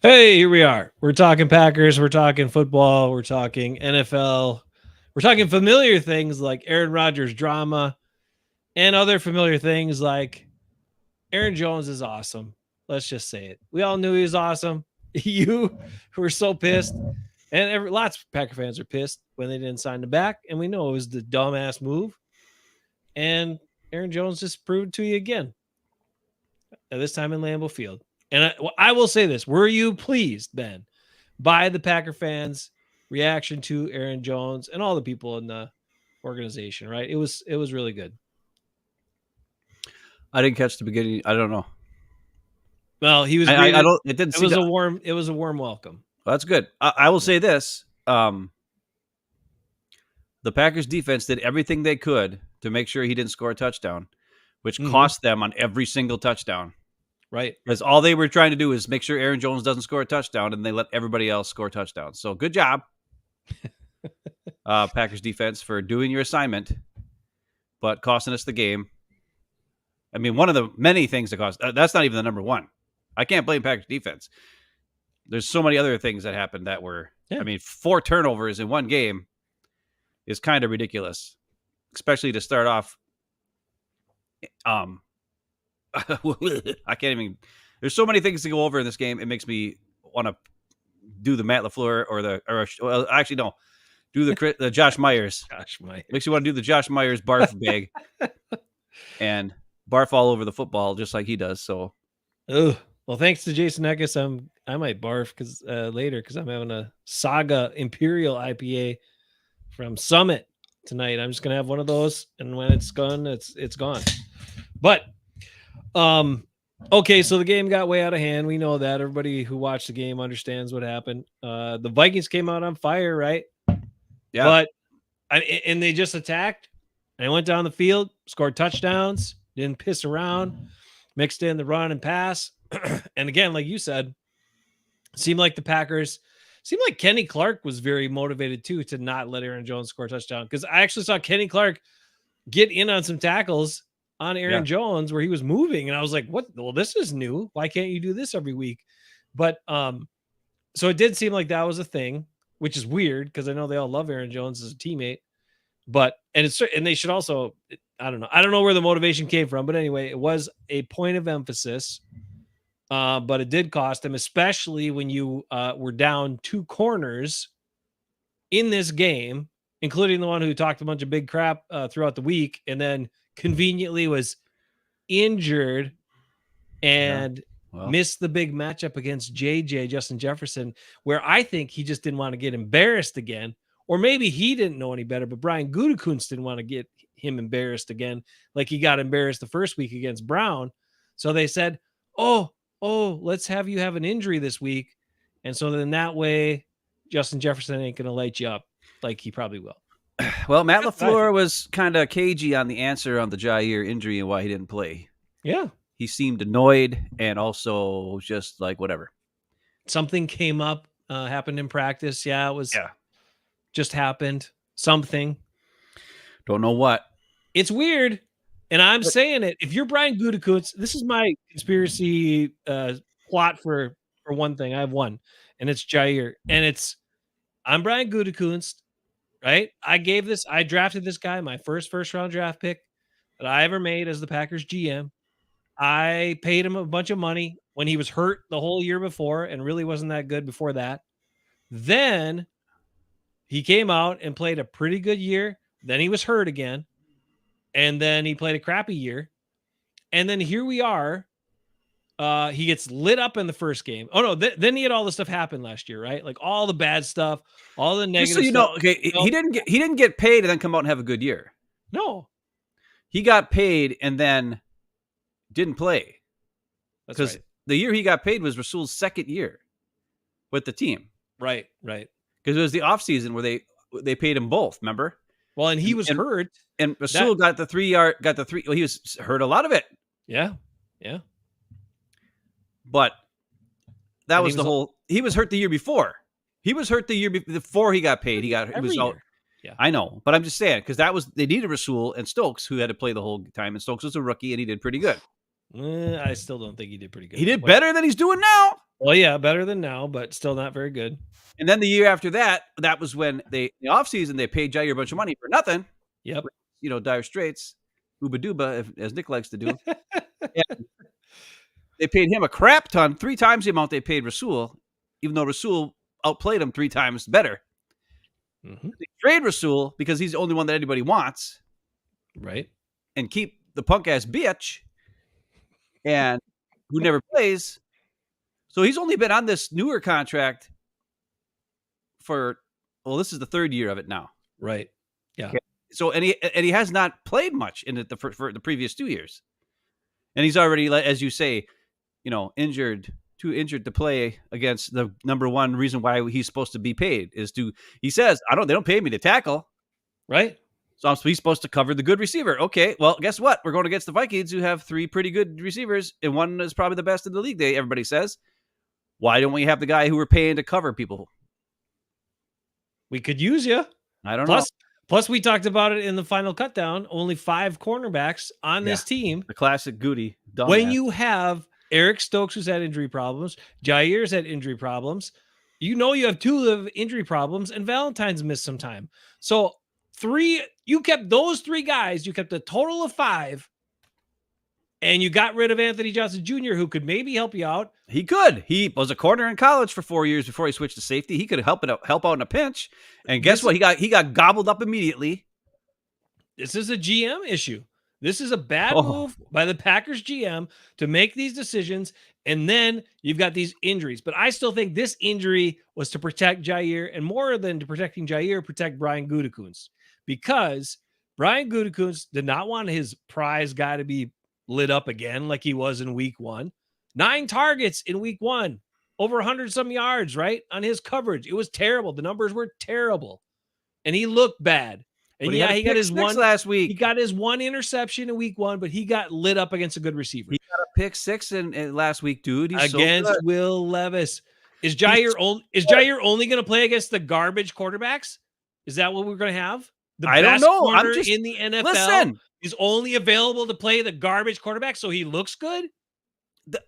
Hey, here we are. We're talking Packers. We're talking football. We're talking NFL. We're talking familiar things like Aaron Rodgers drama and other familiar things like Aaron Jones is awesome. Let's just say it. We all knew he was awesome. You were so pissed. And lots of Packer fans are pissed when they didn't sign him back. And we know it was the dumbass move. And Aaron Jones just proved to you again. At this time in Lambeau Field. And I will say this. Were you pleased, Ben, by the Packer fans' reaction to Aaron Jones and all the people in the organization, right? It was really good. I didn't catch the beginning. I don't know. Well, he was. I don't. It didn't. It was a warm. It was a warm welcome. Well, that's good. I will say this: the Packers defense did everything they could to make sure he didn't score a touchdown, which cost them on every single touchdown. Right. Because all they were trying to do is make sure Aaron Jones doesn't score a touchdown, and they let everybody else score touchdowns. So good job, Packers defense, for doing your assignment, but costing us the game. I mean, one of the many things that cost. That's not even the number one. I can't blame Packers defense. There's so many other things that happened that were. Yeah. I mean, 4 turnovers in one game is kind of ridiculous, especially to start off. I can't even. There's so many things to go over in this game. It makes me want to do the Matt LaFleur actually no, do the Josh Myers. Josh Myers makes you want to do the Josh Myers barf bag and barf all over the football just like he does. So, well, thanks to Jason Eckes, I might barf because later because I'm having a Saga Imperial IPA from Summit tonight. I'm just gonna have one of those, and when it's gone, it's gone. But okay, so the game got way out of hand. We know that. Everybody who watched the game understands what happened. The Vikings came out on fire, right? Yeah. But and they just attacked. And went down the field, scored touchdowns, didn't piss around, mixed in the run and pass. And again, like you said, seemed like Kenny Clark was very motivated too to not let Aaron Jones score a touchdown. Because I actually saw Kenny Clark get in on some tackles on Aaron Jones where he was moving. And I was like, what? Well, this is new. Why can't you do this every week? But so it did seem like that was a thing, which is weird because I know they all love Aaron Jones as a teammate. But and they should also, I don't know where the motivation came from, but anyway, it was a point of emphasis. But it did cost them, especially when you were down 2 corners in this game, including the one who talked a bunch of big crap throughout the week and then conveniently was injured and missed the big matchup against Justin Jefferson, where I think he just didn't want to get embarrassed again. Or maybe he didn't know any better, but Brian Gutekunst didn't want to get him embarrassed again, like he got embarrassed the first week against Brown. So they said, oh, let's have you have an injury this week. And so then that way, Justin Jefferson ain't going to light you up like he probably will. Well, Matt LaFleur was kind of cagey on the answer on the Jair injury and why he didn't play. Yeah. He seemed annoyed and also just like whatever. Something came up, happened in practice. Yeah, it was just happened. Something. Don't know what. It's weird. And I'm saying it. If you're Brian Gutekunst, this is my conspiracy plot for one thing. I have one, and it's Jair. And I'm Brian Gutekunst, right? I drafted this guy, my first round draft pick that I ever made as the Packers GM. I paid him a bunch of money when he was hurt the whole year before and really wasn't that good before that. Then he came out and played a pretty good year. Then he was hurt again. And then he played a crappy year. And then here we are. He gets lit up in the first game. Oh, no. Then he had all the stuff happen last year, right? Like all the bad stuff, all the negative stuff. Know, okay, he didn't get paid and then come out and have a good year. No. He got paid and then didn't play. Because the year he got paid was Rasul's second year with the team. Right. Because it was the offseason where they paid him both, remember? Well, and he was hurt. And Rasul got the 3 yard, well, he was hurt a lot of it. Yeah. But that was the whole, he was hurt the year before. He was hurt the year before he got paid. He was out. Yeah. I know, but I'm just saying, because they needed Rasul and Stokes, who had to play the whole time, and Stokes was a rookie and he did pretty good. I still don't think he did pretty good. He did better than he's doing now. Well, yeah, better than now, but still not very good. And then the year after that, that was when in the offseason, they paid Jair a bunch of money for nothing. Yep. Dire straits, Uba Duba, as Nick likes to do. And they paid him a crap ton, 3 times the amount they paid Rasul, even though Rasul outplayed him 3 times better. Mm-hmm. They trade Rasul because he's the only one that anybody wants, Right. and keep the punk ass bitch and who never plays. So he's only been on this newer contract for, well, this is the 3rd year of it now. Right. Yeah. Okay. So and he has not played much in it for the previous 2 years, and he's already, as you say, injured, too injured to play against the number one reason why he's supposed to be paid is to. He says, they don't pay me to tackle, Right. so he's supposed to cover the good receiver. Okay, well, guess what? We're going against the Vikings, who have 3 pretty good receivers, and one is probably the best in the league. Everybody says, why don't we have the guy who we're paying to cover people? We could use you. I don't know. Plus, we talked about it in the final cutdown. Only 5 cornerbacks on this team. The classic Goody. When you have Eric Stokes, who's had injury problems, Jair's had injury problems, you have 2 of injury problems, and Valentine's missed some time. So 3, you kept those 3 guys. You kept a total of 5, and you got rid of Anthony Johnson Jr., who could maybe help you out. He could. He was a corner in college for 4 years before he switched to safety. He could help out in a pinch. And guess what? He got gobbled up immediately. This is a GM issue. This is a bad move by the Packers GM to make these decisions, and then you've got these injuries. But I still think this injury was to protect Jair, and more than to protecting Jair, protect Brian Gutekunst, because Brian Gutekunst did not want his prize guy to be lit up again like he was in week 1. 9 targets in week 1, over 100 some yards, right, on his coverage. It was terrible. The numbers were terrible, and he looked bad. And he got his one last week. He got his 1 interception in week 1, but he got lit up against a good receiver. He got a pick 6 in last week, dude. He's against so Will Levis. Is Jair only going to play against the garbage quarterbacks? Is that what we're going to have? I don't know. I'm just in the NFL is only available to play the garbage quarterback, so he looks good.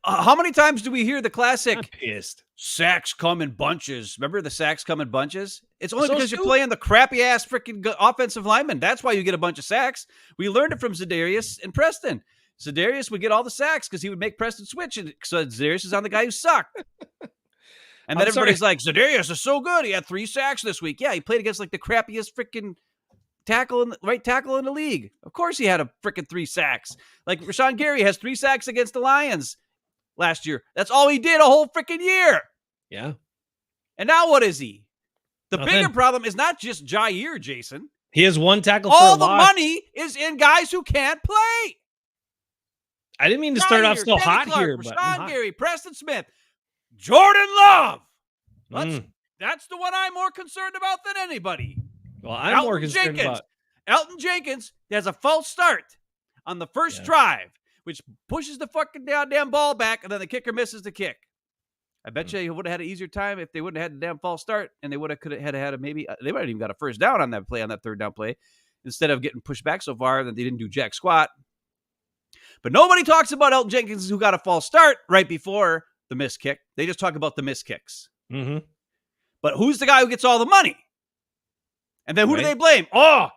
How many times do we hear the classic? I'm pissed. Sacks come in bunches. Remember the sacks come in bunches? It's only because you're playing the crappy ass freaking offensive lineman. That's why you get a bunch of sacks. We learned it from Za'Darius and Preston. Za'Darius would get all the sacks because he would make Preston switch, and so Za'Darius is on the guy who sucked. And then everybody's like, Za'Darius is so good. He had 3 sacks this week. Yeah, he played against like the crappiest freaking right tackle in the league. Of course he had a freaking 3 sacks. Like Rashawn Gary has 3 sacks against the Lions last year. That's all he did a whole freaking year. Yeah. And now what is he? The Nothing. bigger problem is not just Jair, Jason. He has 1 tackle all for a the loss. money is in guys who can't play. I didn't mean to start off so hot Clark, here, but Rashawn Gary, Preston Smith, Jordan Love. That's the one I'm more concerned about than anybody. Well, I'm more concerned about Elton Jenkins has a false start on the first drive, which pushes the fucking damn ball back, and then the kicker misses the kick. I bet you he would have had an easier time if they wouldn't have had the damn false start, and they would have had a maybe they might have even got a first down on that play, on that 3rd down play, instead of getting pushed back so far that they didn't do jack squat. But nobody talks about Elton Jenkins, who got a false start right before the missed kick. They just talk about the missed kicks. Mm-hmm. But who's the guy who gets all the money? And then who do they blame? Isaiah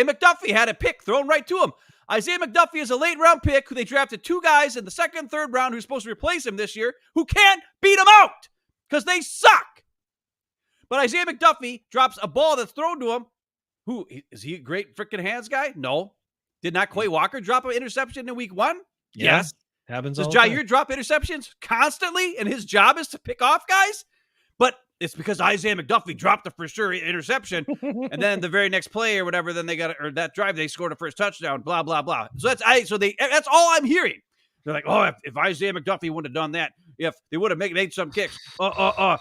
McDuffie had a pick thrown right to him. Isaiah McDuffie is a late-round pick who they drafted 2 guys in the 2nd and 3rd round who's supposed to replace him this year who can't beat him out because they suck. But Isaiah McDuffie drops a ball that's thrown to him. Who is he? A great freaking hands guy? No. Did not Quay Walker drop an interception in week 1? Yeah, yes. Happens Does all the time. Jair drop interceptions constantly and his job is to pick off guys? But it's because Isaiah McDuffie dropped the for sure interception, and then the very next play or whatever, then they got or that drive they scored a first touchdown. Blah blah blah. So that's all I'm hearing. They're like, if Isaiah McDuffie wouldn't have done that, if they would have made some kicks. What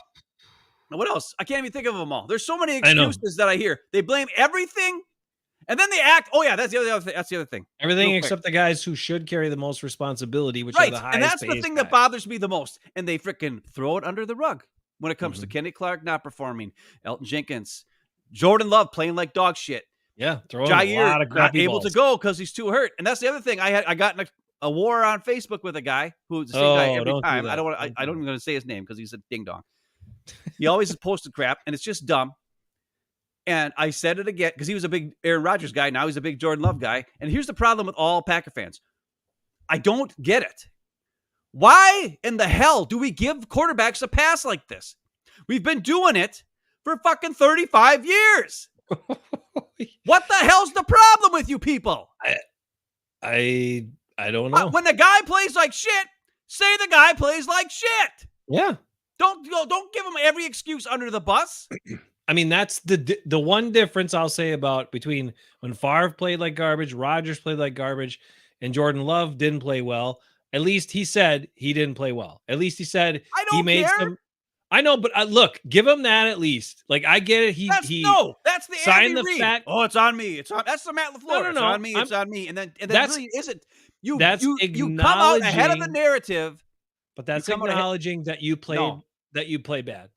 else? I can't even think of them all. There's so many excuses that I hear. They blame everything, and then they act. Oh yeah, that's the other thing. That's the other thing. Everything except the guys who should carry the most responsibility, which are the highest. And that's the thing that bothers me the most. And they freaking throw it under the rug. When it comes to Kenny Clark not performing, Elton Jenkins, Jordan Love playing like dog shit. Yeah, Jair not able to go because he's too hurt. And that's the other thing. I got in a war on Facebook with a guy who's the same guy every don't do time. that. I don't want. I don't even going to say his name because he's a ding dong. He always posted crap, and it's just dumb. And I said it again because he was a big Aaron Rodgers guy. Now he's a big Jordan Love guy. And here's the problem with all Packer fans. I don't get it. Why in the hell do we give quarterbacks a pass like this? We've been doing it for fucking 35 years. What the hell's the problem with you people? I don't know. When the guy plays like shit, say the guy plays like shit. Yeah. Don't give him every excuse under the bus. I mean, that's the one difference I'll say about between when Favre played like garbage, Rodgers played like garbage, and Jordan Love didn't play well. At least he said he didn't play well. At least he said he made some. I know, but look, give him that at least. Like I get it. That's the signed Andy the Reid. fact. Oh, it's on me. That's the Matt LaFleur. No. It's on me. It's on me. And then that really isn't. You come out ahead of the narrative. But that's acknowledging that you play bad.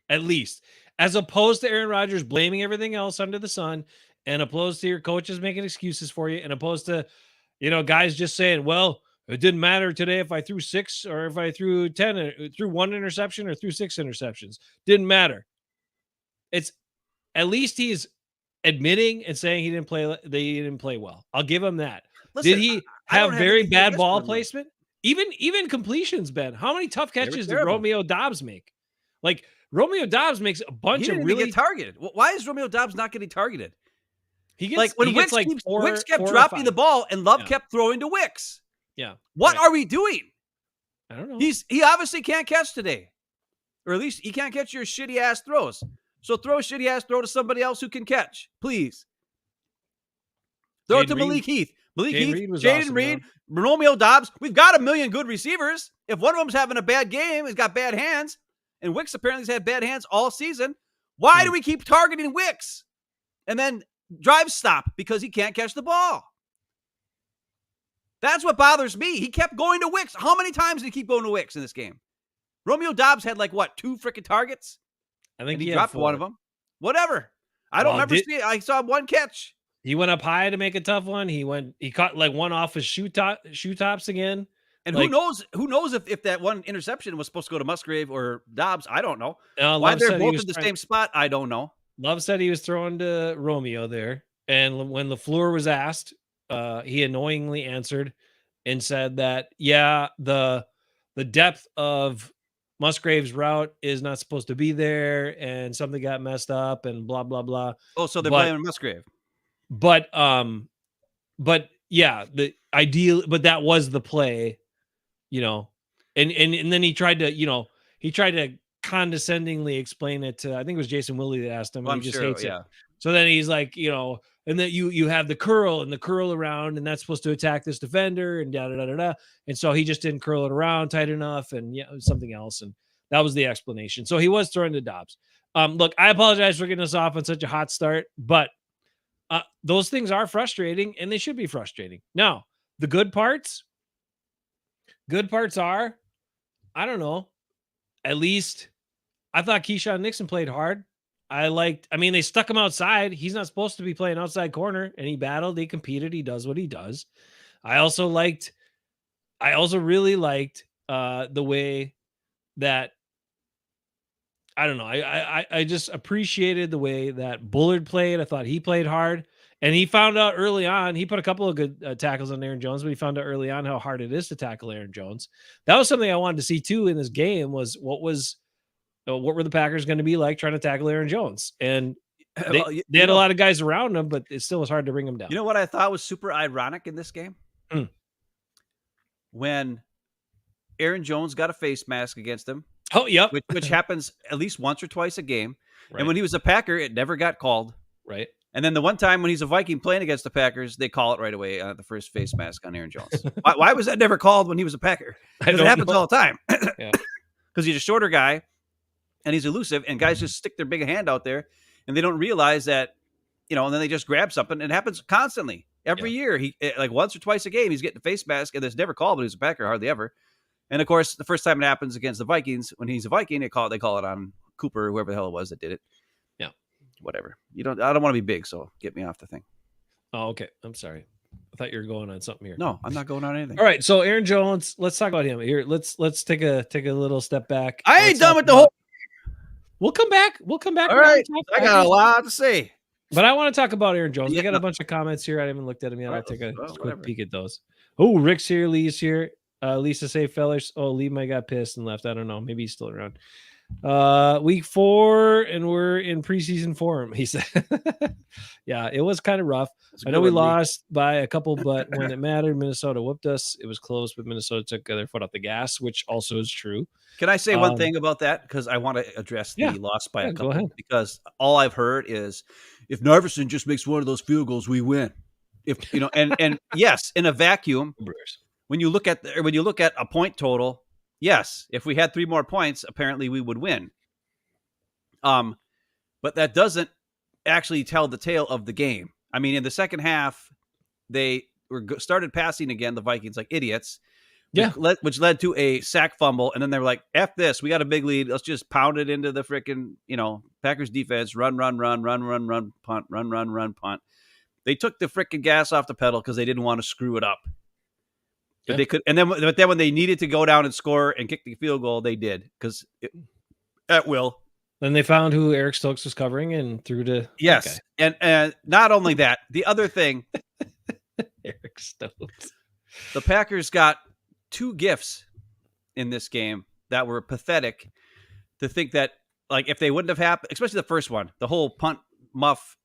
At least. As opposed to Aaron Rodgers blaming everything else under the sun, and opposed to your coaches making excuses for you, and opposed to, guys just saying, well, it didn't matter today if I threw 6 or if I threw 10, threw 1 interception or threw 6 interceptions. Didn't matter. It's at least he's admitting and saying he didn't play well. I'll give him that. Listen, did he have very bad ball placement? Even completions, Ben. How many tough catches did Romeo Doubs make? Like Romeo Doubs makes a bunch of really get targeted. Why is Romeo Doubs not getting targeted? He gets Wicks kept dropping the ball and Love kept throwing to Wicks. Yeah. What are we doing? I don't know. He obviously can't catch today. Or at least he can't catch your shitty ass throws. So throw a shitty ass throw to somebody else who can catch. Please. Throw it to Malik Heath. Jaden Reed, Romeo Doubs. We've got a million good receivers. If one of them's having a bad game, he's got bad hands, and Wicks apparently has had bad hands all season, why do we keep targeting Wicks? And then drive stop because he can't catch the ball. That's what bothers me. He kept going to Wicks. How many times did he keep going to Wicks in this game? Romeo Doubs had 2 freaking targets? I think he dropped 1 of them. Whatever. I don't remember seeing it. I saw 1 catch. He went up high to make a tough one. He caught 1 off his shoe tops again. And who knows if that 1 interception was supposed to go to Musgrave or Dobbs? I don't know. Why they're both in the same spot? I don't know. Love said he was throwing to Romeo there. And when LaFleur was asked, he annoyingly answered and said that, the depth of Musgrave's route is not supposed to be there and something got messed up and blah, blah, blah. Oh, so they're blaming Musgrave. But yeah, the ideal, but that was the play, and then he tried to condescendingly explain it to, I think it was Jason Willie that asked him. Well, he just hates it. So then he's like, and then you have the curl around, and that's supposed to attack this defender and da da da da da. And so he just didn't curl it around tight enough, and something else. And that was the explanation. So he was throwing to Dobbs. Look, I apologize for getting us off on such a hot start, but those things are frustrating, and they should be frustrating. Now, the good parts are, I don't know, at least I thought Keyshawn Nixon played hard. They stuck him outside. He's not supposed to be playing outside corner, and he battled, he competed, he does what he does. I also really liked the way that, I don't know. I just appreciated the way that Bullard played. I thought he played hard, and he found out early on. He put a couple of good tackles on Aaron Jones, but he found out early on how hard it is to tackle Aaron Jones. That was something I wanted to see too in this game. Was what were the Packers going to be like trying to tackle Aaron Jones? And they had a lot of guys around him, but it still was hard to bring him down. You know what I thought was super ironic in this game? When Aaron Jones got a face mask against him. Oh, yep. Which happens at least once or twice a game. Right. And when he was a Packer, it never got called. Right. And then the one time when he's a Viking playing against the Packers, they call it right away, the first face mask on Aaron Jones. Why was that never called when he was a Packer? Because it happens all the time. Because he's a shorter guy, and he's elusive, and guys just stick their big hand out there, and they don't realize that, and then they just grab something. It happens constantly. Every year, he once or twice a game, he's getting a face mask, and it's never called, but he's a Packer, hardly ever. And of course, the first time it happens against the Vikings, when he's a Viking, they call it on Cooper, or whoever the hell it was that did it. Yeah. Whatever. I don't want to be big, so get me off the thing. Oh, okay. I'm sorry. I thought you were going on something here. No, I'm not going on anything. All right, so Aaron Jones, let's talk about him here. Let's take a little step back. I ain't Let's done talk with the about- whole. We'll come back. All right, I got a lot to say. But I want to talk about Aaron Jones. Yeah, We got no. a bunch of comments here. I haven't looked at them yet. All I'll right, take a well, quick whatever. peek at those. Oh, Rick's here. Lee's here. Lisa say, fellas. Oh, Lee might got pissed and left. I don't know. Maybe he's still around. Week 4, and we're in preseason form. He said, "Yeah, it was kind of rough. I know we lost by a couple, but when it mattered, Minnesota whooped us. It was close, but Minnesota took their foot off the gas, which also is true." Can I say one thing about that? Because I want to address the loss by a go couple. ahead. Because all I've heard is, if Narveson just makes one of those field goals, we win. If you know, and yes, in a vacuum, when you look at a point total, yes, if we had 3 more points, apparently we would win. But that doesn't actually tell the tale of the game. I mean, in the second half, they started passing again, the Vikings, like idiots. Yeah. Which led to a sack fumble. And then they were like, F this. We got a big lead. Let's just pound it into the freaking, Packers defense. Run, punt. They took the freaking gas off the pedal because they didn't want to screw it up. But they could. But then when they needed to go down and score and kick the field goal, they did because at will. Then they found who Eric Stokes was covering and threw to. Yes. Okay. And not only that, the other thing. Eric Stokes. The Packers got 2 gifts in this game that were pathetic to think that, like, if they wouldn't have happened, especially the first one, the whole punt muff,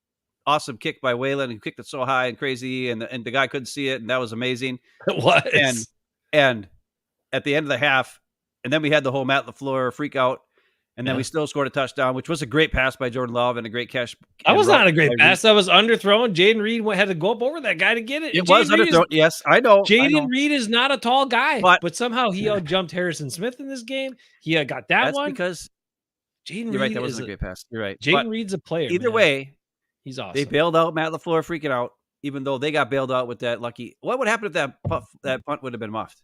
awesome kick by Whalen, who kicked it so high and crazy, and the guy couldn't see it, and that was amazing. It was. And at the end of the half, and then we had the whole Matt LaFleur freak out, and then we still scored a touchdown, which was a great pass by Jordan Love and a great catch. That was not a great pass. That was underthrown. Jaden Reed had to go up over that guy to get it. It was underthrown. Yes, I know. Jaden Reed is not a tall guy, but somehow he out-jumped Harrison Smith in this game. He got that one. That's because Jaden Reed right. That wasn't a great pass. You're right. Jaden Reed's a player. Either way, he's awesome. They bailed out Matt LaFleur freaking out, even though they got bailed out with that lucky. What would happen if that punt would have been muffed?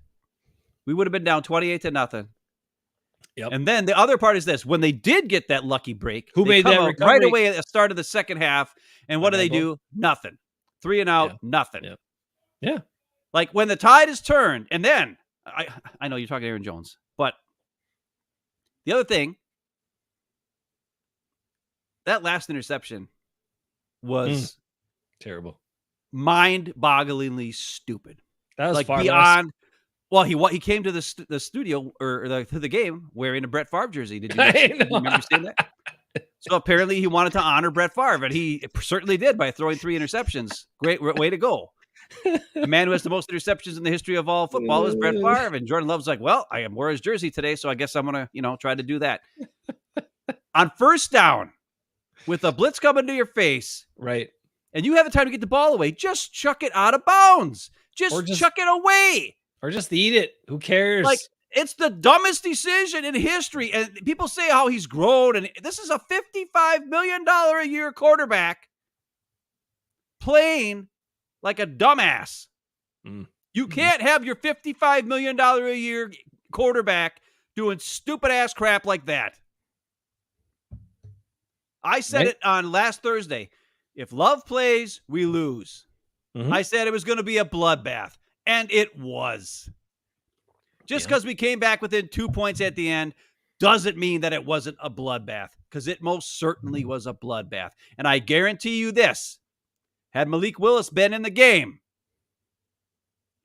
We would have been down 28-0. Yep. And then the other part is this: when they did get that lucky break, who made that recovery right away at the start of the second half? And what do they do? Nothing. 3 and out. Nothing. Yeah. Like when the tide is turned, and then I know you're talking Aaron Jones, but the other thing, that last interception was terrible, mind-bogglingly stupid. That was like far beyond. less. Well, he came to the studio or to the game wearing a Brett Favre jersey. Did you remember seeing that? So apparently he wanted to honor Brett Favre, and he certainly did by throwing 3 interceptions. Great way to go. The man who has the most interceptions in the history of all football is Brett Favre, and Jordan Love's like, well, I wore his jersey today, so I guess I'm gonna, try to do that. On first down, with a blitz coming to your face, right, and you have the time to get the ball away, just chuck it out of bounds. Just chuck it away. Or just eat it. Who cares? Like, it's the dumbest decision in history. And people say how he's grown. And this is a $55 million a year quarterback playing like a dumbass. You can't have your $55 million a year quarterback doing stupid ass crap like that. I said it on last Thursday. If Love plays, we lose. I said it was going to be a bloodbath. And it was. Just because we came back within 2 points at the end doesn't mean that it wasn't a bloodbath, because it most certainly was a bloodbath. And I guarantee you this, had Malik Willis been in the game,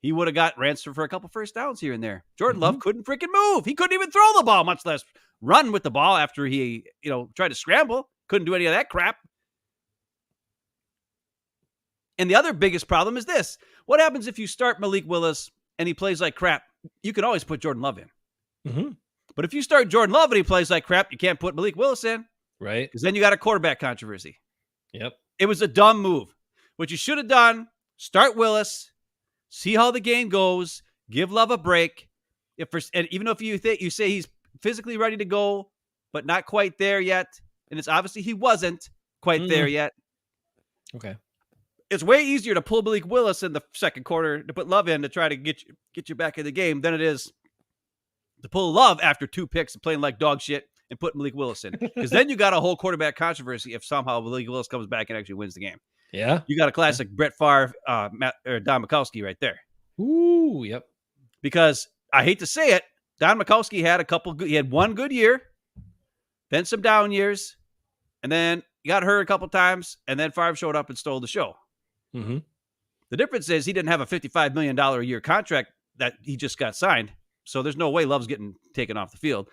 he would have got Ransom for a couple first downs here and there. Jordan Love couldn't freaking move. He couldn't even throw the ball, much less run with the ball after he, tried to scramble. Couldn't do any of that crap. And the other biggest problem is this. What happens if you start Malik Willis and he plays like crap? You can always put Jordan Love in. But if you start Jordan Love and he plays like crap, you can't put Malik Willis in. Right. Because then you got a quarterback controversy. Yep. It was a dumb move. What you should have done, start Willis, see how the game goes, give Love a break. And even if you say he's physically ready to go, but not quite there yet, and it's obviously he wasn't quite there yet. Okay. It's way easier to pull Malik Willis in the second quarter to put Love in to try to get you back in the game than it is to pull Love after 2 picks and playing like dog shit and put Malik Willis in. Because then you got a whole quarterback controversy if somehow Malik Willis comes back and actually wins the game. Yeah. You got a classic Brett Favre, or Don Mikowski right there. Ooh, yep. Because I hate to say it, Don Mikowski had he had one good year, then some down years, and then he got hurt a couple times, and then Favre showed up and stole the show. Mm-hmm. The difference is he didn't have a $55 million a year contract that he just got signed, so there's no way Love's getting taken off the field.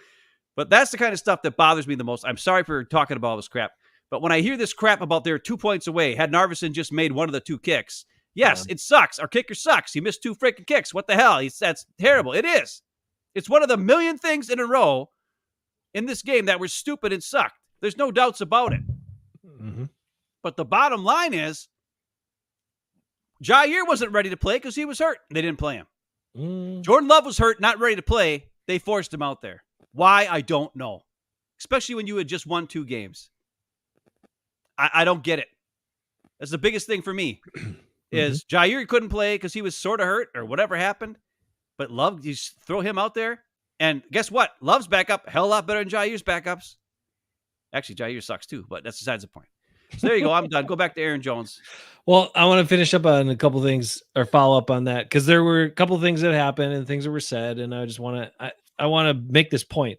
But that's the kind of stuff that bothers me the most. I'm sorry for talking about all this crap, but when I hear this crap about they're 2 points away, had Narveson just made one of the 2 kicks, yes, it sucks. Our kicker sucks. He missed 2 freaking kicks. What the hell? That's terrible. It is. It's one of the million things in a row in this game that were stupid and sucked. There's no doubts about it. Mm-hmm. But the bottom line is, Jair wasn't ready to play because he was hurt. They didn't play him. Jordan Love was hurt, not ready to play. They forced him out there. Why? I don't know. Especially when you had just won 2 games. I don't get it. That's the biggest thing for me. Is Jair couldn't play because he was sort of hurt or whatever happened. But Love, you throw him out there. And guess what? Love's backup, a hell of a lot better than Jair's backups. Actually, Jair sucks too, but that's besides the point. So there you go. I'm done. Go back to Aaron Jones. Well, I want to finish up on a couple things or follow up on that because there were a couple things that happened and things that were said, and I just want to I want to make this point.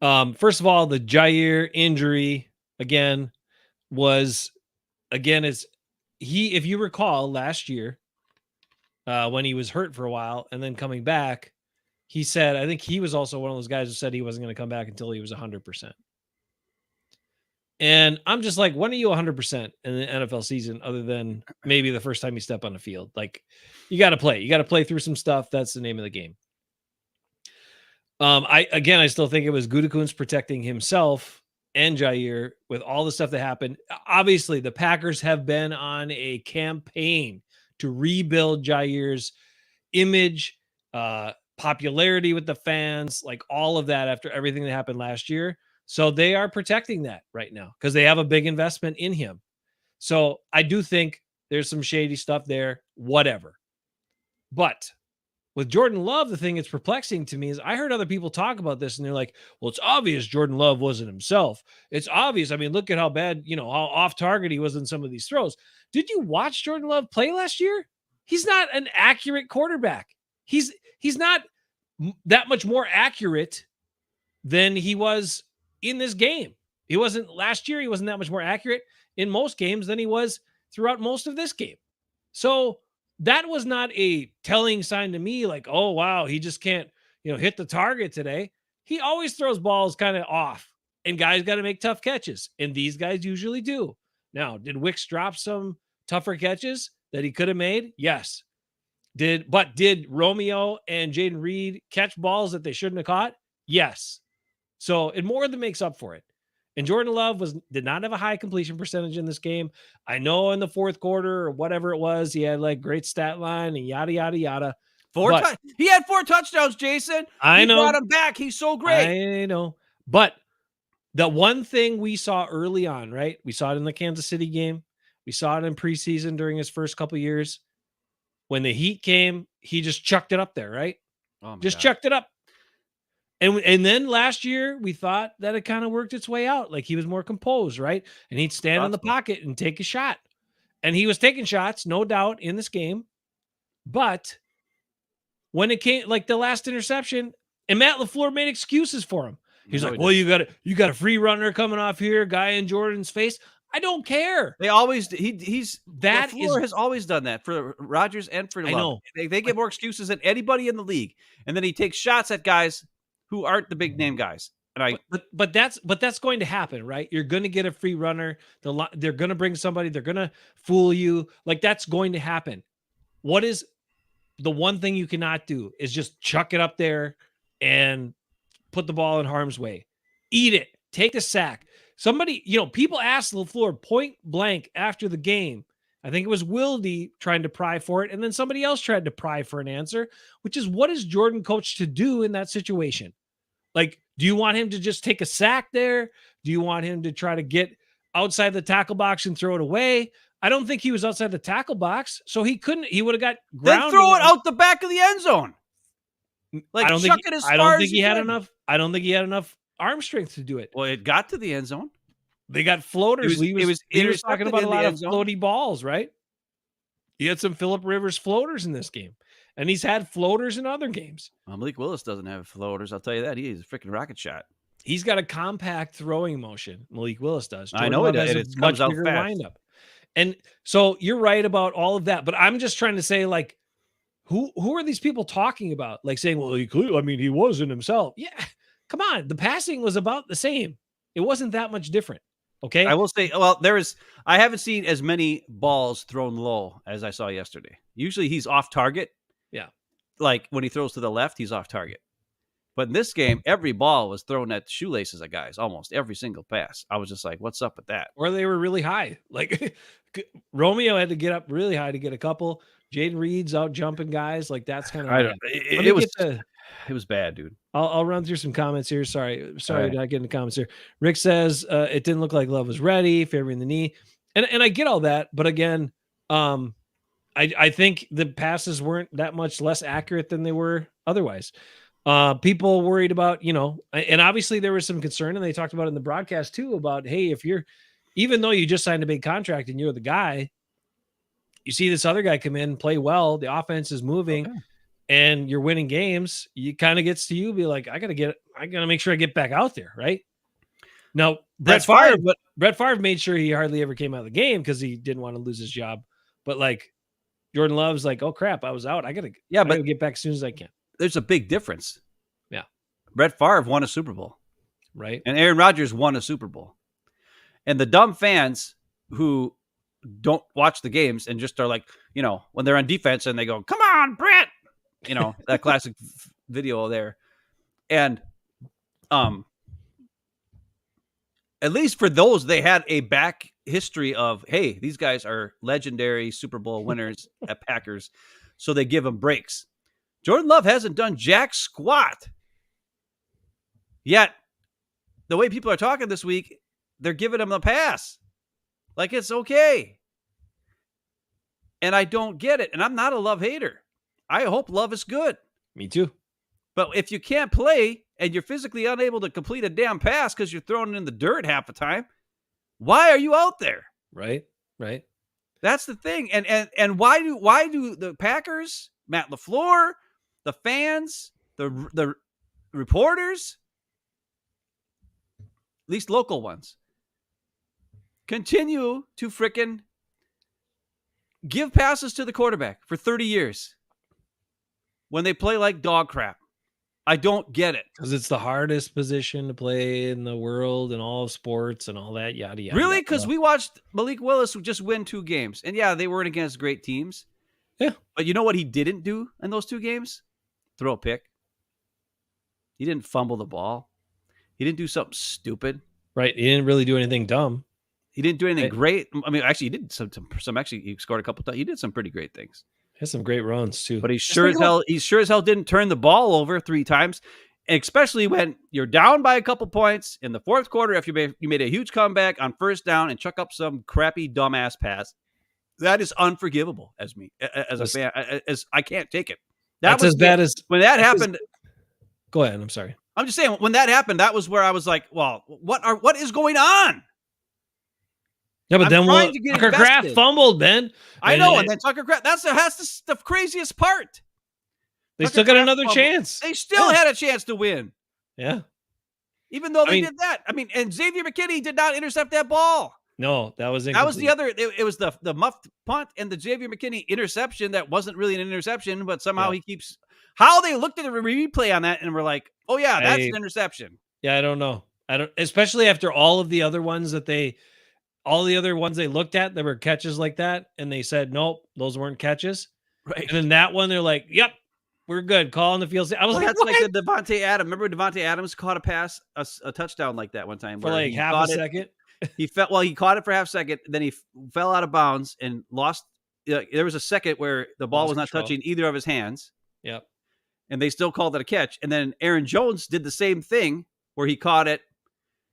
First of all, the Jair injury again is if you recall last year when he was hurt for a while and then coming back, he said I think he was also one of those guys who said he wasn't going to come back until he was 100%. And I'm just like, when are you 100% in the NFL season other than maybe the first time you step on the field? Like, you got to play. You got to play through some stuff. That's the name of the game. I still think it was Gutekunst protecting himself and Jair with all the stuff that happened. Obviously, the Packers have been on a campaign to rebuild Jair's image, popularity with the fans, like all of that after everything that happened last year. So they are protecting that right now because they have a big investment in him. So I do think there's some shady stuff there, whatever. But with Jordan Love, the thing that's perplexing to me is I heard other people talk about this and they're like, well, it's obvious Jordan Love wasn't himself. It's obvious. I mean, look at how bad, how off target he was in some of these throws. Did you watch Jordan Love play last year? He's not an accurate quarterback. He's not that much more accurate than he was in this game. He wasn't last year. He wasn't that much more accurate in most games than he was throughout most of this game. So that was not a telling sign to me like, oh, wow, he just can't, hit the target today. He always throws balls kind of off and guys got to make tough catches. And these guys usually do. Now, did Wicks drop some tougher catches that he could have made? Yes. Did Romeo and Jaden Reed catch balls that they shouldn't have caught? Yes. So it more than makes up for it. And Jordan Love did not have a high completion percentage in this game. I know in the fourth quarter or whatever it was, he had like great stat line and yada, yada, yada. He had 4 touchdowns, Jason. I know. Brought him back. He's so great. I know. But the one thing we saw early on, right? We saw it in the Kansas City game. We saw it in preseason during his first couple years. When the heat came, he just chucked it up there, right? Chucked it up. And then last year, we thought that it kind of worked its way out. Like he was more composed, right? And he'd stand in the pocket and take a shot. And he was taking shots, no doubt, in this game. But when it came, like the last interception, and Matt LaFleur made excuses for him. He's like, well, you got a free runner coming off here, guy in Jordan's face. I don't care. They always LaFleur has always done that for Rodgers and for Love. I know. They get more excuses than anybody in the league. And then he takes shots at guys who aren't the big name guys. And but that's going to happen, right? You're going to get a free runner. They're going to bring somebody. They're going to fool you. Like that's going to happen. What is the one thing you cannot do is just chuck it up there and put the ball in harm's way. Eat it. Take the sack. Somebody, people asked LaFleur point blank after the game. I think it was Wilde trying to pry for it, and then somebody else tried to pry for an answer, which is what is Jordan coached to do in that situation? Like, do you want him to just take a sack there? Do you want him to try to get outside the tackle box and throw it away? I don't think he was outside the tackle box, so he couldn't. He would have got grounded. Then throw it out the back of the end zone. Like, I don't think he had enough. I don't think he had enough arm strength to do it. Well, it got to the end zone. They got floaters. It was He was talking intercepted about a in the lot of end zone. floaty balls, right? He had some Phillip Rivers floaters in this game, and he's had floaters in other games. Malik Willis doesn't have floaters. I'll tell you that. He is a freaking rocket shot. He's got a compact throwing motion. Malik Willis does. I know Love it, has and a it much comes out bigger fast. windup. And so you're right about all of that, but I'm just trying to say, like, who are these people talking about? Like saying, well, he wasn't himself. Yeah, come on. The passing was about the same. It wasn't that much different. Okay. I will say, well, I haven't seen as many balls thrown low as I saw yesterday. Usually he's off target. Yeah. Like when he throws to the left, he's off target. But in this game, every ball was thrown at the shoelaces of guys, almost every single pass. I was just like, what's up with that? Or they were really high. Like Romeo had to get up really high to get a couple. Jaden Reed's out jumping guys. Like that's kind of it was bad, dude. I'll run through some comments here. Sorry, right. Not getting the comments here. Rick says it didn't look like Love was ready, favoring the knee, and I get all that, but again, I think the passes weren't that much less accurate than they were otherwise. People worried about, and obviously there was some concern, and they talked about it in the broadcast too about, hey, even though you just signed a big contract and you're the guy, you see this other guy come in, play well, the offense is moving. Okay. And you're winning games, you kind of gets to you be like, I gotta make sure I get back out there, right? Now, Brett Favre made sure he hardly ever came out of the game because he didn't want to lose his job. But like Jordan Love's like, oh crap, I was out. I gotta get back as soon as I can. There's a big difference. Yeah. Brett Favre won a Super Bowl. Right. And Aaron Rodgers won a Super Bowl. And the dumb fans who don't watch the games and just are like, when they're on defense and they go, come on, Brett. That classic video there. And at least for those, they had a back history of, hey, these guys are legendary Super Bowl winners at Packers. So they give them breaks. Jordan Love hasn't done jack squat. Yet, the way people are talking this week, they're giving him a pass. Like it's okay. And I don't get it. And I'm not a Love hater. I hope Love is good. Me too. But if you can't play and you're physically unable to complete a damn pass because you're throwing it in the dirt half the time, why are you out there? Right. That's the thing. And why do the Packers, Matt LaFleur, the fans, the reporters, at least local ones, continue to frickin' give passes to the quarterback for 30 years? When they play like dog crap. I don't get it. Because it's the hardest position to play in the world and all of sports and all that, yada, yada. Really? Because we watched Malik Willis just win 2 games. And yeah, they weren't against great teams. Yeah. But you know what he didn't do in those 2 games? Throw a pick. He didn't fumble the ball. He didn't do something stupid. Right. He didn't really do anything dumb. He didn't do anything great. I mean, actually, he did some actually, he scored a couple times. He did some pretty great things. Has some great runs too. But he sure as hell didn't turn the ball over 3 times, especially when you're down by a couple points in the fourth quarter after you made a huge comeback on first down and chuck up some crappy dumbass pass. That is unforgivable as a fan. As I can't take it. That's as bad as when that happened. Go ahead. I'm sorry. I'm just saying when that happened, that was where I was like, well, what is going on? Yeah, but then Tucker Kraft fumbled, Ben. I know, and then Tucker Kraft. That's the craziest part. They still got another chance. They still had a chance to win. Yeah. Even though they did that. I mean, and Xavier McKinney did not intercept that ball. No, that was incomplete. That was the other. It was the muffed punt and the Xavier McKinney interception that wasn't really an interception, but somehow he keeps. How they looked at the replay on that and were like, "Oh yeah, that's an interception." Yeah, I don't know. Especially after all of the other ones they looked at, there were catches like that, and they said, "Nope, those weren't catches." Right. And then that one, they're like, "Yep, we're good. Call on the field." I was like, that's what? Like the Devontae Adams. Remember Devontae Adams caught a pass, a touchdown like that one time for like half a second. He caught it for half a second, then he fell out of bounds and lost. There was a second where the ball was not touching either of his hands. Yep. And they still called it a catch. And then Aaron Jones did the same thing where he caught it,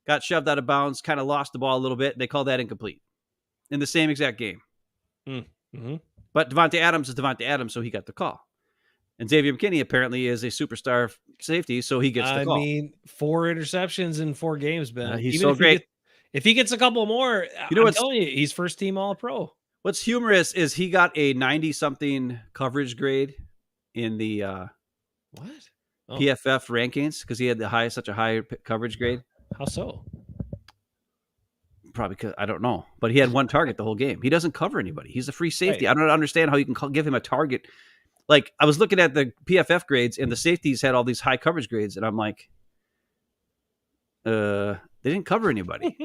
got shoved out of bounds, kind of lost the ball a little bit. They called that incomplete in the same exact game. Mm-hmm. But Devontae Adams is Devontae Adams, so he got the call. And Xavier McKinney apparently is a superstar safety, so he gets the call. I mean, 4 interceptions in 4 games, Ben. He's so great. If he gets a couple more, You know I'm what's telling you, he's first team All-Pro. what's humorous is he got a 90-something coverage grade in the What? Oh, PFF rankings because he had such a high coverage grade. how so? Probably because I don't know, but he had one target the whole game. He doesn't cover anybody. He's a free safety. Right. I don't understand how you can give him a target. Like I was looking at the PFF grades, and the safeties had all these high coverage grades, and I'm like, they didn't cover anybody.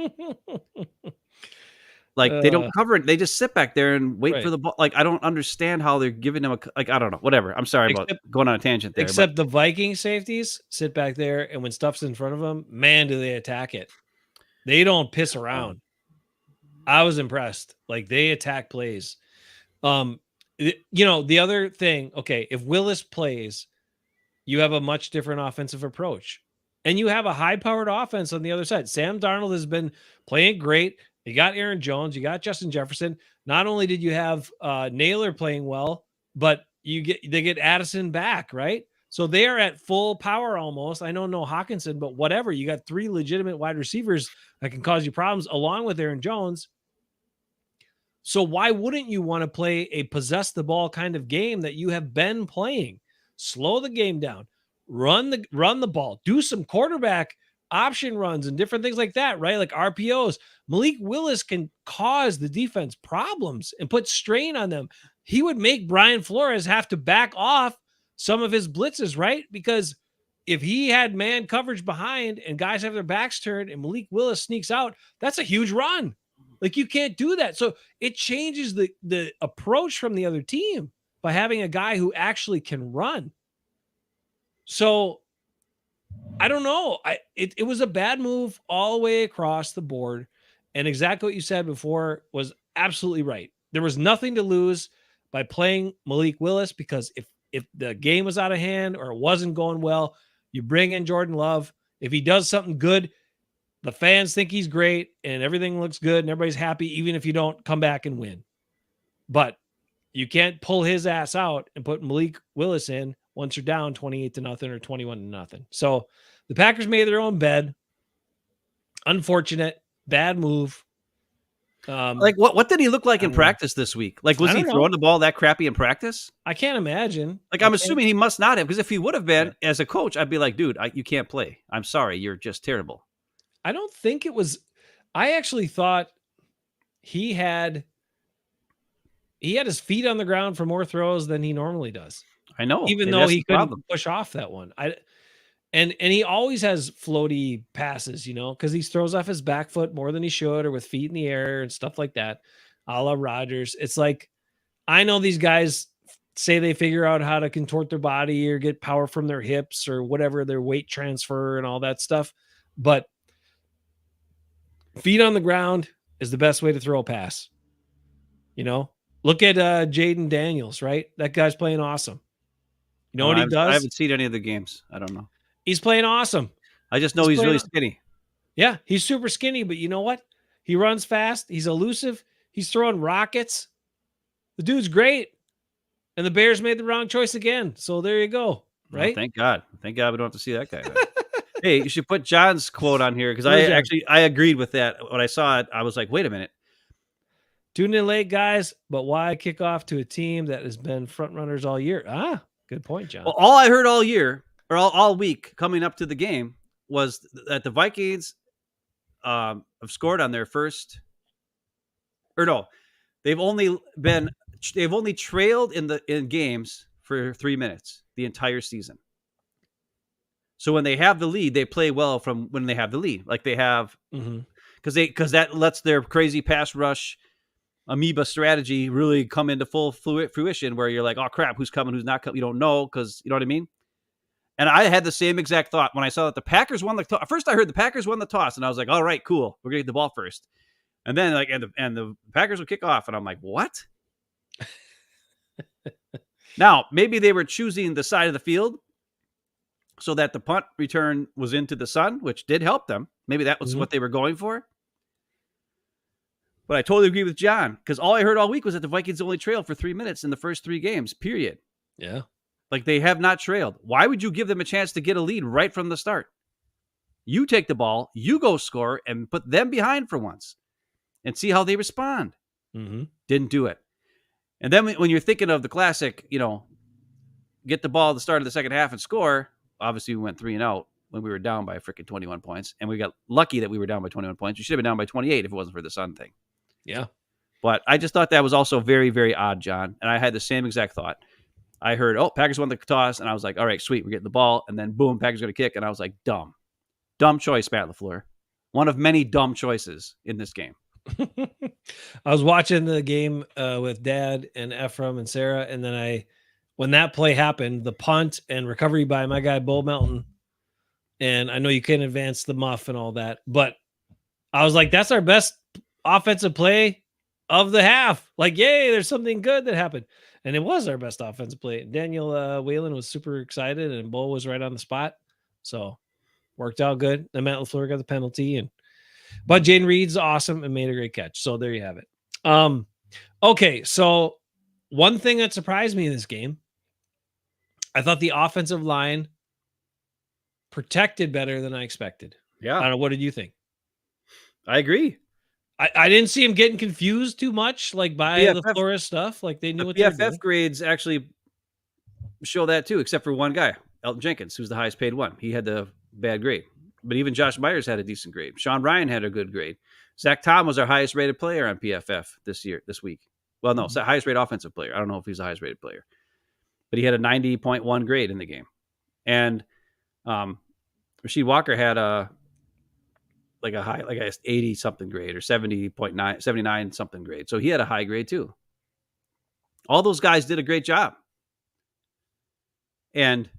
Like they don't cover it. They just sit back there and wait for the ball. Like I don't understand how they're giving him I don't know. Whatever. I'm sorry about going on a tangent there. Except the Viking safeties sit back there, and when stuff's in front of them, man, do they attack it. They don't piss around. I was impressed. Like they attack plays. The other thing, okay, if Willis plays, you have a much different offensive approach. And you have a high-powered offense on the other side. Sam Darnold has been playing great. You got Aaron Jones, you got Justin Jefferson. Not only did you have Naylor playing well, but they get Addison back, right? So they are at full power almost. I know no Hawkinson, but whatever. You got 3 legitimate wide receivers that can cause you problems along with Aaron Jones. So why wouldn't you want to play a possess the ball kind of game that you have been playing? Slow the game down, run the ball, do some quarterback option runs and different things like that, right? Like RPOs. Malik Willis can cause the defense problems and put strain on them. He would make Brian Flores have to back off some of his blitzes, right? Because if he had man coverage behind and guys have their backs turned and Malik Willis sneaks out, that's a huge run. Like you can't do that. So it changes the approach from the other team by having a guy who actually can run. So I don't know. It was a bad move all the way across the board. And exactly what you said before was absolutely right. There was nothing to lose by playing Malik Willis because if the game was out of hand or it wasn't going well, you bring in Jordan Love. If he does something good, the fans think he's great and everything looks good and everybody's happy, even if you don't come back and win. But you can't pull his ass out and put Malik Willis in once you're down 28-0 or 21-0. So the Packers made their own bed. Unfortunate, bad move. Like what did he look like in practice this week? Like was he throwing the ball that crappy in practice? I can't imagine. Like I'm assuming he must not have, because if he would have been as a coach, I'd be like, dude, you can't play. I'm sorry, you're just terrible. I don't think it was. I actually thought he had his feet on the ground for more throws than he normally does. I know, even though he couldn't push off that one. And he always has floaty passes, because he throws off his back foot more than he should, or with feet in the air and stuff like that, a la Rodgers. It's like, I know these guys say they figure out how to contort their body or get power from their hips or whatever, their weight transfer and all that stuff, but feet on the ground is the best way to throw a pass. Look at Jaden Daniels, right? That guy's playing awesome. You know what he does? I haven't seen any of the games. I don't know. He's playing awesome. I just know he's really skinny. Yeah, he's super skinny, but you know what? He runs fast. He's elusive. He's throwing rockets. The dude's great. And the Bears made the wrong choice again. So there you go. Right? Oh, thank God. Thank God we don't have to see that guy. Hey, you should put John's quote on here because I agreed with that. When I saw it, I was like, wait a minute. Tuning in late, guys, but why kick off to a team that has been front runners all year? Good point, John. Well, all I heard all year or all week coming up to the game was that the Vikings have scored on their first, or no, they've only trailed in games for 3 minutes the entire season. So when they have the lead, they play well from when they have the lead, like they have, because that lets their crazy pass rush amoeba strategy really come into full fruition, where you're like, oh crap, who's coming, who's not coming? You don't know, because you know what I mean. And I had the same exact thought when I saw that the Packers won the toss. First, I heard the Packers won the toss, and I was like, all right, cool, we're gonna get the ball first. And then and the Packers would kick off, and I'm like, what? Now maybe they were choosing the side of the field so that the punt return was into the sun, which did help them. Maybe that was what they were going for. But I totally agree with John, because all I heard all week was that the Vikings only trailed for 3 minutes in the first 3 games, period. Yeah. Like they have not trailed. Why would you give them a chance to get a lead right from the start? You take the ball, you go score, and put them behind for once and see how they respond. Mm-hmm. Didn't do it. And then when you're thinking of the classic, get the ball at the start of the second half and score, obviously we went 3-0 when we were down by freaking 21 points. And we got lucky that we were down by 21 points. We should have been down by 28 if it wasn't for the sun thing. Yeah. But I just thought that was also very, very odd, John. And I had the same exact thought. I heard, Packers won the toss. And I was like, all right, sweet. We're getting the ball. And then boom, Packers going to kick. And I was like, dumb. Dumb choice, Matt LaFleur. One of many dumb choices in this game. I was watching the game with Dad and Ephraim and Sarah. And then when that play happened, the punt and recovery by my guy, Bo Melton. And I know you can't advance the muff and all that, but I was like, that's our best offensive play of the half. Like, yay, there's something good that happened. And it was our best offensive play. Daniel Whalen was super excited and Bo was right on the spot. So worked out good. And Matt LaFleur got the penalty. But Jaden Reed's awesome and made a great catch. So there you have it. Okay, so one thing that surprised me in this game, I thought the offensive line protected better than I expected. Yeah. I don't know. What did you think? I agree. I didn't see him getting confused too much, like by the Flores stuff. Like they knew what they were doing. PFF grades actually show that too, except for one guy, Elton Jenkins, who's the highest paid one. He had the bad grade. But even Josh Myers had a decent grade. Sean Ryan had a good grade. Zach Tom was our highest rated player on PFF this week. Well, no, highest rated offensive player. I don't know if he's the highest rated player. But he had a 90.1 grade in the game. And Rasheed Walker had a 80 something grade or 70.9, 79 something grade. So he had a high grade too. All those guys did a great job. And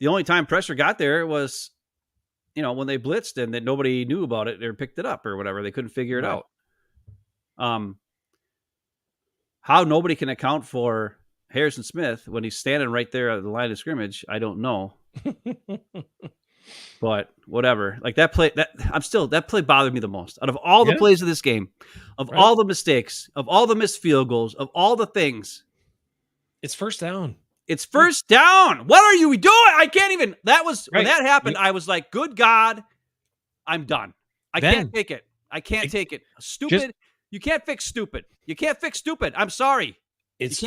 the only time pressure got there was, when they blitzed and that nobody knew about it or picked it up or whatever. They couldn't figure it out. How nobody can account for Harrison Smith when he's standing right there at the line of scrimmage, I don't know. But whatever. Like that play, that play bothered me the most. Out of all the plays of this game, of all the mistakes, of all the missed field goals, of all the things. It's first down. It's first down. What are you doing? I can't even. When that happened, I was like, good God, I'm done. I can't take it. I can't take it. Stupid. You can't fix stupid. You can't fix stupid. I'm sorry. It's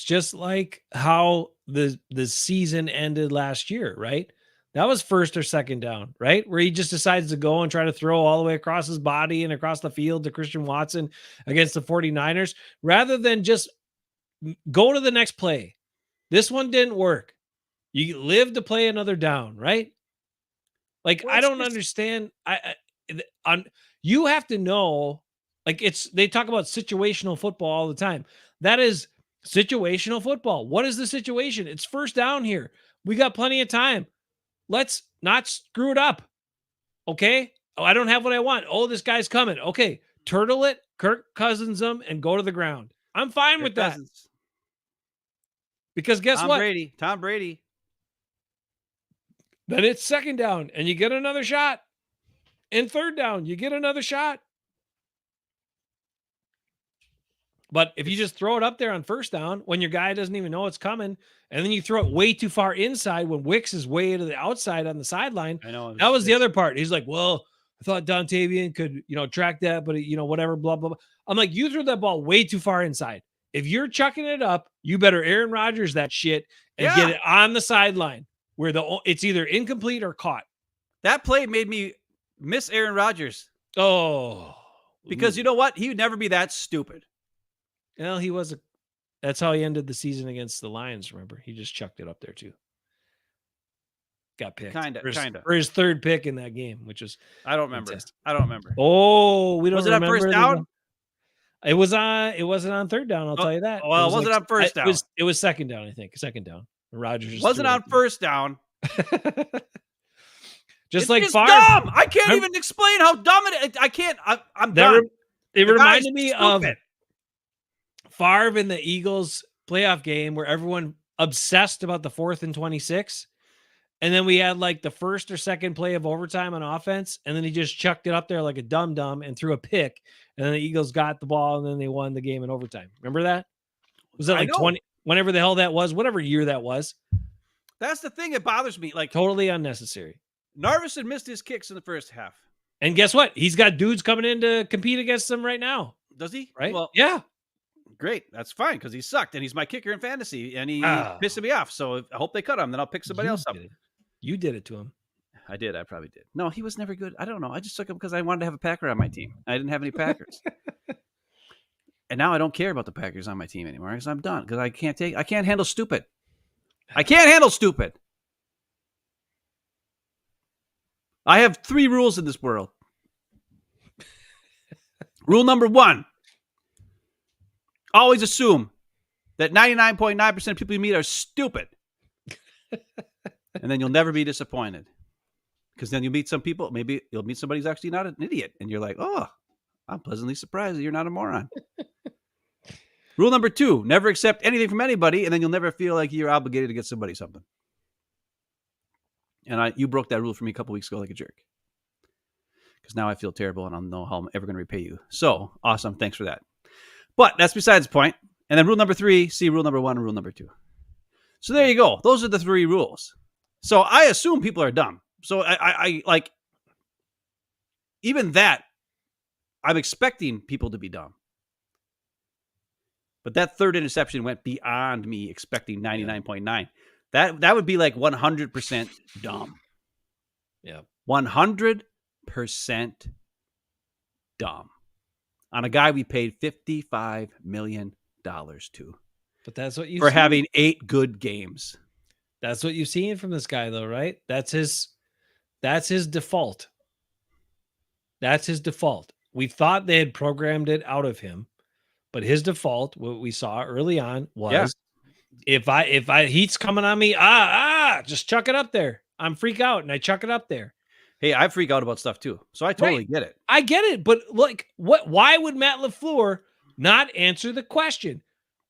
just like how the season ended last year, right? That was first or second down, right? Where he just decides to go and try to throw all the way across his body and across the field to Christian Watson against the 49ers, rather than just go to the next play. This one didn't work. You live to play another down, right? Like, I don't understand. You have to know, like, they talk about situational football all the time. That is situational football. What is the situation? It's first down here. We got plenty of time. Let's not screw it up. Okay. Oh, I don't have what I want. Oh, this guy's coming. Okay. Turtle it, Kirk Cousins them, and go to the ground. I'm fine with that. Because guess what? Tom Brady. Then it's second down and you get another shot. And third down, you get another shot. But if you just throw it up there on first down when your guy doesn't even know it's coming, and then you throw it way too far inside when Wicks is way to the outside on the sideline. I know. That was the other part. He's like, well, I thought Dontavian could, track that, but whatever, blah, blah, blah. I'm like, you threw that ball way too far inside. If you're chucking it up, you better Aaron Rodgers that shit and get it on the sideline where it's either incomplete or caught. That play made me miss Aaron Rodgers. Oh. Because you know what? He would never be that stupid. Well, that's how he ended the season against the Lions, remember? He just chucked it up there too. Got picked. Kind of. For his third pick in that game, which was I don't remember. Fantastic. I don't remember. Oh, we don't remember. Was it on first down? It wasn't on third down, I'll tell you that. Well, it wasn't on first down. It was second down, I think. Second down. Rodgers wasn't on first down. Just like Favre. Dumb. I can't even explain how dumb it is. I can't. I'm done. It reminded me of Favre in the Eagles playoff game where everyone obsessed about the 4th and 26. And then we had like the first or second play of overtime on offense. And then he just chucked it up there like a dum-dum and threw a pick. And then the Eagles got the ball and then they won the game in overtime. Remember that? Was it like 20, whenever the hell that was, whatever year that was? That's the thing that bothers me. Like totally unnecessary. Narveson missed his kicks in the first half. And guess what? He's got dudes coming in to compete against him right now. Does he? Right? Well, yeah. Great. That's fine because he sucked and he's my kicker in fantasy and he's pissing me off. So I hope they cut him. Then I'll pick somebody else up. You did it to him. I did. I probably did. No, he was never good. I don't know. I just took him because I wanted to have a Packer on my team. I didn't have any Packers. And now I don't care about the Packers on my team anymore because I'm done because I can't handle stupid. I can't handle stupid. I have 3 rules in this world. Rule number 1. Always assume that 99.9% of people you meet are stupid. And then you'll never be disappointed. Because then you meet some people, maybe you'll meet somebody who's actually not an idiot. And you're like, oh, I'm pleasantly surprised that you're not a moron. Rule number 2, never accept anything from anybody. And then you'll never feel like you're obligated to get somebody something. And you broke that rule for me a couple weeks ago like a jerk. Because now I feel terrible and I don't know how I'm ever going to repay you. So, awesome. Thanks for that. But that's besides the point. And then rule number 3, see rule number 1 and rule number 2. So there you go. Those are the 3 rules. So I assume people are dumb. So I like, even that, I'm expecting people to be dumb. But that third interception went beyond me expecting 99.9. That would be like 100% dumb. Yeah. 100% dumb. On a guy we paid $55 million to. But that's what you for having 8 good games. That's what you've seen from this guy, though, right? That's his default. That's his default. We thought they had programmed it out of him, but his default, what we saw early on, was if heat's coming on me, just chuck it up there. I'm freak out and I chuck it up there. Hey, I freak out about stuff too. So I totally get it. I get it. But like, why would Matt LaFleur not answer the question?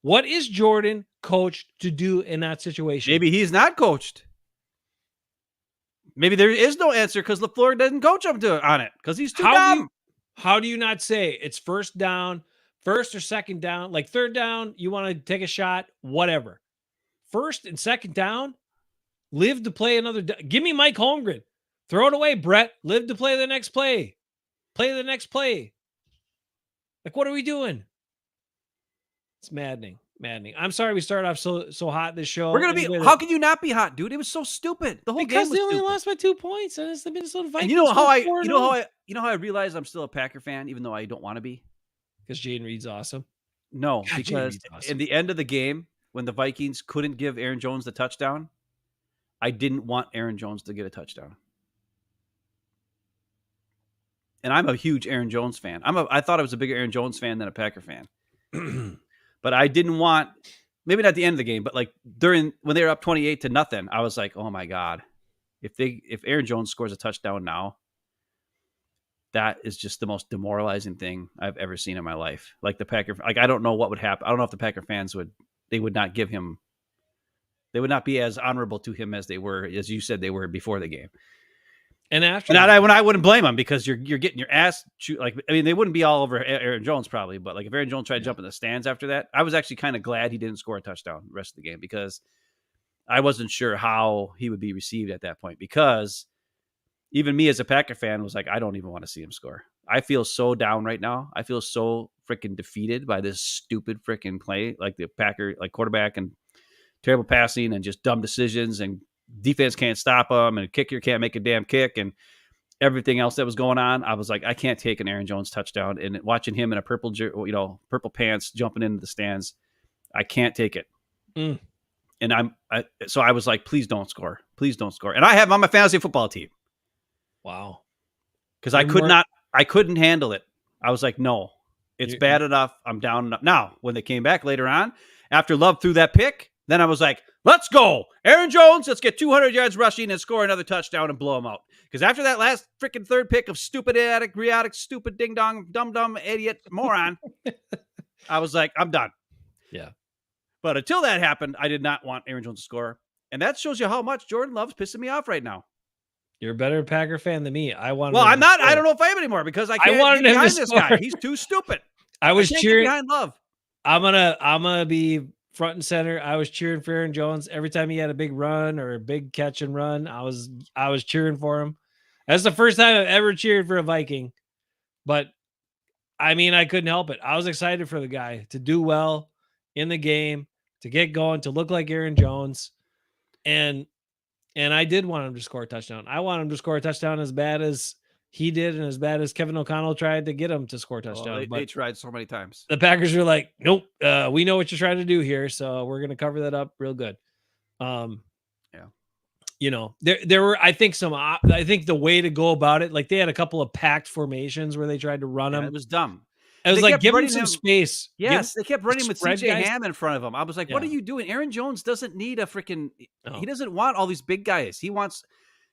What is Jordan coached to do in that situation? Maybe he's not coached. Maybe there is no answer because LaFleur doesn't coach him on it because he's too dumb. How do you not say it's first down, first or second down, like third down, you want to take a shot, whatever. First and second down, live to play another. Give me Mike Holmgren. Throw it away, Brett. Live to play the next play. Play the next play. Like, what are we doing? It's maddening. I'm sorry we started off so hot this show. We're gonna be. How can you not be hot, dude? It was so stupid. The whole game was because they only stupid. lost by 2 points, and it's the Minnesota Vikings. And you know how I realize I'm still a Packer fan, even though I don't want to be. Because Jaden Reed's awesome. No, because in the end of the game, when the Vikings couldn't give Aaron Jones the touchdown, I didn't want Aaron Jones to get a touchdown. And I'm a huge Aaron Jones fan. I thought I was a bigger Aaron Jones fan than a Packer fan. But I didn't want, maybe not the end of the game, but like when they were up 28-0, I was like, oh my God, if Aaron Jones scores a touchdown now, that is just the most demoralizing thing I've ever seen in my life. Like the Packer, like I don't know what would happen. I don't know if the Packer fans would not be as honorable to him as they were, as you said they were before the game. And after when I wouldn't blame them because you're getting your ass like, I mean, they wouldn't be all over Aaron Jones probably, but like if Aaron Jones tried to jump in the stands after that, I was actually kind of glad he didn't score a touchdown the rest of the game because I wasn't sure how he would be received at that point because even me as a Packer fan was like, I don't even want to see him score. I feel so down right now. I feel so freaking defeated by this stupid freaking play, like the Packer, like quarterback and terrible passing and just dumb decisions and defense can't stop them and kicker can't make a damn kick and everything else that was going on. I was like, I can't take an Aaron Jones touchdown and watching him in a purple pants jumping into the stands. I can't take it. And so I was like, please don't score. Please don't score. And I have him on my fantasy football team. Wow. Because I couldn't handle it. I was like, no, it's bad enough. I'm down enough. Now, when they came back later on, after Love threw that pick, then I was like, let's go. Aaron Jones, let's get 200 yards rushing and score another touchdown and blow him out. Because after that last freaking third pick of stupid, idiotic, stupid, ding-dong, dumb, idiot, moron, I was like, I'm done. Yeah. But until that happened, I did not want Aaron Jones to score. And that shows you how much Jordan Love's pissing me off right now. You're a better Packer fan than me. I'm not. I don't know if I am anymore because I can't get behind this guy. He's too stupid. I was cheering behind Love. I'm gonna be front and center. I was cheering for Aaron Jones every time he had a big run or a big catch and run. I was cheering for him. That's the first time I've ever cheered for a Viking. But I mean, I couldn't help it. I was excited for the guy to do well in the game, to get going, to look like Aaron Jones. And I did want him to score a touchdown. I want him to score a touchdown as bad as he did and as bad as Kevin O'Connell tried to get him to score a touchdown. They tried so many times. The Packers were like, nope, we know what you're trying to do here, so we're going to cover that up real good. Yeah. You know, there were, I think the way to go about it, like they had a couple of packed formations where they tried to run him. It was dumb. I was like, give him some space. Yes, they kept running with CJ Ham in front of him. I was like, what are Yeah. you doing? Aaron Jones doesn't need a freaking. No. He doesn't want all these big guys. He wants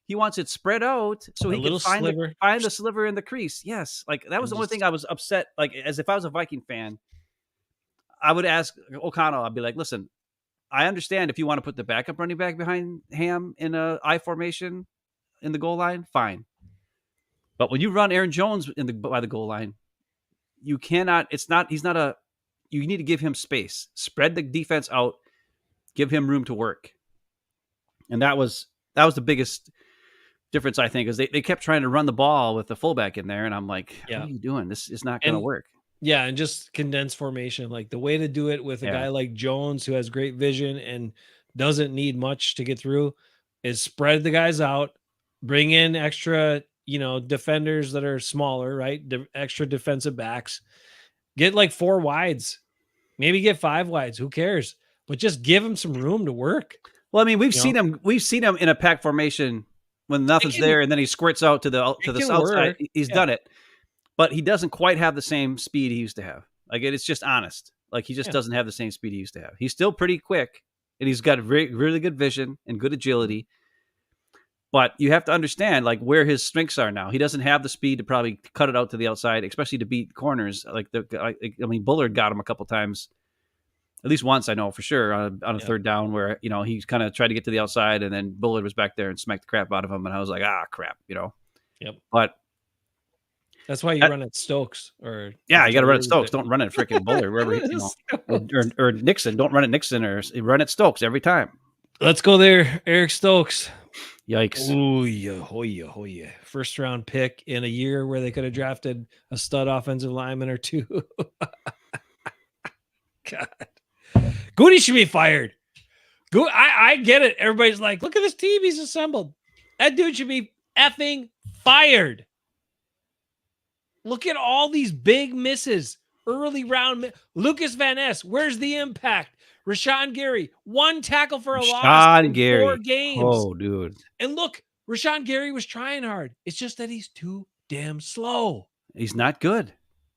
it spread out so A he little can sliver. find the sliver in the crease. Yes, like that was the only thing I was upset. Like as if I was a Viking fan, I would ask O'Connell. I'd be like, listen, I understand if you want to put the backup running back behind Ham in a I formation in the goal line, fine. But when you run Aaron Jones by the goal line, you cannot. He's not a. You need to give him space, spread the defense out, give him room to work, and that was the biggest difference, I think, is they kept trying to run the ball with the fullback in there, and I'm like, what are you doing? This is not going to work. Yeah, and just condensed formation. Like the way to do it with a guy like Jones, who has great vision and doesn't need much to get through, is spread the guys out, bring in extra, defenders that are smaller, right? Extra defensive backs. Get like 4 wides, maybe get 5 wides. Who cares? But just give him some room to work. Well, I mean, we've seen him in a pack formation when nothing's there, and then he squirts out to the south side. He's done it. But he doesn't quite have the same speed he used to have. Like, it's just honest. Like, he just doesn't have the same speed he used to have. He's still pretty quick, and he's got really good vision and good agility. But you have to understand, like, where his strengths are now. He doesn't have the speed to probably cut it out to the outside, especially to beat corners. Bullard got him a couple times, at least once, I know for sure, on a third down where, he kind of tried to get to the outside, and then Bullard was back there and smacked the crap out of him. And I was like, crap, Yep. But that's why you run at Stokes, or you got to run at Stokes. Don't run at freaking Bullard wherever or Nixon. Don't run at Nixon or run at Stokes every time. Let's go there, Eric Stokes. Yikes! Oh yeah! First round pick in a year where they could have drafted a stud offensive lineman or two. God, Goody should be fired. I get it. Everybody's like, look at this team he's assembled. That dude should be effing fired. Look at all these big misses. Early round. Lucas Van Ness, where's the impact? Rashawn Gary, 1 tackle for a loss in 4 games. Oh, dude. And look, Rashawn Gary was trying hard. It's just that he's too damn slow. He's not good.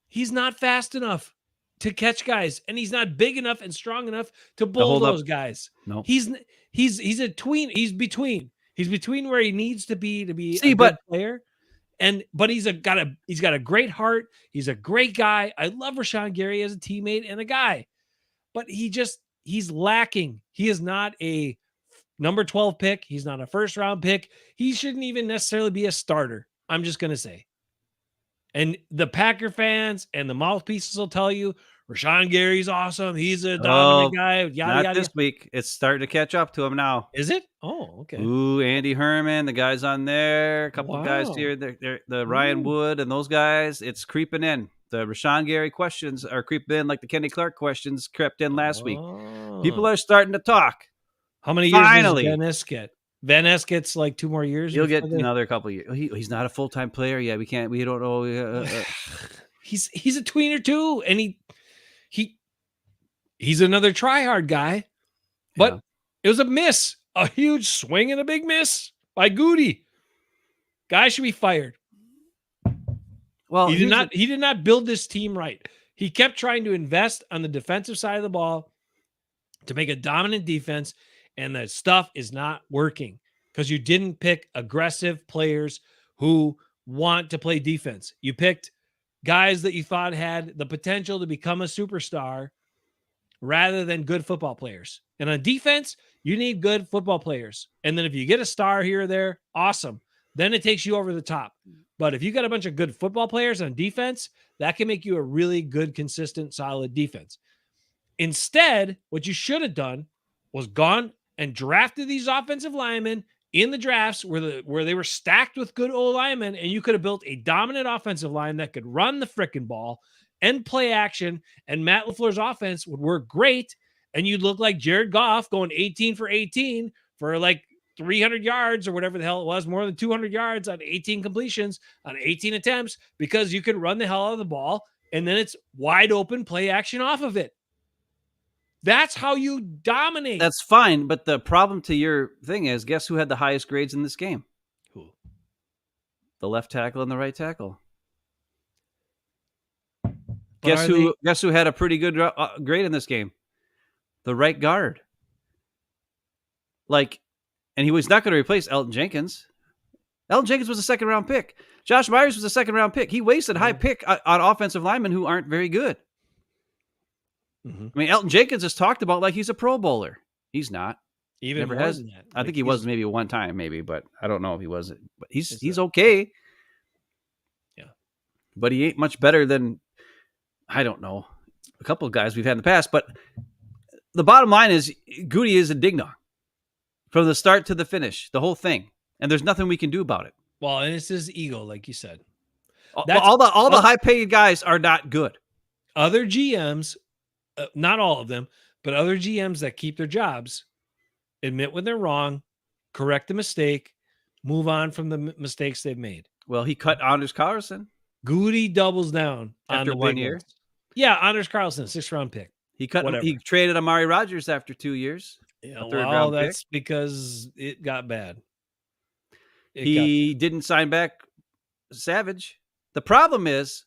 He's not fast enough to catch guys, and he's not big enough and strong enough to bulldoze guys. No. He's a tween. He's between where he needs to be a good player. But he's got a great heart. He's a great guy. I love Rashawn Gary as a teammate and a guy, but he's lacking. He is not a number 12 pick. He's not a first round pick. He shouldn't even necessarily be a starter. I'm just going to say. And the Packer fans and the mouthpieces will tell you Rashawn Gary's awesome. He's a dominant guy. Not this week. It's starting to catch up to him now. Is it? Oh, okay. Ooh, Andy Herman, the guys on there, a couple of guys here, the Ryan Wood and those guys. It's creeping in. The Rashawn Gary questions are creeping in like the Kenny Clark questions crept in last week. People are starting to talk. How many years does Van Ness get? Van Ness gets like 2 more years. He'll get another couple of years. He's not a full-time player. Yeah, we don't know. He's a tweener too, and he's another try-hard guy. But it was a miss, a huge swing and a big miss by Goody. Guy should be fired. Well, he did not build this team right. He kept trying to invest on the defensive side of the ball to make a dominant defense, and that stuff is not working because you didn't pick aggressive players who want to play defense. You picked guys that you thought had the potential to become a superstar rather than good football players. And on defense, you need good football players. And then if you get a star here or there, awesome. Then it takes you over the top. But if you got a bunch of good football players on defense, that can make you a really good, consistent, solid defense. Instead, what you should have done was gone and drafted these offensive linemen in the drafts where they were stacked with good old linemen, and you could have built a dominant offensive line that could run the frickin' ball and play action, and Matt LaFleur's offense would work great, and you'd look like Jared Goff going 18 for 18 for like 300 yards or whatever the hell it was, more than 200 yards on 18 completions on 18 attempts, because you could run the hell out of the ball, and then it's wide open play action off of it. That's how you dominate. That's fine, but the problem to your thing is, guess who had the highest grades in this game? Who? The left tackle and the right tackle. But Guess who had a pretty good grade in this game? The right guard. Like, and he was not going to replace Elton Jenkins. Elton Jenkins was a second-round pick. Josh Myers was a second-round pick. He wasted high pick on offensive linemen who aren't very good. Mm-hmm. I mean, Elton Jenkins is talked about like he's a Pro Bowler. He's not. Even Never more has. than that. I think he was maybe one time, but I don't know if he was. But he's a- okay. Yeah. But he ain't much better than, I don't know, a couple of guys we've had in the past. But the bottom line is, Goody is a ding-dong from the start to the finish, the whole thing. And there's nothing we can do about it. Well, and it's his ego, like you said. All the high-paid guys are not good. Other GMs, not all of them, but other GMs that keep their jobs, admit when they're wrong, correct the mistake, move on from the mistakes they've made. Well, he cut Anders Carlson. Goody doubles down after on the 1 year. ones. Yeah, Anders Carlson, 6th-round pick. He traded Amari Rodgers after 2 years. Yeah, well, that's because it got bad. He didn't sign back Savage. The problem is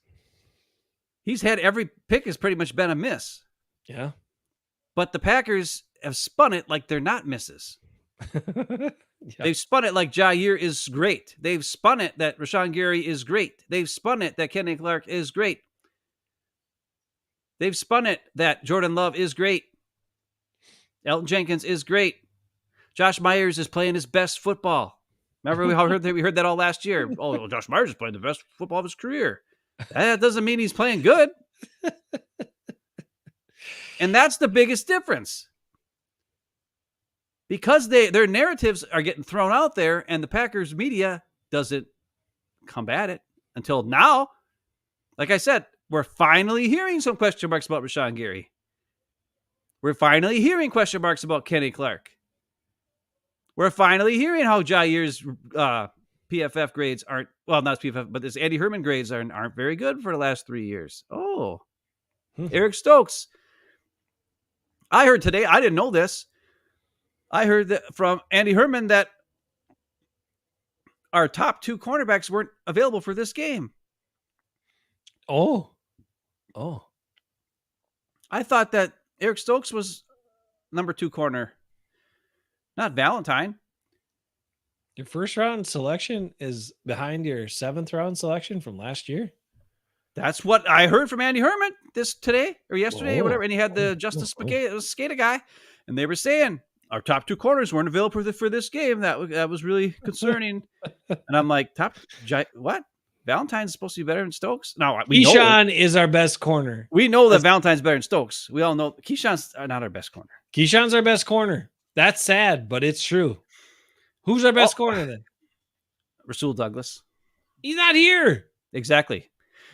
he's had every pick has pretty much been a miss. Yeah. But the Packers have spun it like they're not misses. Yeah. They've spun it like Jair is great. They've spun it that Rashawn Gary is great. They've spun it that Kenny Clark is great. They've spun it that Jordan Love is great. Elton Jenkins is great. Josh Myers is playing his best football. Remember we heard that all last year. Oh, Josh Myers is playing the best football of his career. That doesn't mean he's playing good. And that's the biggest difference. Because their narratives are getting thrown out there and the Packers media doesn't combat it until now. Like I said, we're finally hearing some question marks about Rashawn Gary. We're finally hearing question marks about Kenny Clark. We're finally hearing how Jair's PFF grades aren't, well, not PFF, but this Andy Herman grades aren't very good for the last 3 years. Oh, Eric Stokes. I heard today, I didn't know this. I heard that from Andy Herman that our top 2 cornerbacks weren't available for this game. Oh. I thought that Eric Stokes was number 2 corner, not Valentine. Your first round selection is behind your 7th round selection from last year. That's what I heard from Andy Herman today or yesterday or whatever. And he had the Justice Skata guy, and they were saying our top 2 corners weren't available for this game. That was really concerning. And I'm like, what? Valentine's supposed to be better than Stokes? No, Keyshawn is our best corner. We know that Valentine's better than Stokes. We all know Keyshawn's not our best corner. Keyshawn's our best corner. That's sad, but it's true. Who's our best corner then? Rasul Douglas. He's not here. Exactly.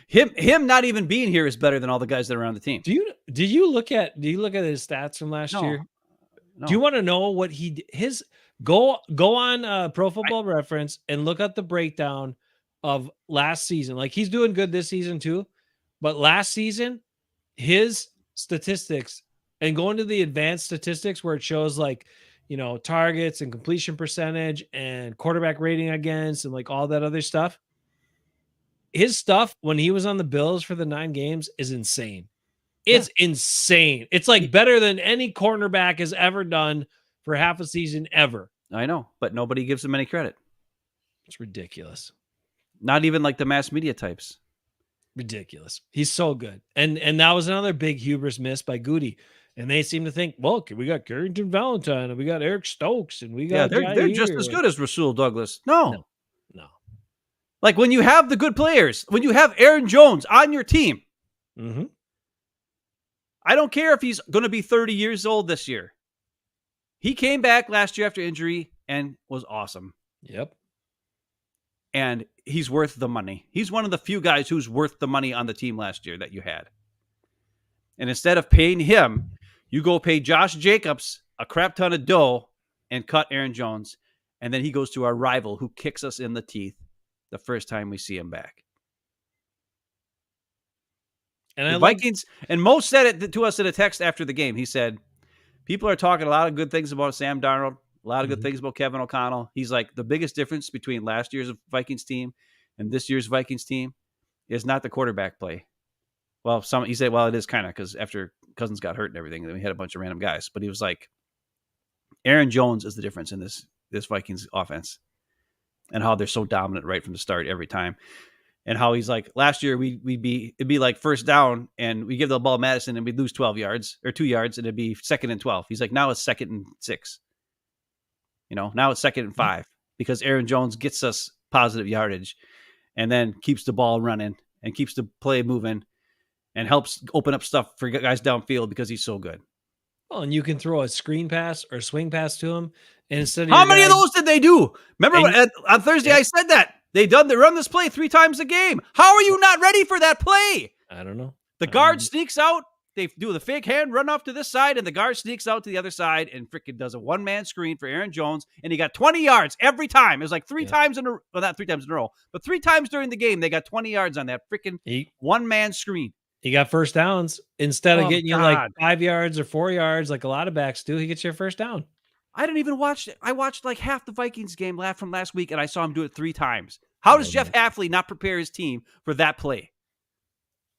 Him not even being here is better than all the guys that are on the team. Do you look at his stats from last year? No. Do you want to know what go on Pro Football Reference and look at the breakdown of last season? Like, he's doing good this season too, but last season his statistics, and going to the advanced statistics where it shows like, targets and completion percentage and quarterback rating against and like all that other stuff. His stuff when he was on the Bills for the 9 games is insane. It's insane. It's like better than any cornerback has ever done for half a season ever. I know, but nobody gives him any credit. It's ridiculous. Not even like the mass media types. Ridiculous. He's so good. And that was another big hubris miss by Goody. And they seem to think, well, we got Carrington Valentine and we got Eric Stokes and we got they're just as good as Rasul Douglas. No. Like, when you have the good players, when you have Aaron Jones on your team, I don't care if he's going to be 30 years old this year. He came back last year after injury and was awesome. Yep. And he's worth the money. He's one of the few guys who's worth the money on the team last year that you had. And instead of paying him, you go pay Josh Jacobs a crap ton of dough and cut Aaron Jones. And then he goes to our rival who kicks us in the teeth the first time we see him back. And the Vikings, and Mo said it to us in a text after the game. He said, people are talking a lot of good things about Sam Darnold, a lot of good things about Kevin O'Connell. He's like, the biggest difference between last year's Vikings team and this year's Vikings team is not the quarterback play. Well, he said, well, it is kind of, because after Cousins got hurt and everything, then we had a bunch of random guys. But he was like, Aaron Jones is the difference in this Vikings offense and how they're so dominant right from the start every time. And how he's like, last year it'd be like first down and we give the ball to Madison and we'd lose 12 yards or 2 yards and it'd be 2nd and 12. He's like, now it's 2nd and 6. Now it's 2nd and 5 because Aaron Jones gets us positive yardage and then keeps the ball running and keeps the play moving and helps open up stuff for guys downfield because he's so good. Well, and you can throw a screen pass or a swing pass to him. And instead of how many of those did they do? Remember on Thursday, I said that. They run this play 3 times a game. How are you not ready for that play? I don't know. The guard sneaks out. They do the fake hand, run off to this side, and the guard sneaks out to the other side and freaking does a one-man screen for Aaron Jones, and he got 20 yards every time. It was like 3 times not 3 times in a row, but 3 times during the game, they got 20 yards on that freaking one-man screen. He got first downs. Instead of getting you like 5 yards or 4 yards, like a lot of backs do, he gets your first down. I didn't even watch it. I watched like half the Vikings game from last week, and I saw him do it 3 times. How does Jeff Hafley not prepare his team for that play?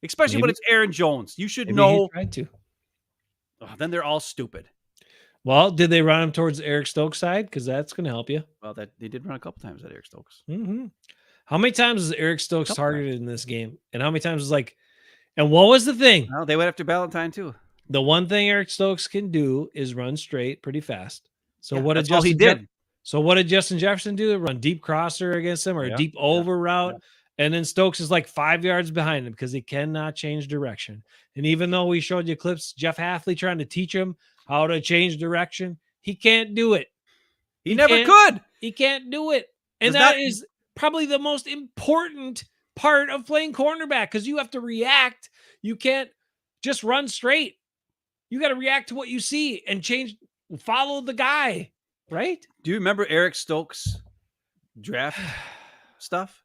Especially when it's Aaron Jones. You should know. He tried to. Oh, then they're all stupid. Well, did they run him towards Eric Stokes' side? Because that's going to help you. Well, they did run a couple times at Eric Stokes. Mm-hmm. How many times was Eric Stokes targeted in this game? And how many times was like, and what was the thing? Well, they went after Ballantyne too. The one thing Eric Stokes can do is run straight pretty fast. So what that's all he did. So what did Justin Jefferson do? Run deep crosser against him or a deep over route? Yeah. And then Stokes is like 5 yards behind him because he cannot change direction. And even though we showed you clips, Jeff Hafley trying to teach him how to change direction, he can't do it. He never could. He can't do it. And that is probably the most important part of playing cornerback because you have to react. You can't just run straight. You got to react to what you see and follow the guy, right? Do you remember Eric Stokes' draft stuff?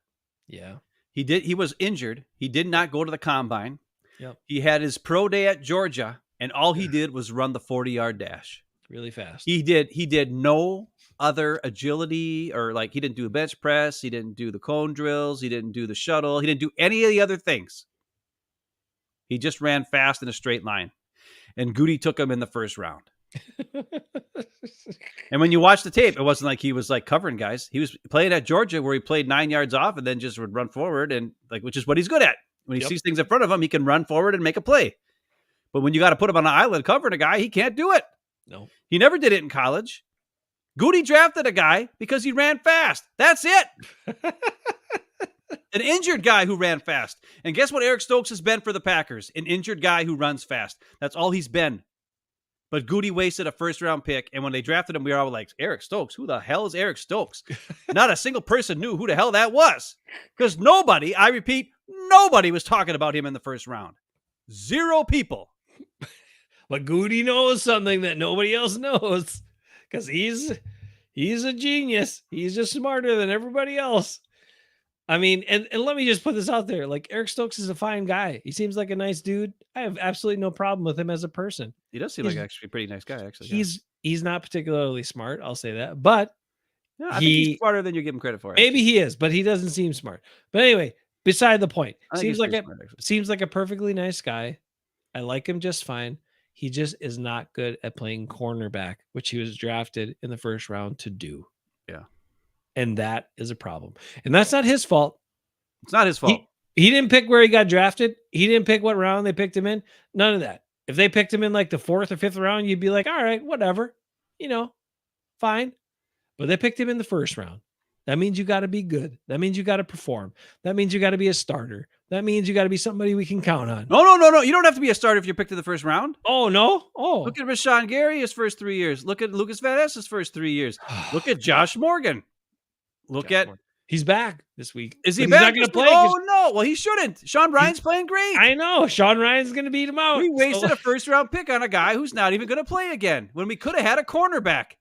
Yeah. He was injured. He did not go to the combine. Yep. He had his pro day at Georgia, and all he did was run the 40-yard dash. Really fast. He did no other agility or he didn't do a bench press. He didn't do the cone drills. He didn't do the shuttle. He didn't do any of the other things. He just ran fast in a straight line. And Goody took him in the first round. And when you watch the tape, it wasn't like he was covering guys. He was playing at Georgia where he played 9 yards off and then just would run forward and which is what he's good at. When he sees things in front of him, he can run forward and make a play. But when you got to put him on an island covering a guy, he can't do it. No. He never did it in college. Goody drafted a guy because he ran fast. That's it. An injured guy who ran fast. And guess what Eric Stokes has been for the Packers? An injured guy who runs fast. That's all he's been. But Goody wasted a first-round pick, and when they drafted him, we were all like, Eric Stokes? Who the hell is Eric Stokes? Not a single person knew who the hell that was. Because nobody, I repeat, nobody was talking about him in the first round. 0 people. But Goody knows something that nobody else knows. Because he's a genius. He's just smarter than everybody else. I mean, and let me just put this out there. Eric Stokes is a fine guy. He seems like a nice dude. I have absolutely no problem with him as a person. He does seem like actually a pretty nice guy, actually. He's not particularly smart. I'll say that. But I think he's smarter than you give him credit for. Maybe he is, but he doesn't seem smart. But anyway, beside the point. Seems like a perfectly nice guy. I like him just fine. He just is not good at playing cornerback, which he was drafted in the first round to do. Yeah. And that is a problem. And that's not his fault. It's not his fault. He didn't pick where he got drafted. He didn't pick what round they picked him in. None of that. If they picked him in the 4th or 5th round, you'd be like, all right, whatever. Fine. But they picked him in the first round. That means you got to be good. That means you got to perform. That means you got to be a starter. that means you got to be somebody we can count on. No. You don't have to be a starter if you're picked in the first round. Oh, no? Oh. Look at Rashawn Gary, his first 3 years. Look at Lucas Van Ness's first 3 years. Look at Josh Morgan. He's back this week. Is he But back? He's not going to play. Oh, no. Well, he shouldn't. Sean Ryan's playing great. I know. Sean Ryan's going to beat him out. We wasted a first-round pick on a guy who's not even going to play again when we could have had a cornerback.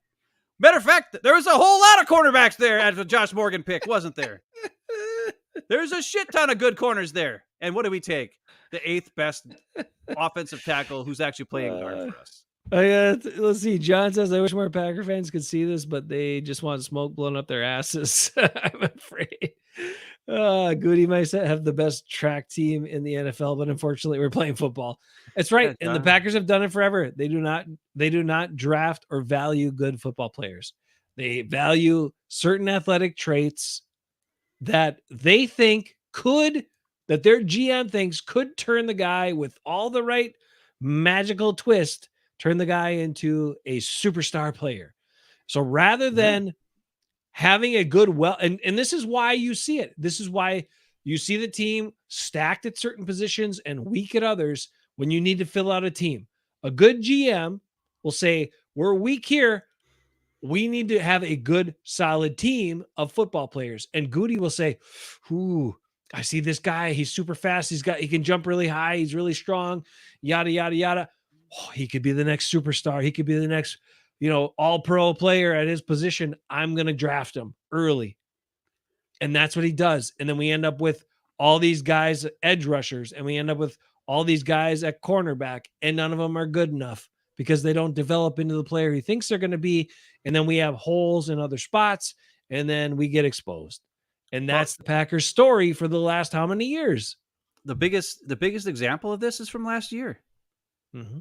Matter of fact, there was a whole lot of cornerbacks there at the Josh Morgan pick, wasn't there? There's a shit ton of good corners there. And what do we take? The 8th best offensive tackle who's actually playing guard for us. Let's see. John says, I wish more Packer fans could see this, but they just want smoke blown up their asses. I'm afraid. Goody might have the best track team in the NFL, but unfortunately we're playing football. That's right. And the Packers have done it forever. They do not draft or value good football players. They value certain athletic traits that they think that their GM thinks could turn the guy with all the right magical twist, turn the guy into a superstar player. So rather than having a good, and this is why you see it. This is why you see the team stacked at certain positions and weak at others when you need to fill out a team. A good GM will say, we're weak here. We need to have a good, solid team of football players. And Goody will say, ooh, I see this guy. He's super fast. He can jump really high. He's really strong, yada, yada, yada. Oh, he could be the next superstar. He could be the next, all pro player at his position. I'm going to draft him early. And that's what he does. And then we end up with all these guys, edge rushers, and we end up with all these guys at cornerback, and none of them are good enough because they don't develop into the player he thinks they're going to be. And then we have holes in other spots, and then we get exposed. And that's the Packers story for the last how many years? The biggest example of this is from last year. Mm-hmm.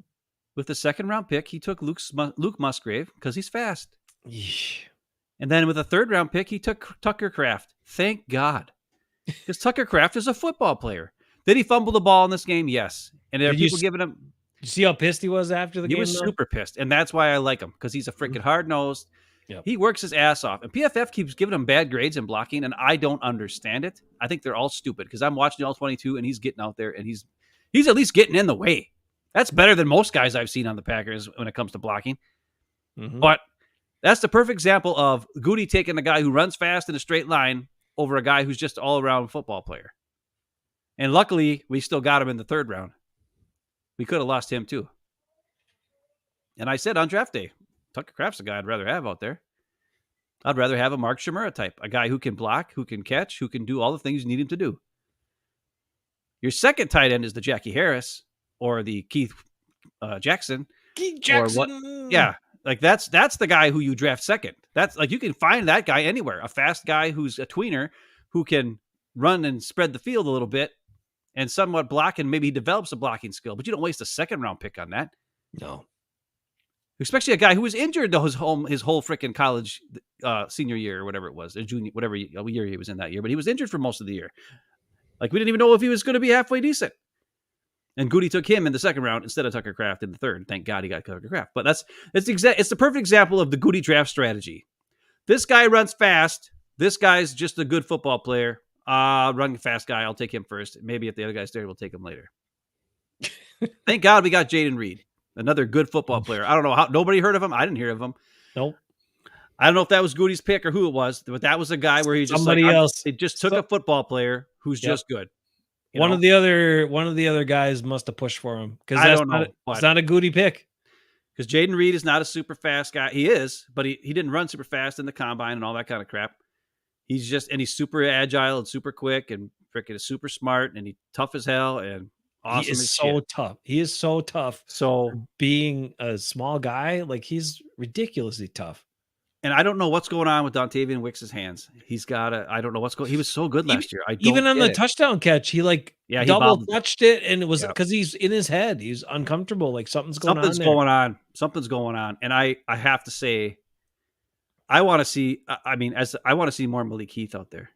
With the 2nd round pick, he took Luke Musgrave because he's fast. Yeesh. And then with a 3rd round pick, he took Tucker Kraft. Thank God. Because Tucker Kraft is a football player. Did he fumble the ball in this game? Yes. And there are people giving him... You see how pissed he was after the game? He was super pissed. And that's why I like him, because he's a freaking hard-nosed. Yep. He works his ass off. And PFF keeps giving him bad grades in blocking, and I don't understand it. I think they're all stupid, because I'm watching all 22, and he's getting out there, and he's at least getting in the way. That's better than most guys I've seen on the Packers when it comes to blocking. Mm-hmm. But that's the perfect example of Goody taking a guy who runs fast in a straight line over a guy who's just an all-around football player. And luckily, we still got him in the 3rd round. We could have lost him too. And I said on draft day, Tucker Kraft's a guy I'd rather have out there. I'd rather have a Mark Shimura type, a guy who can block, who can catch, who can do all the things you need him to do. Your second tight end is the Jackie Harris or the Keith Jackson. Keith Jackson. Or what, yeah. Like that's the guy who you draft second. That's like, you can find that guy anywhere. A fast guy who's a tweener who can run and spread the field a little bit and somewhat block, and maybe he develops a blocking skill, but you don't waste a 2nd round pick on that. No. Especially a guy who was injured his whole freaking college senior year or whatever it was, or junior, whatever year he was in that year, but he was injured for most of the year. Like, we didn't even know if he was going to be halfway decent. And Goody took him in the 2nd round instead of Tucker Kraft in the 3rd. Thank God he got Tucker Kraft. But it's the perfect example of the Goody draft strategy. This guy runs fast. This guy's just a good football player. Running fast guy. I'll take him first. Maybe if the other guy's there, we'll take him later. Thank God we got Jaden Reed, another good football player. I don't know how nobody heard of him. I didn't hear of him. Nope. I don't know if that was Goody's pick or who it was, but that was a guy where he just somebody else. It just took a football player who's just good. One of the other guys must have pushed for him, because I don't know. It's not a Goody pick. Because Jaden Reed is not a super fast guy. He is, but he didn't run super fast in the combine and all that kind of crap. He's super agile and super quick and freaking super smart, and he's tough as hell and awesome. He is so tough. He is so tough. So being a small guy, like, he's ridiculously tough. And I don't know what's going on with Dontavian Wicks' hands. I don't know what's going on. He was so good last year. Even on the touchdown catch, he double touched it, and it was because he's in his head. He's uncomfortable. Like, something's going on. Something's going on. And I have to say, I want to see more Malik Heath out there.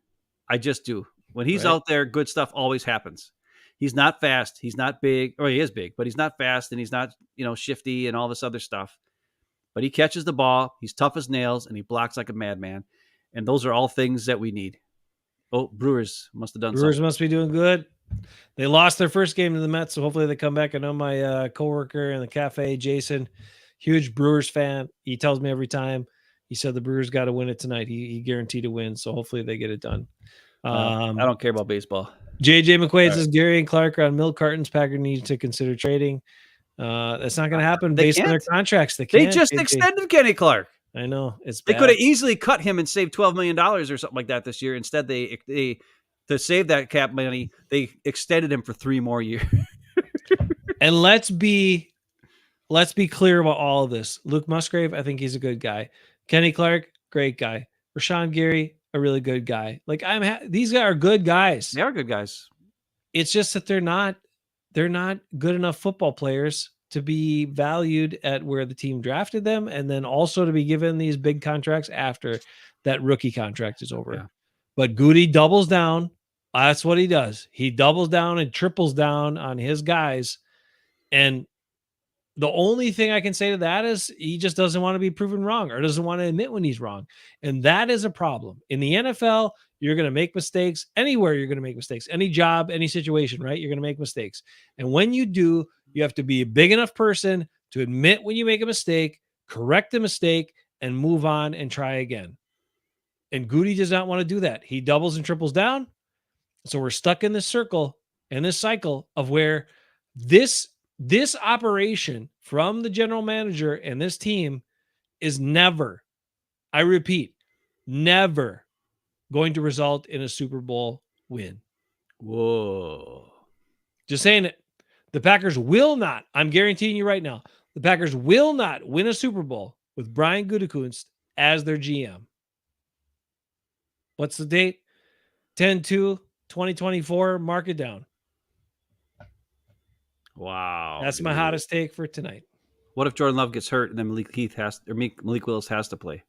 I just do. When he's out there, good stuff always happens. He's not fast. He's not big, or he is big, but he's not fast, and he's not, shifty and all this other stuff. But he catches the ball, he's tough as nails, and he blocks like a madman. And those are all things that we need. Oh, Brewers must have done something. Brewers must be doing good. They lost their first game to the Mets, so hopefully they come back. I know my coworker in the cafe, Jason, huge Brewers fan. He tells me every time. He said the Brewers got to win it tonight. He guaranteed to win, so hopefully they get it done. I don't care about baseball. JJ McQuaid says Gary and Clark are on milk cartons. Packer needs to consider trading. That's not going to happen based on their contracts. They just extended Kenny Clark. I know it's They bad. could have easily cut him and saved $12 million or something like that this year. Instead, they to save that cap money, they extended him for 3 more years. And let's be clear about all of this. Luke Musgrave, I think he's a good guy. Kenny Clark, great guy. Rashawn Gary, a really good guy. Like these guys are good guys. They are good guys. It's just that they're not good enough football players to be valued at where the team drafted them, and then also to be given these big contracts after that rookie contract is over. Yeah. But Goody doubles down. That's what he does. He doubles down and triples down on his guys. And the only thing I can say to that is he just doesn't want to be proven wrong or doesn't want to admit when he's wrong. And that is a problem. In the NFL, you're going to make mistakes. Anywhere you're going to make mistakes. Any job, any situation, right? You're going to make mistakes. And when you do, you have to be a big enough person to admit when you make a mistake, correct the mistake, and move on and try again. And Goody does not want to do that. He doubles and triples down. So we're stuck in this circle and this cycle of where this operation from the general manager and this team is never, I repeat, never going to result in a Super Bowl win. Whoa. Just saying it. The Packers will not, I'm guaranteeing you right now, the Packers will not win a Super Bowl with Brian Gutekunst as their GM. What's the date? 10/2/2024. Mark it down. Wow. That's my hottest take for tonight. What if Jordan Love gets hurt and then Malik Willis has to play?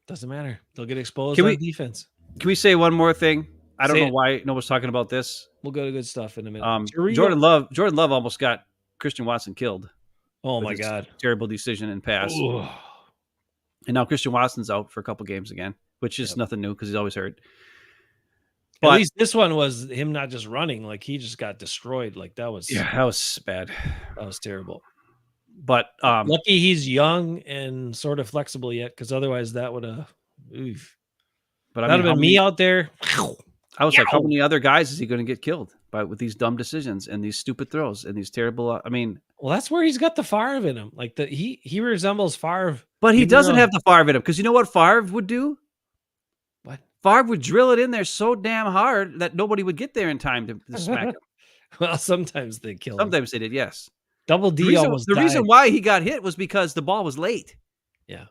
Doesn't matter. They'll get exposed on defense. Can we say one more thing? I don't know why no one's talking about this. We'll go to good stuff in a minute. Jordan Love almost got Christian Watson killed. Oh my God. Terrible decision and pass. Ooh. And now Christian Watson's out for a couple games again, which is nothing new because he's always hurt. But at least this one was him not just running, like he just got destroyed. Like that was bad. That was terrible. But lucky he's young and sort of flexible yet, because otherwise that would have But that'd have been me out there. I was like, how many other guys is he going to get killed with these dumb decisions and these stupid throws and these terrible? Well, that's where he's got the Favre in him. Like he resembles Favre, but he doesn't have the Favre in him, because you know what Favre would do? What? Favre would drill it in there so damn hard that nobody would get there in time to smack him. Well, sometimes they kill him. Sometimes they did, yes. Double D almost died. The reason why he got hit was because the ball was late. Yeah.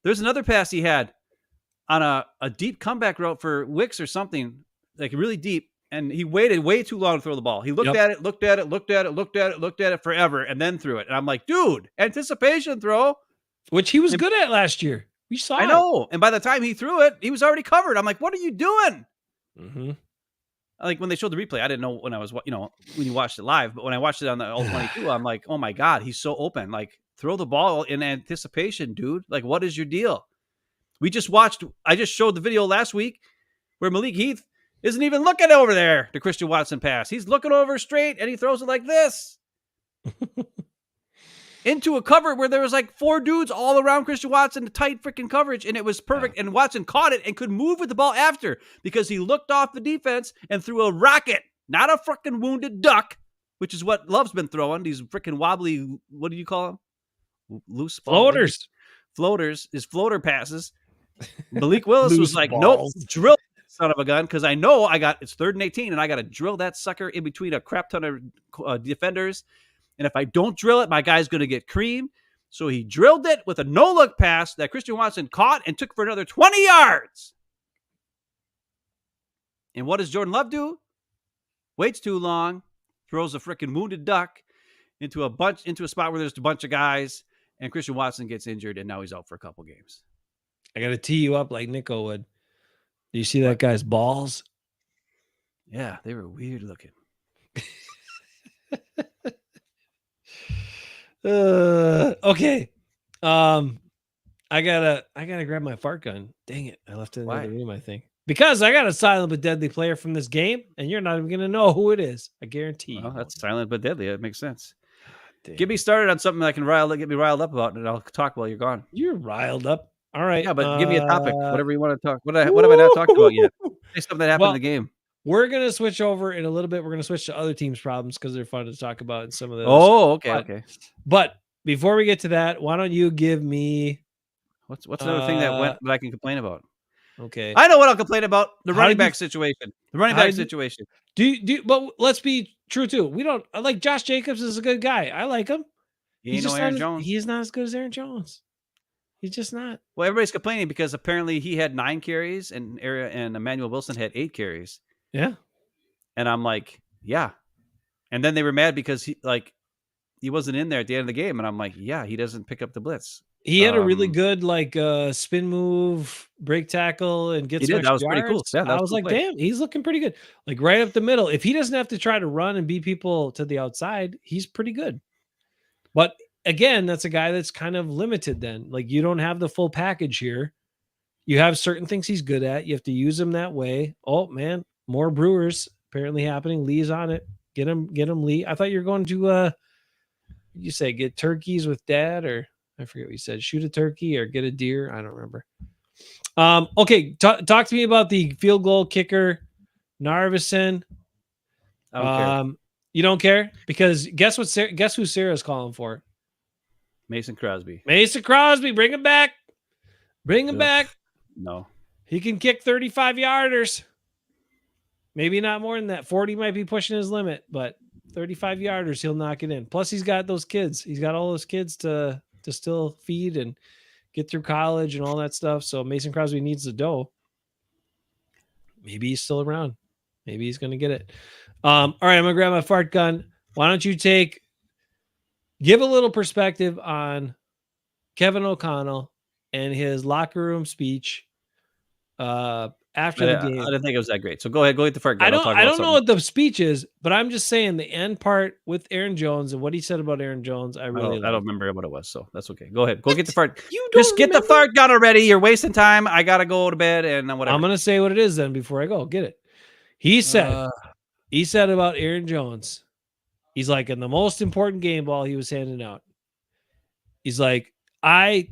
There's another pass he had on a deep comeback route for Wicks or something, like really deep, and he waited way too long to throw the ball. He looked at it forever, and then threw it. And I'm like, dude, anticipation throw. Which he was good at last year. We saw it. I know. And by the time he threw it, he was already covered. I'm like, what are you doing? Mm-hmm. Like when they showed the replay, I didn't know when I was, when you watched it live, but when I watched it on the All-22, I'm like, oh my God, he's so open. Like, throw the ball in anticipation, dude. Like, what is your deal? I just showed the video last week where Malik Heath isn't even looking over there to Christian Watson pass. He's looking over straight and he throws it like this. Into a cover where there was like 4 dudes all around Christian Watson, tight freaking coverage, and it was perfect. Yeah. And Watson caught it and could move with the ball after because he looked off the defense and threw a rocket, not a freaking wounded duck, which is what Love's been throwing. These freaking wobbly, what do you call them? Loose floaters. His floater passes. Malik Willis was like, nope, drill son of a gun, because I know it's 3rd and 18, and I got to drill that sucker in between a crap ton of defenders. And if I don't drill it, my guy's going to get creamed. So he drilled it with a no-look pass that Christian Watson caught and took for another 20 yards. And what does Jordan Love do? Waits too long, throws a freaking wounded duck into a spot where there's a bunch of guys, and Christian Watson gets injured, and now he's out for a couple games. I got to tee you up like Nico would. Do you see that guy's balls? Yeah, they were weird looking. Okay. I gotta grab my fart gun. Dang it. I left it in the other room, I think. Because I got a silent but deadly player from this game, and you're not even going to know who it is. I guarantee you. Well, that's silent but deadly. That makes sense. Damn. Get me started on something I can get me riled up about, and I'll talk while you're gone. You're riled up. All right. Yeah, but give me a topic, whatever you want to talk. What have I not talked about yet? Say something that happened in Well, the game. we're going to switch over in a little bit. We're going to switch to other teams' problems because they're fun to talk about in some of those. Oh, okay, okay. But before we get to that, why don't you give me What's another thing that I can complain about? Okay. I know what I'll complain about. The running back situation. The running back situation. But let's be true too. We don't like Josh Jacobs is a good guy. I like him. He's no Aaron Jones. He's not as good as Aaron Jones. He's just not. Well, everybody's complaining because apparently he had 9 carries and Emmanuel Wilson had 8 carries. Yeah. And I'm like, yeah. And then they were mad because he wasn't in there at the end of the game. And I'm like, yeah, he doesn't pick up the blitz. He had a really good spin move, break tackle, and get some extra that was pretty cool. Yeah, I was like, damn, he's looking pretty good. Like right up the middle. If he doesn't have to try to run and beat people to the outside, he's pretty good. But again, that's a guy that's kind of limited then. Like you don't have the full package here. You have certain things he's good at. You have to use him that way. Oh man, more Brewers apparently happening. Lee's on it. Get him, Lee. I thought you were going to you say get turkeys with dad, or I forget what you said. Shoot a turkey or get a deer. I don't remember. Okay, talk to me about the field goal kicker, Narvison. I don't care. You don't care because guess who Sarah's calling for? Mason Crosby. Bring him back. Bring him back. No. He can kick 35 yarders. Maybe not more than that. 40 might be pushing his limit, but 35 yarders, he'll knock it in. Plus, he's got those kids. He's got all those kids to still feed and get through college and all that stuff. So Mason Crosby needs the dough. Maybe he's still around. Maybe he's going to get it. All right, I'm going to grab my fart gun. Why don't you give a little perspective on Kevin O'Connell and his locker room speech after the game. I didn't think it was that great. So go ahead, go get the fart gun. I don't know what the speech is, but I'm just saying the end part with Aaron Jones and what he said about Aaron Jones. I don't remember what it was, so that's okay. Go ahead, go get the fart. Get the fart gun already. You're wasting time. I gotta go to bed and whatever. I'm gonna say what it is then before I go. Get it. He said about Aaron Jones. He's like in the most important game ball he was handing out. He's like, I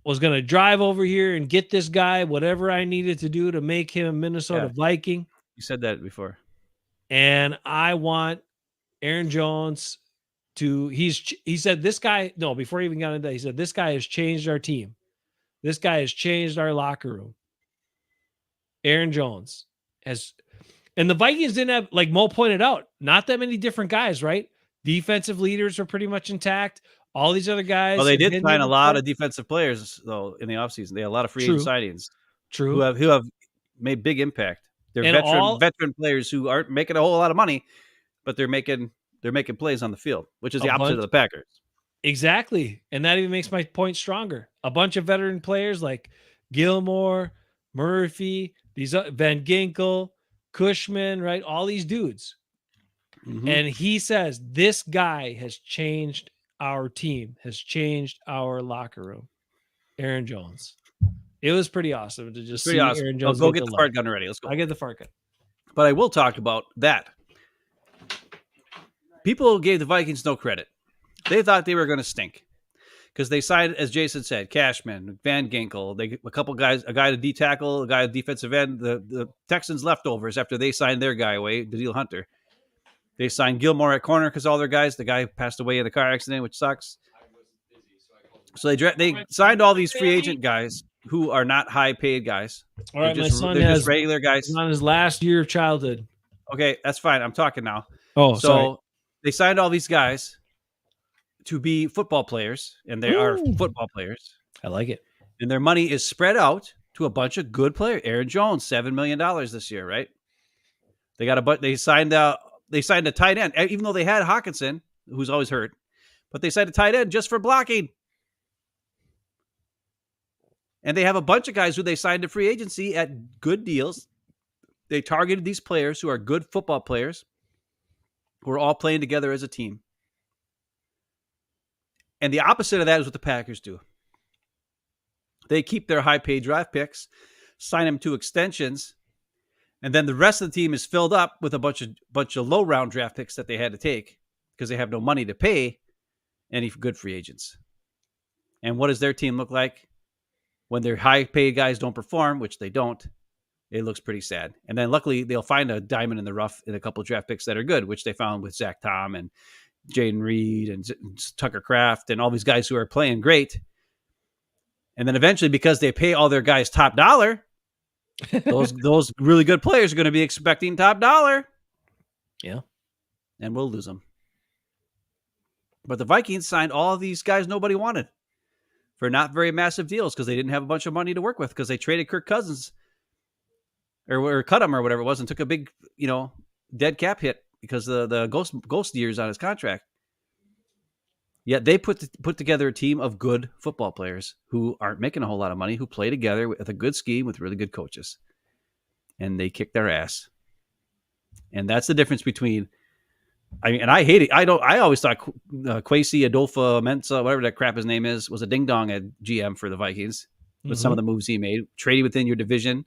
was going to drive over here and get this guy whatever I needed to do to make him a Minnesota Viking. You said that before. And I want Aaron Jones he said this guy, no, before he even got into that, he said, this guy has changed our team. This guy has changed our locker room. Aaron Jones and the Vikings didn't have, like Mo pointed out, not that many different guys, right? Defensive leaders were pretty much intact. All these other guys. Well, they did sign a lot of defensive players though in the offseason. They had a lot of free agent signings. True. Who have made big impact. They're veteran players who aren't making a whole lot of money, but they're making plays on the field, which is the opposite of the Packers. Exactly. And that even makes my point stronger. A bunch of veteran players like Gilmore, Murphy, these Van Ginkel, Cushman, right? All these dudes. Mm-hmm. And he says, this guy has changed our team, has changed our locker room. Aaron Jones. It was pretty awesome to just see Aaron Jones. Go get the fart gun already. Let's go. I get the fart gun. But I will talk about that. People gave the Vikings no credit. They thought they were going to stink because they signed, as Jason said, Cashman, Van Ginkel, a couple guys, a guy to D tackle, a guy at defensive end. The Texans leftovers after they signed their guy away, Daniil Hunter. They signed Gilmore at corner because all their guys. The guy passed away in a car accident, which sucks. So they signed all these free agent guys who are not high paid guys. All right, my son has just regular guys. He's on his last year of childhood. Okay, that's fine. I'm talking now. Oh, so sorry. They signed all these guys to be football players, and they are football players. I like it. And their money is spread out to a bunch of good players. Aaron Jones, $7 million this year, right? They signed a tight end, even though they had Hawkinson, who's always hurt, but they signed a tight end just for blocking. And they have a bunch of guys who they signed to free agency at good deals. They targeted these players who are good football players who are all playing together as a team. And the opposite of that is what the Packers do. They keep their high-paid draft picks sign him to extensions, and then the rest of the team is filled up with a bunch of low round draft picks that they had to take because they have no money to pay any good free agents. And what does their team look like when their high paid guys don't perform, which they don't? It looks pretty sad. And then luckily they'll find a diamond in the rough in a couple of draft picks that are good, which they found with Zach Tom and Jaden Reed and Tucker Kraft and all these guys who are playing great. And then eventually, because they pay all their guys top dollar, those really good players are going to be expecting top dollar. Yeah. And we'll lose them. But the Vikings signed all of these guys nobody wanted for not very massive deals because they didn't have a bunch of money to work with because they traded Kirk Cousins or cut him or whatever it was and took a big, dead cap hit because the ghost years on his contract. Yet they put together a team of good football players who aren't making a whole lot of money, who play together with a good scheme with really good coaches. And they kick their ass. And that's the difference between, I hate it. I always thought Kwesi Adolfo-Mensah, whatever that crap his name is, was a ding-dong at GM for the Vikings with some of the moves he made. Trading within your division,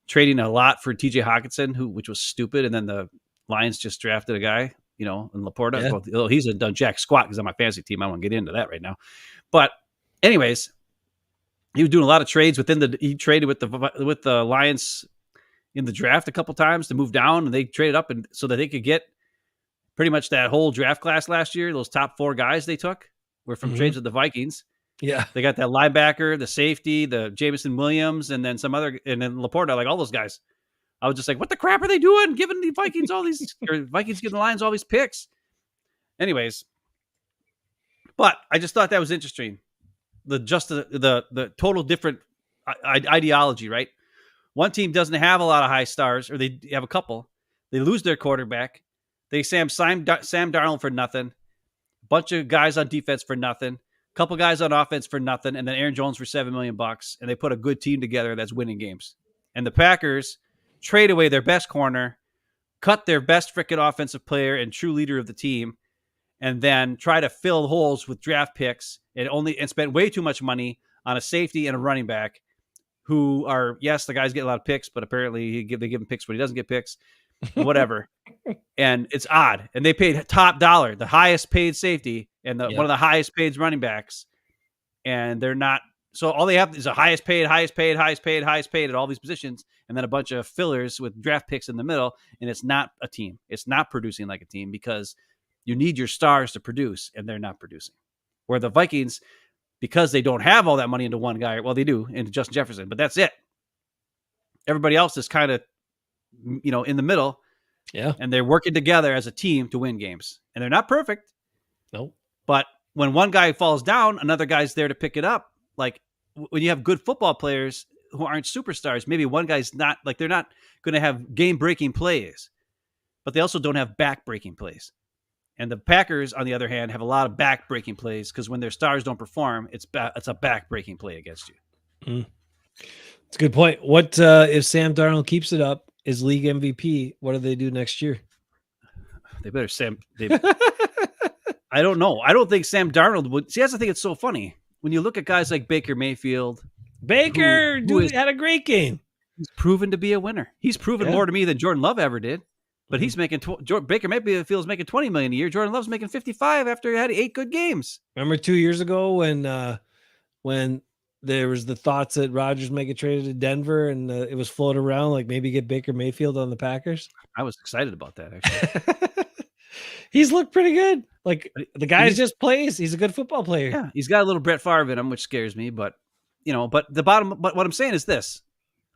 trading a lot for TJ Hawkinson, which was stupid. And then the Lions just drafted a guy, in Laporta. Yeah. Well, he's done jack squat because on my fantasy team. I won't get into that right now. But anyways, he was doing a lot of trades he traded with the Lions in the draft a couple times to move down, and they traded up and so that they could get pretty much that whole draft class last year. Those top 4 guys they took were from trades with the Vikings. Yeah. They got that linebacker, the safety, the Jameson Williams, and then and then Laporta, like all those guys. I was just like, what the crap are they doing? Giving the Vikings all these, or Vikings giving the Lions all these picks. Anyways, but I just thought that was interesting. The total different ideology, right? One team doesn't have a lot of high stars, or they have a couple. They lose their quarterback. They Sam Darnold for nothing. Bunch of guys on defense for nothing. Couple guys on offense for nothing, and then Aaron Jones for $7 million, and they put a good team together that's winning games. And the Packers trade away their best corner, cut their best freaking offensive player and true leader of the team, and then try to fill holes with draft picks and spent way too much money on a safety and a running back who are, yes, the guys get a lot of picks, but apparently they give him picks when he doesn't get picks, whatever. And it's odd. And they paid top dollar, the highest paid safety and one of the highest paid running backs. And they're not. So all they have is a highest paid at all these positions, and then a bunch of fillers with draft picks in the middle. And it's not a team. It's not producing like a team because you need your stars to produce, and they're not producing. Where the Vikings, because they don't have all that money into one guy, well, they do into Justin Jefferson, but that's it. Everybody else is kind of, in the middle. Yeah. And they're working together as a team to win games. And they're not perfect. Nope. But when one guy falls down, another guy's there to pick it up. Like when you have good football players who aren't superstars, maybe one guy's not, like they're not going to have game-breaking plays, but they also don't have back-breaking plays. And the Packers, on the other hand, have a lot of back-breaking plays because when their stars don't perform, it's a back-breaking play against you. That's a good point. What if Sam Darnold keeps it up, is league MVP? What do they do next year? They better I don't know. I don't think Sam Darnold would. See, that's the thing. It's so funny when you look at guys like Baker Mayfield. Baker had a great game. He's proven to be a winner. He's proven more to me than Jordan Love ever did. But he's making Baker Mayfield is making $20 million a year. Jordan Love's making $55 after he had 8 good games. Remember 2 years ago when there was the thoughts that Rodgers may get traded to Denver, and it was floating around like maybe get Baker Mayfield on the Packers? I was excited about that, actually. He's looked pretty good. Like the guy just plays. He's a good football player. Yeah, he's got a little Brett Favre in him, which scares me. But but what I'm saying is this: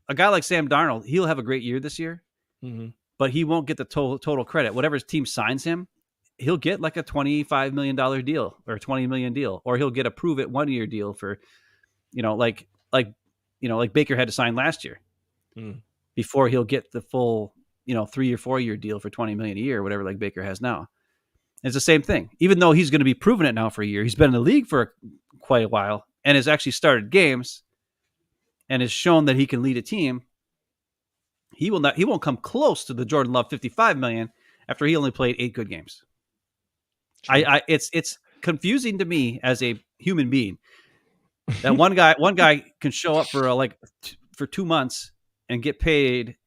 a guy like Sam Darnold, he'll have a great year this year, but he won't get the total credit. Whatever his team signs him, he'll get like a $25 million deal or a $20 million deal, or he'll get a prove it 1 year deal for, like Baker had to sign last year before he'll get the full, 3 or 4 year deal for $20 million a year, whatever like Baker has now. It's the same thing. Even though he's going to be proving it now for a year, he's been in the league for quite a while and has actually started games and has shown that he can lead a team. He won't come close to the Jordan Love $55 million after he only played 8 good games. It's confusing to me as a human being that one guy can show up for like for 2 months and get paid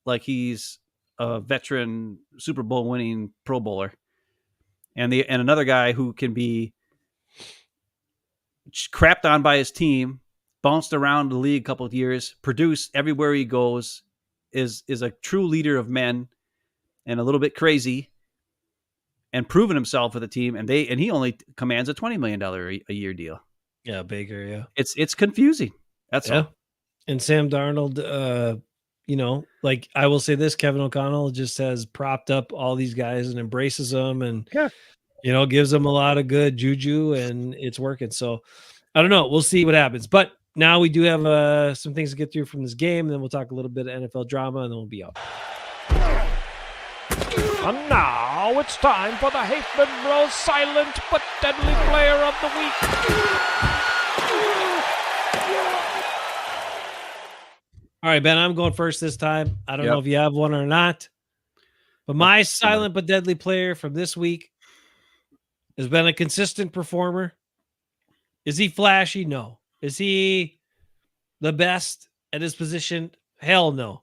like he's a veteran Super Bowl winning Pro Bowler, and another guy who can be crapped on by his team, bounced around the league a couple of years, produced everywhere he goes, is a true leader of men, and a little bit crazy, and proven himself with the team, and he only commands a $20 million a year deal. Yeah, Baker. Yeah, it's confusing. That's all. And Sam Darnold, like I will say this, Kevin O'Connell just has propped up all these guys and embraces them, and gives them a lot of good juju, and it's working. So I don't know. We'll see what happens. But now we do have some things to get through from this game, and then we'll talk a little bit of NFL drama, and then we'll be out. And now it's time for the Haifman Bros Silent but Deadly Player of the Week. All right, Ben, I'm going first this time. I don't know if you have one or not, but my silent but deadly player from this week has been a consistent performer. Is he flashy? No. Is he the best at his position? Hell no.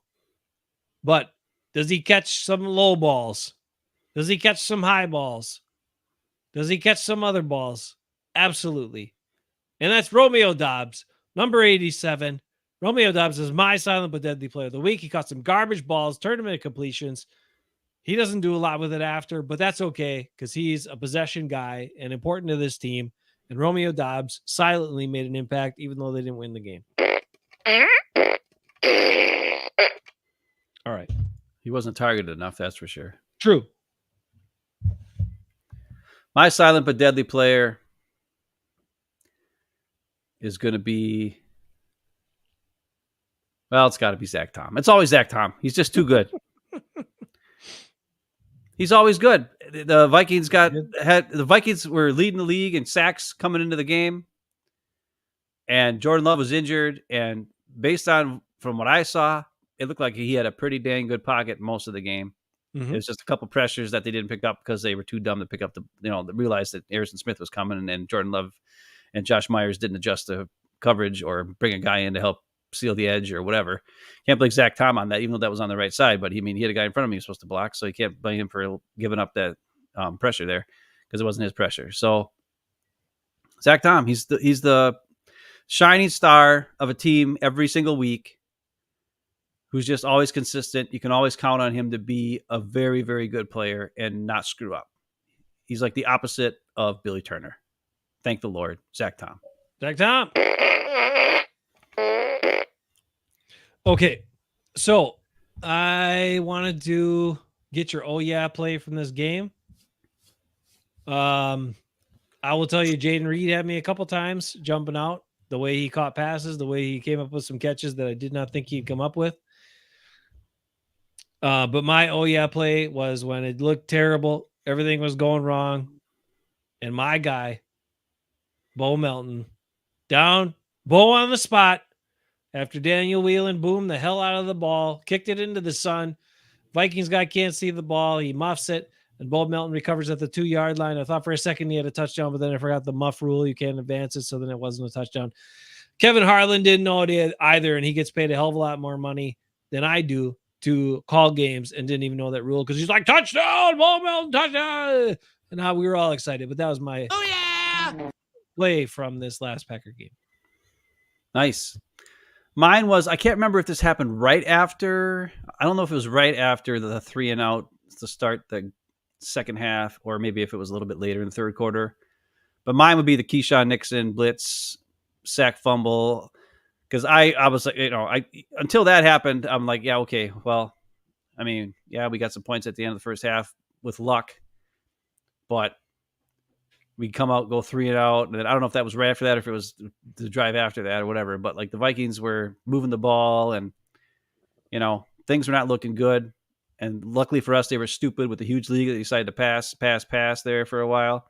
But does he catch some low balls? Does he catch some high balls? Does he catch some other balls? Absolutely. And that's Romeo Doubs, number 87. Romeo Doubs is my silent but deadly player of the week. He caught some garbage balls, turned them into completions. He doesn't do a lot with it after, but that's okay because he's a possession guy and important to this team. And Romeo Doubs silently made an impact even though they didn't win the game. All right. He wasn't targeted enough, that's for sure. True. My silent but deadly player is going to be... Well, it's got to be Zach Tom. It's always Zach Tom. He's just too good. He's always good. The Vikings were leading the league in sacks coming into the game, and Jordan Love was injured. And based on from what I saw, it looked like he had a pretty dang good pocket most of the game. Mm-hmm. It was just a couple pressures that they didn't pick up because they were too dumb to pick up realized that Harrison Smith was coming, and Jordan Love and Josh Myers didn't adjust the coverage or bring a guy in to help seal the edge or whatever. Can't blame Zach Tom on that, even though that was on the right side. But he had a guy in front of me he was supposed to block, so you can't blame him for giving up that pressure there because it wasn't his pressure. So Zach Tom, he's the shining star of a team every single week, who's just always consistent. You can always count on him to be a very, very good player and not screw up. He's like the opposite of Billy Turner. Thank the Lord, Zach Tom. Zach Tom. Okay, so I wanted to get your play from this game. I will tell you, Jaden Reed had me a couple times jumping out. The way he caught passes, the way he came up with some catches that I did not think he'd come up with. But my play was when it looked terrible, everything was going wrong, and my guy, Bo Melton, down, Bo on the spot. After Daniel Whelan boomed the hell out of the ball, kicked it into the sun. Vikings guy can't see the ball. He muffs it, and Bo Melton recovers at the 2-yard line. I thought for a second he had a touchdown, but then I forgot the muff rule. You can't advance it, so then it wasn't a touchdown. Kevin Harlan didn't know it either, and he gets paid a hell of a lot more money than I do to call games and didn't even know that rule because he's like, touchdown, Bo Melton, touchdown. And how we were all excited, but that was my play from this last Packer game. Nice. Mine was, I can't remember if this happened right after. I don't know if it was right after the 3 and out to start the second half, or maybe if it was a little bit later in the third quarter. But mine would be the Keyshawn Nixon blitz sack fumble. Because I was like, until that happened, I'm like, yeah, okay. Well, I mean, yeah, we got some points at the end of the first half with luck. But we come out, go 3 and out. And then I don't know if that was right after that or if it was the drive after that or whatever. But like the Vikings were moving the ball and, things were not looking good. And luckily for us, they were stupid with the huge league that decided to pass there for a while.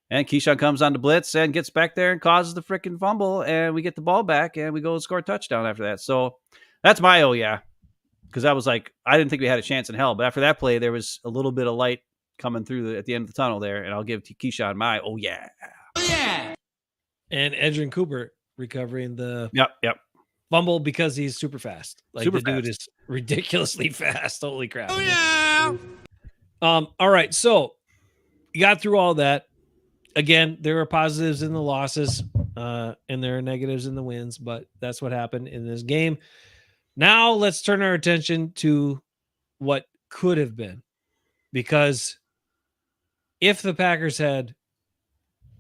And Keyshawn comes on to blitz and gets back there and causes the freaking fumble. And we get the ball back and we go and score a touchdown after that. So that's my because I was like, I didn't think we had a chance in hell. But after that play, there was a little bit of light coming through at the end of the tunnel there, and I'll give Keyshawn my Oh yeah. And Edgerrin Cooper recovering the Yep. Fumble because he's super fast. Like Super the dude fast. is ridiculously fast. Holy crap. Oh, yeah. All right. So you got through all that. Again, there are positives in the losses, and there are negatives in the wins, but that's what happened in this game. Now let's turn our attention to what could have been. Because if the Packers had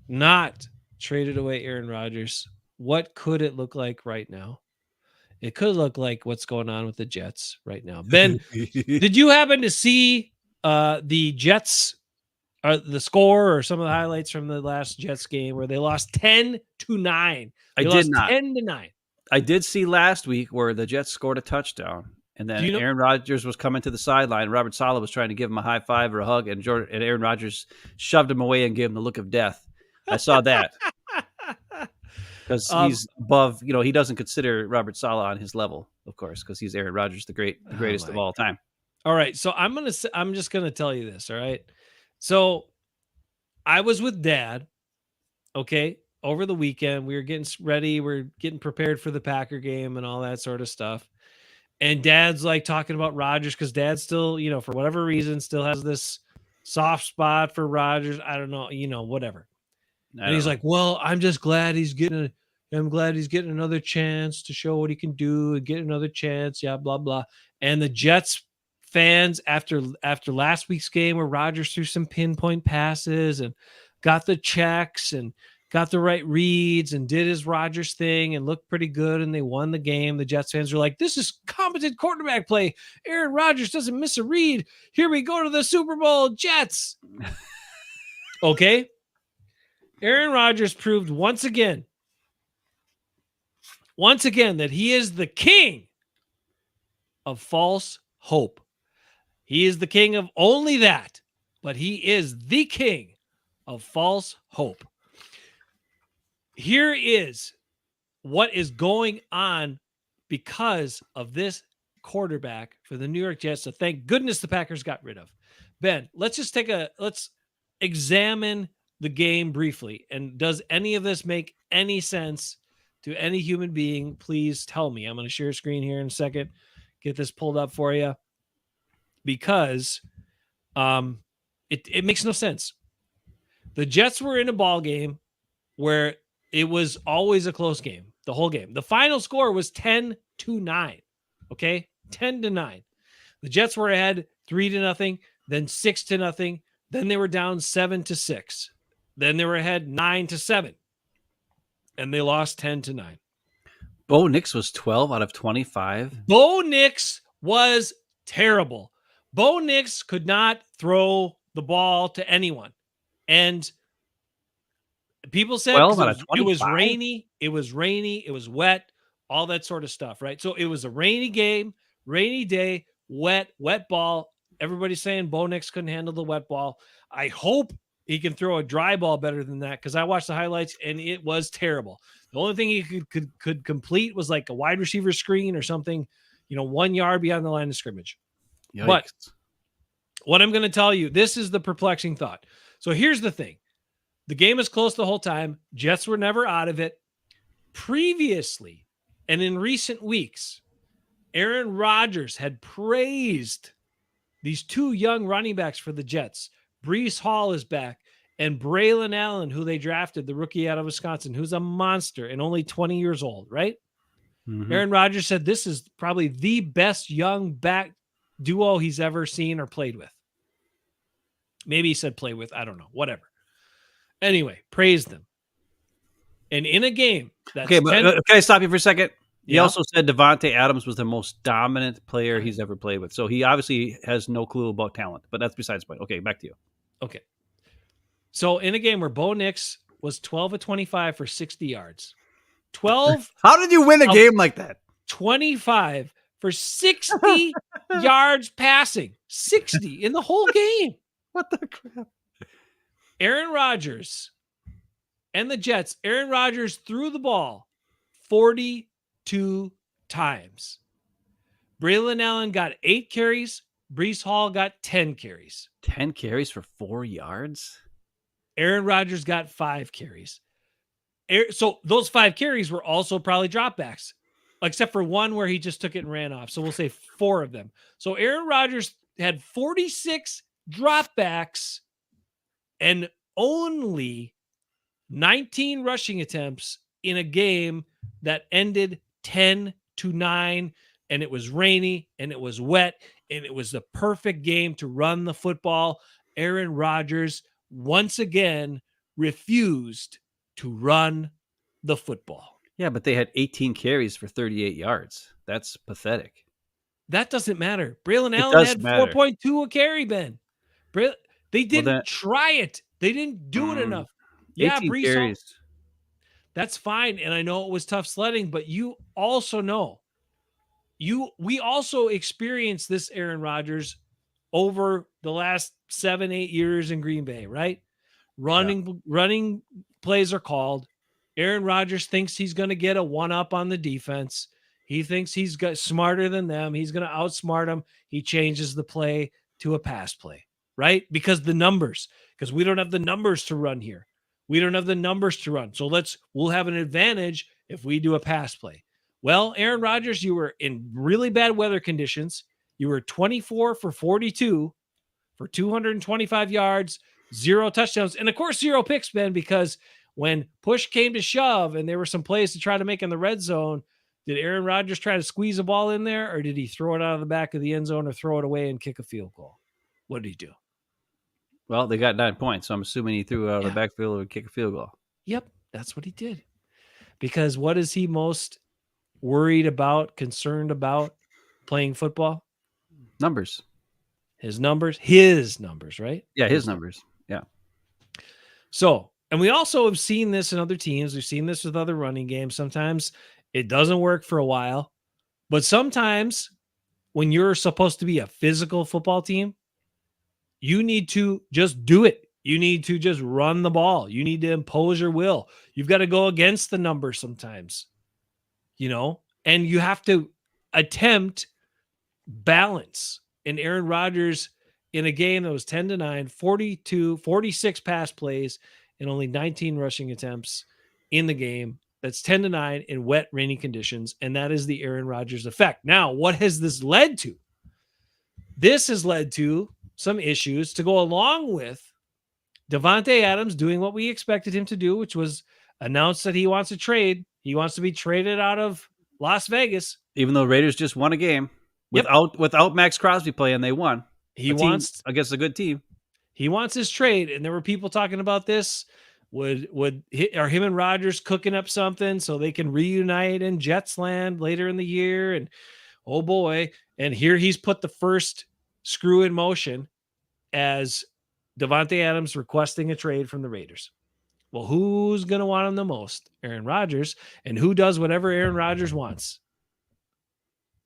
not traded away Aaron Rodgers, what could it look like right now? It could look like what's going on with the Jets right now. Ben, did you happen to see the Jets, the score or some of the highlights from the last Jets game where they lost 10-9? I They did lost not. 10-9. I did see last week where the Jets scored a touchdown, and then Do you know- Aaron Rodgers was coming to the sideline. Robert Saleh was trying to give him a high five or a hug, and Aaron Rodgers shoved him away and gave him the look of death. I saw that because he's above. He doesn't consider Robert Saleh on his level, of course, because he's Aaron Rodgers, the greatest of all time. All right, so I'm just gonna tell you this. All right, so I was with Dad. Okay, over the weekend we were getting ready, we're getting prepared for the Packer game and all that sort of stuff. And Dad's like talking about Rodgers because Dad still, for whatever reason, still has this soft spot for Rodgers. I don't know, whatever. And he's like, "Well, I'm just glad I'm glad he's getting another chance to show what he can do and get another chance." Yeah, blah blah. And the Jets fans, after last week's game where Rodgers threw some pinpoint passes and got the checks and got the right reads and did his Rodgers thing and looked pretty good and they won the game. The Jets fans are like, "This is competent quarterback play. Aaron Rodgers doesn't miss a read. Here we go to the Super Bowl, Jets." Okay. Aaron Rodgers proved once again that he is the king of false hope. He is the king of only that, but he is the king of false hope. Here is what is going on because of this quarterback for the New York Jets. So thank goodness the Packers got rid of. Ben, let's examine the game briefly. And does any of this make any sense to any human being? Please tell me. I'm going to share a screen here in a second. Get this pulled up for you because it makes no sense. The Jets were in a ball game where it was always a close game, the whole game. The final score was 10-9. Okay, 10-9. The Jets were ahead 3-0, then 6-0. Then they were down 7-6. Then they were ahead 9-7. And they lost 10-9. Bo Nix was 12 out of 25. Bo Nix was terrible. Bo Nix could not throw the ball to anyone. And people said it was rainy, it was wet, all that sort of stuff, right? So it was a rainy game, rainy day, wet ball. Everybody's saying Bo Nix couldn't handle the wet ball. I hope he can throw a dry ball better than that because I watched the highlights and it was terrible. The only thing he could complete was like a wide receiver screen or something, 1 yard beyond the line of scrimmage. Yikes. But what I'm going to tell you, this is the perplexing thought. So here's the thing. The game is close the whole time. Jets were never out of it. Previously, and in recent weeks, Aaron Rodgers had praised these two young running backs for the Jets. Breece Hall is back, and Braylon Allen, who they drafted, the rookie out of Wisconsin, who's a monster and only 20 years old, right? Mm-hmm. Aaron Rodgers said this is probably the best young back duo he's ever seen or played with. Maybe he said play with. I don't know. Whatever. Anyway, praised them. And in a game that's okay, but can I stop you for a second? He Yeah. also said Devontae Adams was the most dominant player he's ever played with. So he obviously has no clue about talent, but that's besides the point. Okay, back to you. Okay. So in a game where Bo Nix was 12 of 25 for 60 yards, 12 How did you win a game like that? 25 for 60 yards passing, 60 in the whole game. What the crap? Aaron Rodgers and the Jets, Aaron Rodgers threw the ball 42 times. Braylon Allen got 8 carries. Breece Hall got 10 carries. 10 carries for 4 yards? Aaron Rodgers got 5 carries. So those 5 carries were also probably dropbacks. except for one where he just took it and ran off. So we'll say 4 of them. So Aaron Rodgers had 46 dropbacks and only 19 rushing attempts in a game that ended 10-9, and it was rainy and it was wet and it was the perfect game to run the football. Aaron Rodgers once again refused to run the football. Yeah, but they had 18 carries for 38 yards. That's pathetic. That doesn't matter. Braylon It Allen does had matter. 4.2 a carry, Ben. They didn't then- try it. They didn't do it enough. Yeah, 18 Brees Hall, carries. that's fine. And I know it was tough sledding, but you also know we also experienced this Aaron Rodgers over the last 7-8 years in Green Bay, right? Running plays are called. Aaron Rodgers thinks he's going to get a one-up on the defense. He thinks he's got smarter than them. He's going to outsmart them. He changes the play to a pass play, right? Because we don't have the numbers to run here. We don't have the numbers to run. So we'll have an advantage if we do a pass play. Well, Aaron Rodgers, you were in really bad weather conditions. You were 24 for 42 for 225 yards, 0 touchdowns, and of course, 0 picks, Ben, because when push came to shove and there were some plays to try to make in the red zone, did Aaron Rodgers try to squeeze a ball in there, or did he throw it out of the back of the end zone or throw it away and kick a field goal? What did he do? Well, they got 9 points, so I'm assuming he threw it out of the backfield and kick a field goal. Yep, that's what he did. Because what is he most worried about, concerned about playing football? Numbers. His numbers, right? Yeah, his numbers. Yeah. So, and we also have seen this in other teams. We've seen this with other running games. Sometimes it doesn't work for a while, but sometimes when you're supposed to be a physical football team, you need to just do it. You need to just run the ball. You need to impose your will. You've got to go against the numbers sometimes, and you have to attempt balance. And Aaron Rodgers, in a game that was 10-9, 46 pass plays and only 19 rushing attempts in the game. That's 10-9 in wet, rainy conditions. And that is the Aaron Rodgers effect. Now, what has this led to? This has led to some issues to go along with Davante Adams doing what we expected him to do, which was announce that he wants to trade. He wants to be traded out of Las Vegas. Even though Raiders just won a game without Max Crosby playing, they won. He wants against a good team. He wants his trade, and there were people talking about this. Are him and Rodgers cooking up something so they can reunite in Jets land later in the year? And oh boy, and here he's put the first screw in motion as Davante Adams requesting a trade from the Raiders. Well, who's going to want him the most? Aaron Rodgers. And who does whatever Aaron Rodgers wants?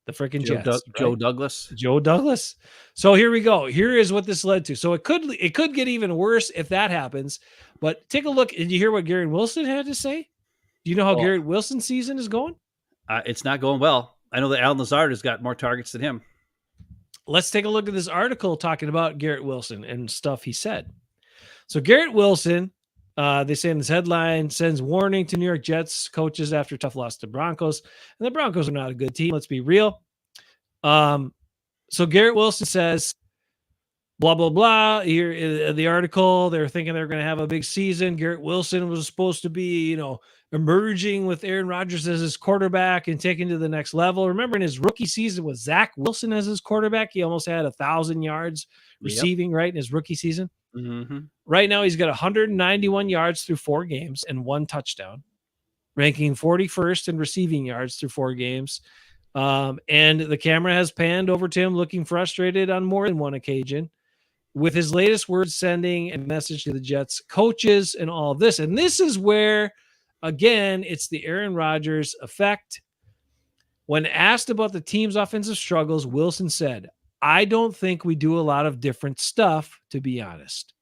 The freaking Jets. Joe Douglas. Joe Douglas. So here we go. Here is what this led to. So it could get even worse if that happens. But take a look. Did you hear what Garrett Wilson had to say? Do you know how Garrett Wilson's season is going? It's not going well. I know that Alan Lazard has got more targets than him. Let's take a look at this article talking about Garrett Wilson and stuff he said. So Garrett Wilson, they say in this headline, sends warning to New York Jets coaches after tough loss to Broncos. And the Broncos are not a good team. Let's be real. So Garrett Wilson says, blah, blah, blah. Here in the article, they're thinking they're going to have a big season. Garrett Wilson was supposed to be, emerging with Aaron Rodgers as his quarterback and taking to the next level. Remember, in his rookie season with Zach Wilson as his quarterback, he almost had 1,000 yards receiving, right, in his rookie season. Mm-hmm. Right now, he's got 191 yards through 4 games and 1 touchdown, ranking 41st in receiving yards through 4 games. And the camera has panned over to him looking frustrated on more than one occasion, with his latest words sending a message to the Jets coaches and all of this. And this is where, again, it's the Aaron Rodgers effect. When asked about the team's offensive struggles, Wilson said, "I don't think we do a lot of different stuff, to be honest.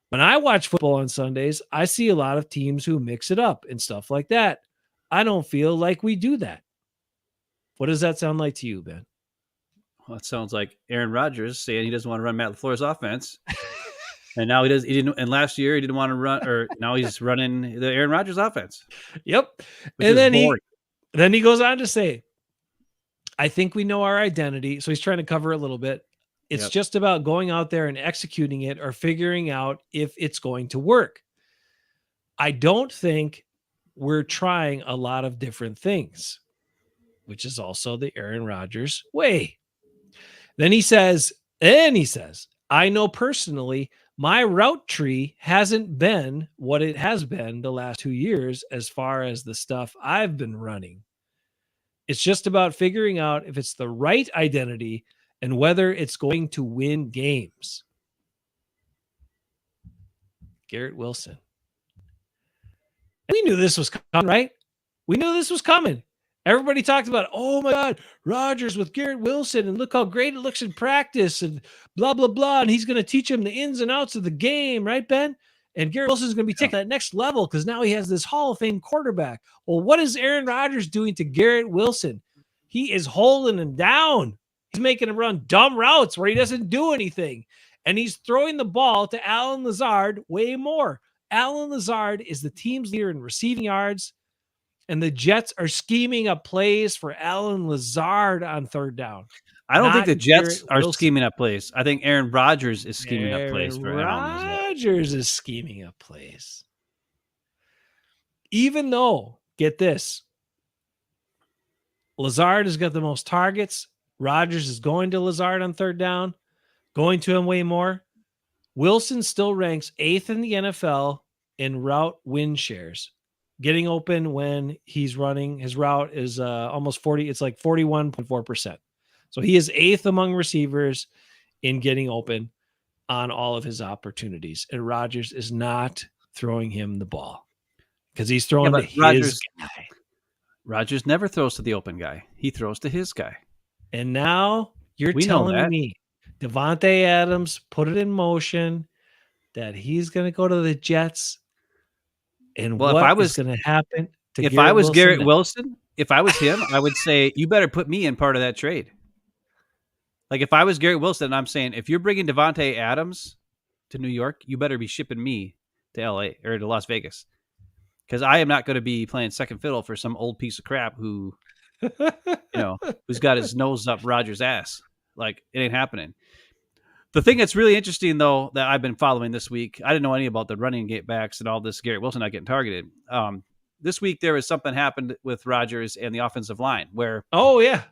When I watch football on Sundays, I see a lot of teams who mix it up and stuff like that. I don't feel like we do that." What does that sound like to you, Ben? Well, it sounds like Aaron Rodgers saying he doesn't want to run Matt LaFleur's offense. And now he does. He didn't. And last year he didn't want to run, or now he's running the Aaron Rodgers offense. Yep. Which And is then boring. Then he goes on to say, I think we know our identity. So he's trying to cover a little bit. It's Yep. just about going out there and executing it or figuring out if it's going to work. I don't think we're trying a lot of different things, which is also the Aaron Rodgers way. Then he says, I know personally my route tree hasn't been what it has been the last 2 years as far as the stuff I've been running. It's just about figuring out if it's the right identity and whether it's going to win games. Garrett Wilson. We knew this was coming, right? We knew this was coming. Everybody talked about, oh my God, Rodgers with Garrett Wilson, and look how great it looks in practice, and blah, blah, blah. And he's going to teach him the ins and outs of the game, right, Ben? And Garrett Wilson's going to be taking that next level because now he has this Hall of Fame quarterback. Well, what is Aaron Rodgers doing to Garrett Wilson? He is holding him down. He's making him run dumb routes where he doesn't do anything. And he's throwing the ball to Allen Lazard way more. Allen Lazard is the team's leader in receiving yards, and the Jets are scheming up plays for Allen Lazard on third down. I don't think the Jets Garrett are Wilson. scheming up plays. I think Aaron Rodgers is scheming up plays for Allen Lazard. Rodgers is scheming up plays. Even though, get this, Lazard has got the most targets. Rodgers is going to Lazard on third down, going to him way more. Wilson still ranks 8th in the NFL in route win shares. Getting open when he's running, his route is almost 40. It's like 41.4%. So he is 8th among receivers in getting open on all of his opportunities. And Rodgers is not throwing him the ball because he's throwing to his guy. Rodgers never throws to the open guy. He throws to his guy. And now you're telling me Devontae Adams put it in motion that he's going to go to the Jets. And well, what is going to happen to if I was Garrett Wilson, if I was him, I would say, you better put me in part of that trade. Like if I was Garrett Wilson, I'm saying, if you're bringing Devontae Adams to New York, you better be shipping me to LA or to Las Vegas. Because I am not going to be playing second fiddle for some old piece of crap who, who's got his nose up Rodgers' ass. Like, it ain't happening. The thing that's really interesting, though, that I've been following this week, I didn't know any about the running gate backs and all this Garrett Wilson not getting targeted. This week, there was something happened with Rodgers and the offensive line where, oh, yeah.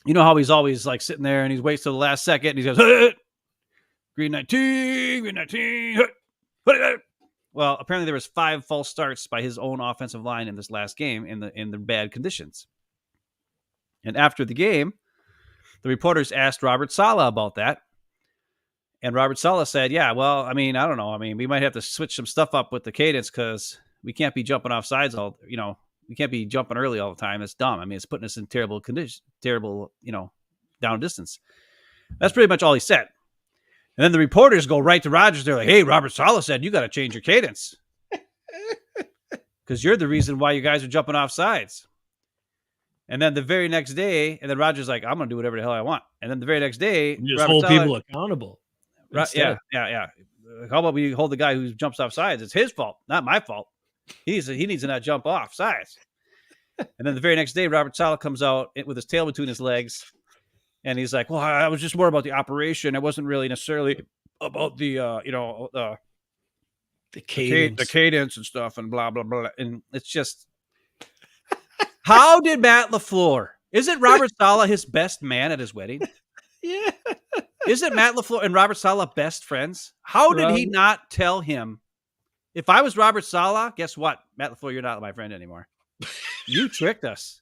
You know how he's always like sitting there and he waits till the last second and he goes, Hut! Green 19, Green 19, Hut! Well, apparently there was 5 false starts by his own offensive line in this last game in the bad conditions. And after the game, the reporters asked Robert Saleh about that. And Robert Saleh said, yeah, well, I mean, I don't know. I mean, we might have to switch some stuff up with the cadence because we can't be jumping off sides we can't be jumping early all the time. It's dumb. I mean, it's putting us in terrible conditions, down distance. That's pretty much all he said. And then the reporters go right to Rodgers. They're like, hey, Robert Saleh said you got to change your cadence because you're the reason why you guys are jumping off sides. And then the very next day, and then Rodgers like, I'm going to do whatever the hell I want. And then the very next day, you just hold people accountable. Yeah. How about we hold the guy who jumps off sides? It's his fault, not my fault. He needs to not jump off sides. And then the very next day, Robert Saleh comes out with his tail between his legs. And he's like, well, I was just more about the operation. It wasn't really necessarily about the cadence and stuff and blah, blah, blah. And it's just, how did Matt LaFleur, isn't Robert Saleh his best man at his wedding? Yeah. Isn't Matt LaFleur and Robert Saleh best friends? How did he not tell him? If I was Robert Saleh, guess what? Matt LaFleur, you're not my friend anymore. You tricked us.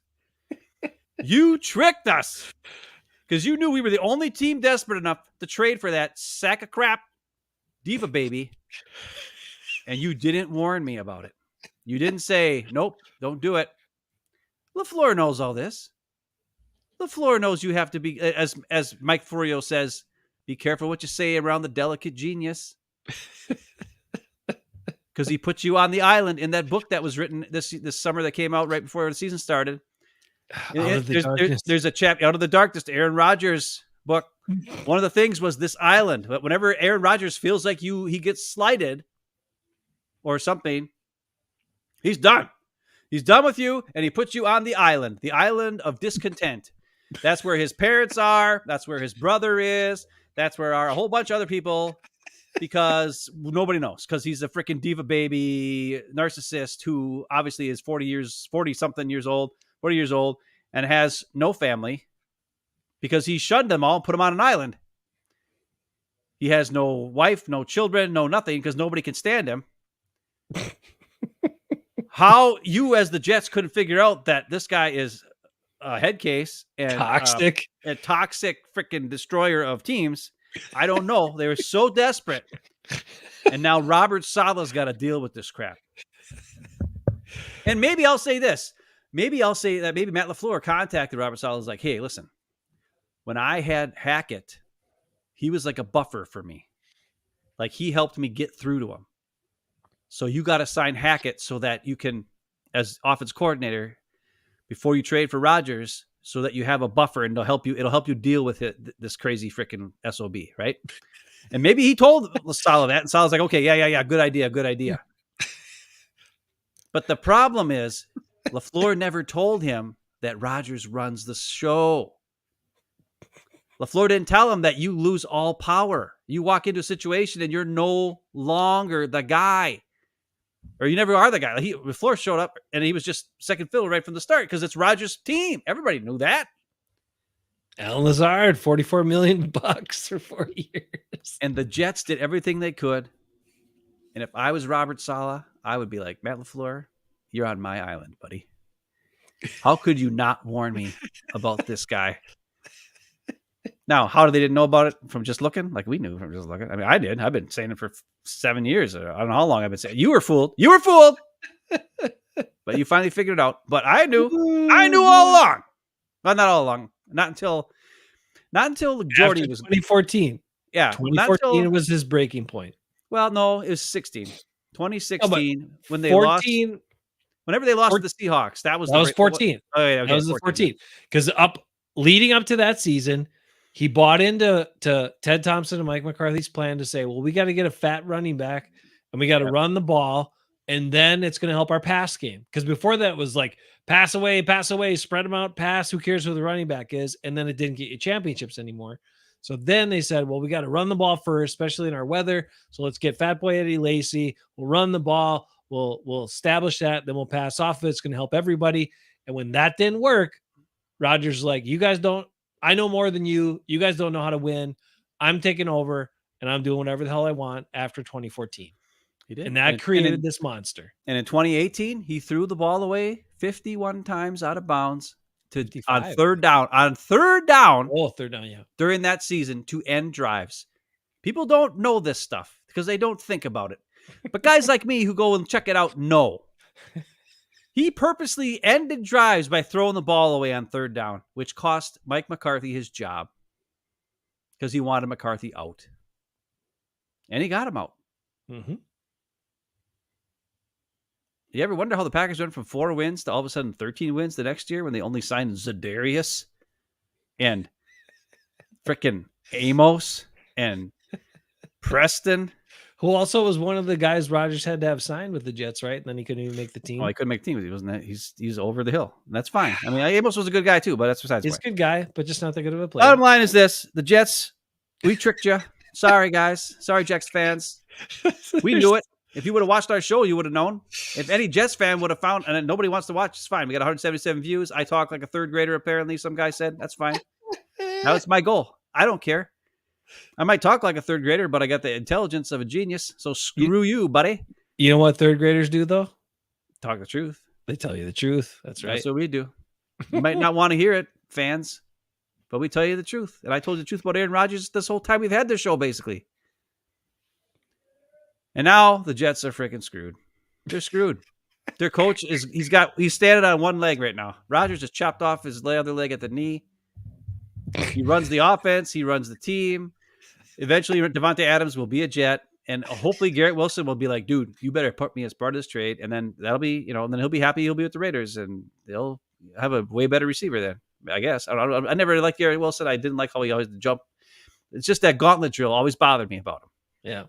You tricked us. Because you knew we were the only team desperate enough to trade for that sack of crap diva baby. And you didn't warn me about it. You didn't say, nope, don't do it. LaFleur knows all this. LaFleur knows you have to be, as Mike Florio says, be careful what you say around the delicate genius. Because he put you on the island in that book that was written this summer that came out right before the season started. There's a chapter, Out of the Darkness, Aaron Rodgers book. One of the things was this island. But whenever Aaron Rodgers feels like he gets slighted or something, he's done. He's done with you, and he puts you on the island of discontent. That's where his parents are. That's where his brother is. That's where are a whole bunch of other people, because nobody knows, because he's a freaking diva baby narcissist who obviously is 40 years old, and has no family because he shunned them all and put them on an island. He has no wife, no children, no nothing, because nobody can stand him. How you as the Jets couldn't figure out that this guy is a head case and a toxic freaking destroyer of teams, I don't know. They were so desperate. And now Robert Saleh's got to deal with this crap. And maybe I'll say this. Maybe I'll say that maybe Matt LaFleur contacted Robert Saleh, was like, hey, listen, when I had Hackett, he was like a buffer for me. Like, he helped me get through to him. So you got to sign Hackett so that you can, as offense coordinator, before you trade for Rodgers, so that you have a buffer, and it'll help you deal with this crazy freaking SOB, right? And maybe he told Saleh that, and Saleh's like, okay, yeah, good idea. But the problem is, LaFleur never told him that Rodgers runs the show. LaFleur didn't tell him that you lose all power. You walk into a situation and you're no longer the guy. Or you never are the guy. LaFleur showed up and he was just second fiddle right from the start because it's Rodgers' team. Everybody knew that. Alan Lazard, $44 million for 4 years. And the Jets did everything they could. And if I was Robert Saleh, I would be like, Matt LaFleur, you're on my island, buddy. How could you not warn me about this guy? Now, how did they didn't know about it from just looking? Like, we knew from just looking. I mean, I did. I've been saying it for 7 years. I don't know how long I've been saying it. You were fooled. But you finally figured it out. But I knew all along. Well, not all along. Not until Jordy was 2014. Yeah. 2014 was his breaking point. Well, no, it was 16. 2016 when they 14, lost. Whenever they lost to the Seahawks, that was 14. Oh, yeah, okay, that was 14. Because leading up to that season, he bought into Ted Thompson and Mike McCarthy's plan to say, well, we got to get a fat running back and we got to run the ball, and then it's going to help our pass game. Because before that was like pass away, spread them out, pass. Who cares who the running back is? And then it didn't get you championships anymore. So then they said, well, we got to run the ball first, especially in our weather. So let's get Fat Boy Eddie Lacy. We'll run the ball. We'll establish that. Then we'll pass off of it. It's going to help everybody. And when that didn't work, Rodgers is like, you guys don't, I know more than you. You guys don't know how to win. I'm taking over and I'm doing whatever the hell I want after 2014. He did. And that created this monster. And in 2018, he threw the ball away 51 times out of bounds on third down. Oh, third down, yeah. During that season to end drives. People don't know this stuff because they don't think about it. But guys like me who go and check it out know. He purposely ended drives by throwing the ball away on third down, which cost Mike McCarthy his job because he wanted McCarthy out. And he got him out. Mm-hmm. You ever wonder how the Packers went from 4 wins to all of a sudden 13 wins the next year when they only signed Zadarius and frickin' Amos and Preston? Who also was one of the guys Rodgers had to have signed with the Jets, right? And then he couldn't even make the team. Oh, he couldn't make the team. He wasn't. He's over the hill. And that's fine. I mean, Amos was a good guy too, but that's besides. He's a good guy, but just not that good of a player. Bottom line is this: the Jets, we tricked you. Sorry, guys. Sorry, Jets fans. We knew it. If you would have watched our show, you would have known. If any Jets fan would have found, and nobody wants to watch, it's fine. We got 177 views. I talk like a third grader, apparently. Some guy said that's fine. That was my goal. I don't care. I might talk like a third grader, but I got the intelligence of a genius. So screw you, buddy. You know what third graders do, though? Talk the truth. They tell you the truth. That's right. That's what we do. You might not want to hear it, fans, but we tell you the truth. And I told you the truth about Aaron Rodgers this whole time we've had this show, basically. And now the Jets are freaking screwed. They're screwed. Their coach he's standing on one leg right now. Rodgers just chopped off his other leg at the knee. He runs the offense. He runs the team. Eventually, Devontae Adams will be a Jet, and hopefully Garrett Wilson will be like, dude, you better put me as part of this trade. And then that'll be, and then he'll be happy he'll be with the Raiders, and they'll have a way better receiver then, I guess. I never liked Garrett Wilson. I didn't like how he always jumped. It's just that gauntlet drill always bothered me about him. Yeah.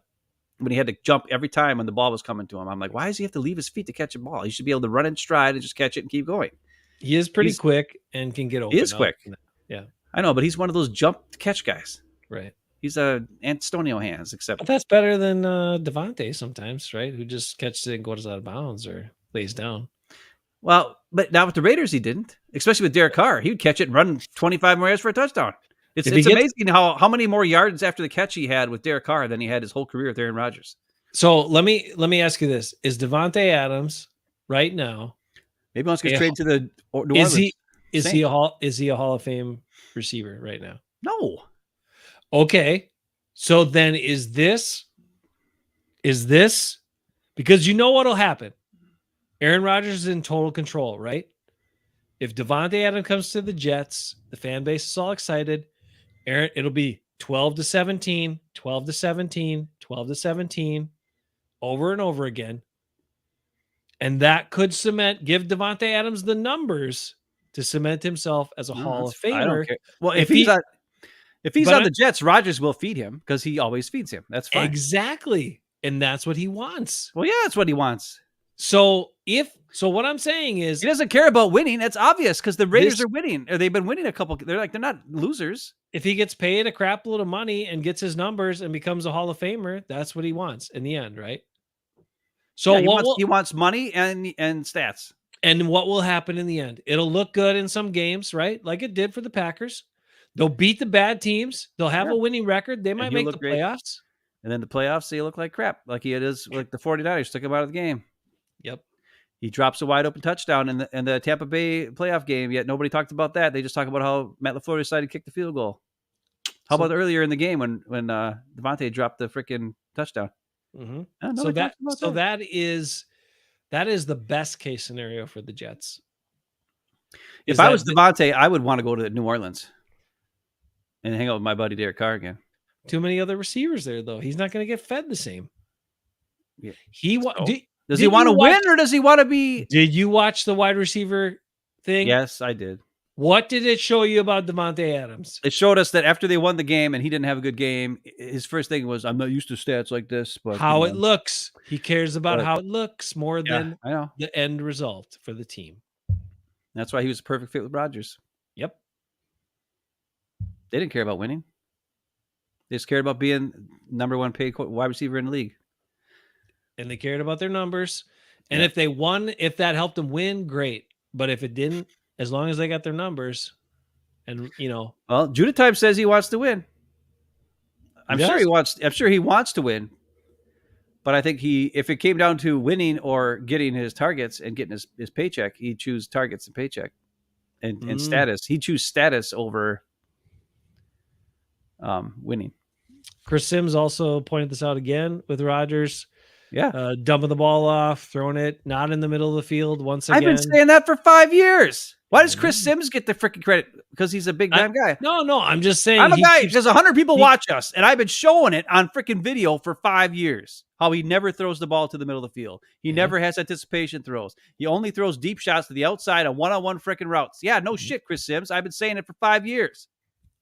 when he had to jump every time when the ball was coming to him. I'm like, why does he have to leave his feet to catch a ball? He should be able to run in stride and just catch it and keep going. He is pretty He's- quick and can get open. He is quick. Yeah. I know, but he's one of those jump to catch guys. Right. He's a Antonio hands, except But that's better than Devontae sometimes, right? Who just catches it and goes out of bounds or lays down. well, but now with the Raiders, he didn't. Especially with Derek Carr, he would catch it and run 25 more yards for a touchdown. It's If he gets- amazing how many more yards after the catch he had with Derek Carr than he had his whole career with Aaron Rodgers. So let me ask you this: is Devontae Adams right now? Maybe he wants to get Yeah. traded to the New Is Orleans. he Saints. is he a Hall of Fame receiver right now? No. Okay, so then is this because you know what'll happen? Aaron Rodgers is in total control, right? If Devontae Adams comes to the Jets, the fan base is all excited. It'll be 12-17, 12-17, 12-17, over and over again. And that could give Devontae Adams the numbers to cement himself as a Hall of I don't Famer. care. Well, If if he's but on the Jets, Rodgers will feed him because he always feeds him. That's fine. Exactly. And that's what he wants. Well, yeah, that's what he wants. So what I'm saying is He doesn't care about winning. That's obvious because the Raiders This- are winning. Or they've been winning a couple. They're not losers. if he gets paid a crap load of money and gets his numbers and becomes a Hall of Famer, that's what he wants in the end, right? So Yeah, what he wants money and stats. and what will happen in the end? It'll look good in some games, right? Like it did for the Packers. They'll beat the bad teams. They'll have Yeah. a winning record. They might he'll make look the great. playoffs. And then the playoffs, they look like crap. Like he is, like the 49ers took him out of the game. Yep. He drops a wide open touchdown in the Tampa Bay playoff game. Yet nobody talked about that. They just talk about how Matt LaFleur decided to kick the field goal. How So- about earlier in the game when Devontae dropped the freaking touchdown? Mhm. Nobody So talked about that is the best case scenario for the Jets. If Is I that was Devontae, I would want to go to New Orleans and hang out with my buddy Derek Carr again. Too many other receivers there, though. He's not going to get fed the same. Yeah. Does Does he want to win or does he want to be? Did you watch the wide receiver thing? Yes, I did. What did it show you about Devontae Adams? It showed us that after they won the game and he didn't have a good game, his first thing was, "I'm not used to stats like this." But How it looks. He cares about But- how it looks more Yeah, than I know. the end result for the team. That's why he was a perfect fit with Rodgers. Yep. They didn't care about winning. They just cared about being number one paid wide receiver in the league. And they cared about their numbers. And Yeah. if they won, if that helped them win, great. But if it didn't, as long as they got their numbers, and Well, Judah Type says he wants to win. I'm He sure does. I'm sure he wants to win. But I think if it came down to winning or getting his targets and getting his paycheck, he'd choose targets and paycheck and status. He'd choose status over winning. Chris Sims also pointed this out again with Rodgers. Yeah. Dumping the ball off, throwing it not in the middle of the field once I've again. been saying that for 5 years. Why does Chris Sims get the freaking credit? Because he's a big damn guy. No, I'm just saying. I'm a he guy keeps- because 100 people he- watch us, and I've been showing it on freaking video for 5 years. How he never throws the ball to the middle of the field. He Yeah. never has anticipation throws. He only throws deep shots to the outside on one-on-one freaking routes. Yeah, no shit, Chris Sims. I've been saying it for 5 years.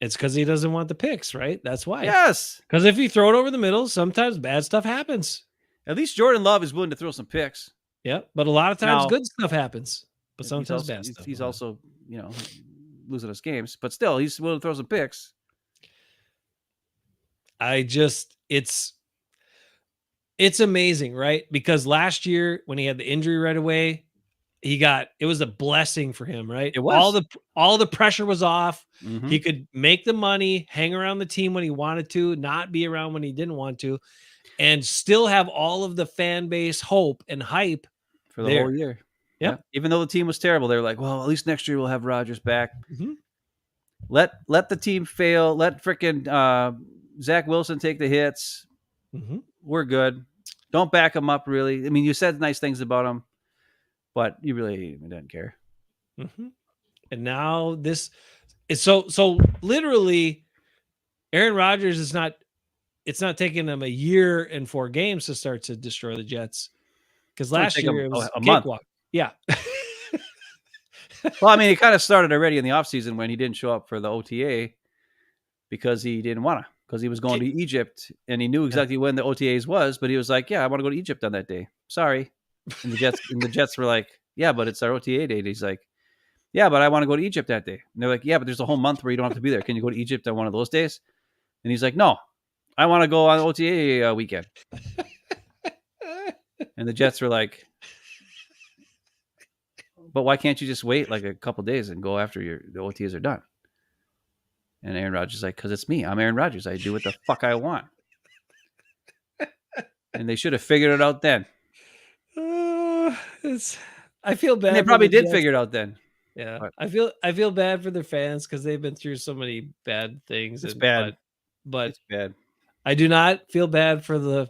It's because he doesn't want the picks, right? That's why. Yes. Because if you throw it over the middle, sometimes bad stuff happens. At least Jordan Love is willing to throw some picks. Yeah, but a lot of times Now- good stuff happens, but He's sometimes also- bad stuff. He's also, losing us games, but still, he's willing to throw some picks. It's amazing, right? Because last year when he had the injury right away, it was a blessing for him, right? It was. All the pressure was off. Mhm. He could make the money, hang around the team when he wanted to, not be around when he didn't want to, and still have all of the fan base hope and hype. For the there. whole year. Yep. Yeah. Even though the team was terrible, they were like, well, at least next year we'll have Rodgers back. Mhm. Let the team fail. Let freaking Zach Wilson take the hits. Mhm. We're good. Don't back him up, really. I mean, you said nice things about him, but you really didn't care. Mhm. And now this is so literally Aaron Rodgers is not. It's not taking him a year and 4 games to start to destroy the Jets. Because gonna last take year him it was a month. cakewalk. Yeah. Well, I mean, it kind of started already in the offseason when he didn't show up for the OTA because he didn't want to. because he was going to Egypt and he knew exactly when the OTAs was, but he was like, yeah, I want to go to Egypt on that day. Sorry. And the Jets were like, yeah, but it's our OTA date. He's like, yeah, but I want to go to Egypt that day. And they're like, yeah, but there's a whole month where you don't have to be there. Can you go to Egypt on one of those days? And he's like, no, I want to go on OTA weekend. And the Jets were like, but why can't you just wait like a couple days and go after the OTAs are done? And Aaron Rodgers is like, because it's me. I'm Aaron Rodgers. I do what the fuck I want. And they should have figured it out then. I feel bad. And they probably did figure it out then. Yeah, but I feel bad for their fans because they've been through so many bad things. It's bad, but it's bad. I do not feel bad for the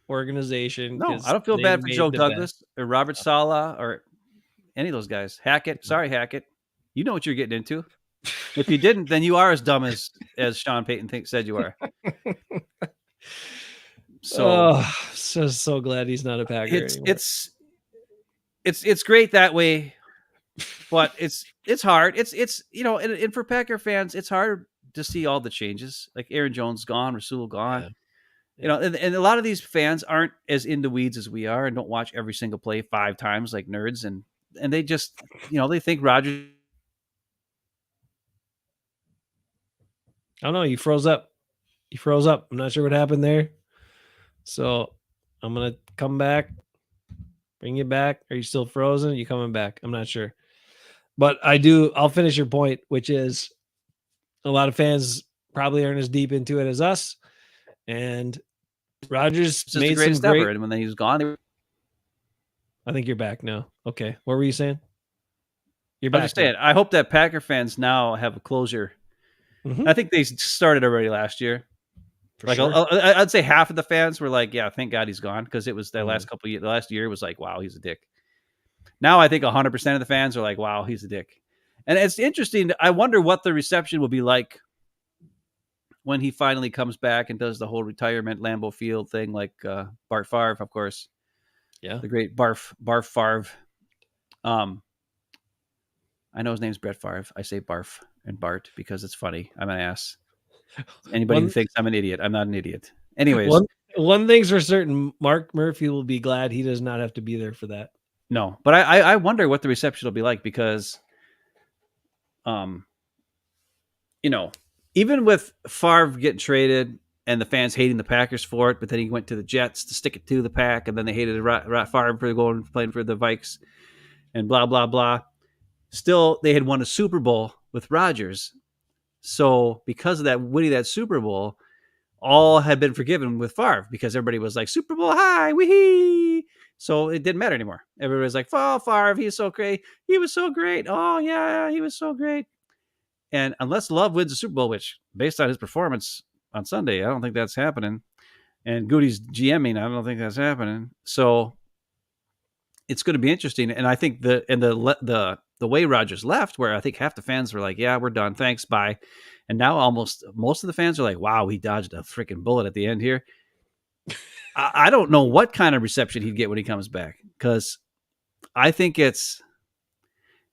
organization. No, I don't feel bad for Joe Douglas or Robert Saleh or any of those guys. Hackett, sorry, Hackett. You know what you're getting into. If you didn't, then you are as dumb as Sean Payton said you are. So, so glad he's not a Packer anymore. It's great that way, but it's hard. It's and for Packer fans, it's hard to see all the changes. Like Aaron Jones gone, Rasul gone. Yeah. And a lot of these fans aren't as into weeds as we are and don't watch every single play 5 times like nerds, and they just they think Rodgers. I don't know. You froze up. I'm not sure what happened there. So I'm going to come back, bring you back. Are you still frozen? Are you coming back? I'm not sure. But I'll finish your point, which is a lot of fans probably aren't as deep into it as us. And Rodgers made some great... ever. And when he was gone, I think you're back now. Okay. What were you saying? You're back. I was just saying, I hope that Packer fans now have a closure. Mm-hmm. I think they started already last year. Sure. I'd say half of the fans were like, yeah, thank God he's gone, because it was the last couple of years. The last year was like, wow, he's a dick. Now I think 100% of the fans are like, wow, he's a dick. And it's interesting. I wonder what the reception will be like when he finally comes back and does the whole retirement Lambeau Field thing, like Bart Favre, of course. Yeah, the great Barf Favre. I know his name's Brett Favre. I say Barf and Bart because it's funny. I'm an ass. Anybody who thinks I'm an idiot, I'm not an idiot. Anyways, one thing's for certain: Mark Murphy will be glad he does not have to be there for that. No, but I wonder what the reception will be like, because, even with Favre getting traded and the fans hating the Packers for it, but then he went to the Jets to stick it to the pack, and then they hated Favre for going playing for the Vikings, and blah blah blah. Still, they had won a Super Bowl with Rodgers. So because of that, winning that Super Bowl, all had been forgiven with Favre, because everybody was like, Super Bowl high, wee. So it didn't matter anymore. Everybody was like, oh, Favre, he's so great. He was so great. Oh, yeah, he was so great. And unless Love wins the Super Bowl, which based on his performance on Sunday, I don't think that's happening. And Goody's GMing, I don't think that's happening. So it's going to be interesting. And I think the way Rodgers left, where I think half the fans were like, yeah, we're done. Thanks. Bye. And now almost most of the fans are like, wow, he dodged a freaking bullet at the end here. I don't know what kind of reception he'd get when he comes back, because I think it's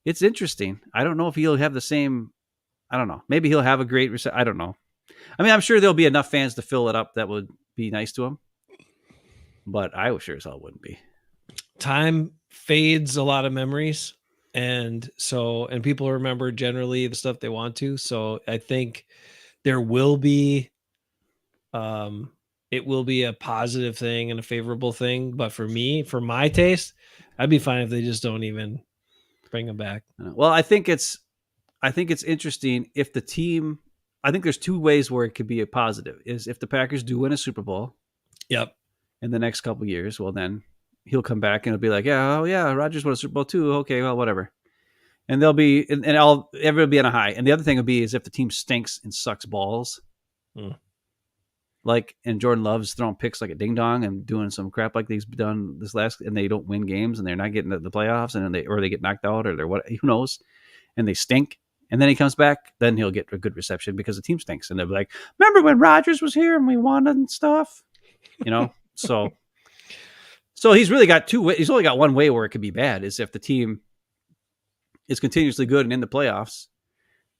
interesting. I don't know if he'll have the same. I don't know. Maybe he'll have a great reception. I don't know. I mean, I'm sure there'll be enough fans to fill it up that would be nice to him, but I sure as hell wouldn't be. Time fades a lot of memories. And people remember generally the stuff they want to. So I think there will be, it will be a positive thing and a favorable thing. But for me, for my taste, I'd be fine if they just don't even bring him back. Well, I think it's interesting if the team. I think there's 2 ways where it could be a positive. Is if the Packers do win a Super Bowl. Yep. In the next couple of years, well then he'll come back and it'll be like, yeah, oh yeah, Rodgers won a Super Bowl too. Okay, well, whatever. And they'll be, and everybody will be on a high. And the other thing would be is if the team stinks and sucks balls, and Jordan Love's throwing picks like a ding dong and doing some crap like he's done this last, and they don't win games and they're not getting to the playoffs, and they get knocked out, or they're who knows, and they stink. And then he comes back, then he'll get a good reception because the team stinks, and they'll be like, remember when Rodgers was here and we won and stuff, So he's really got 2 ways. He's only got one way where it could be bad, is if the team is continuously good and in the playoffs,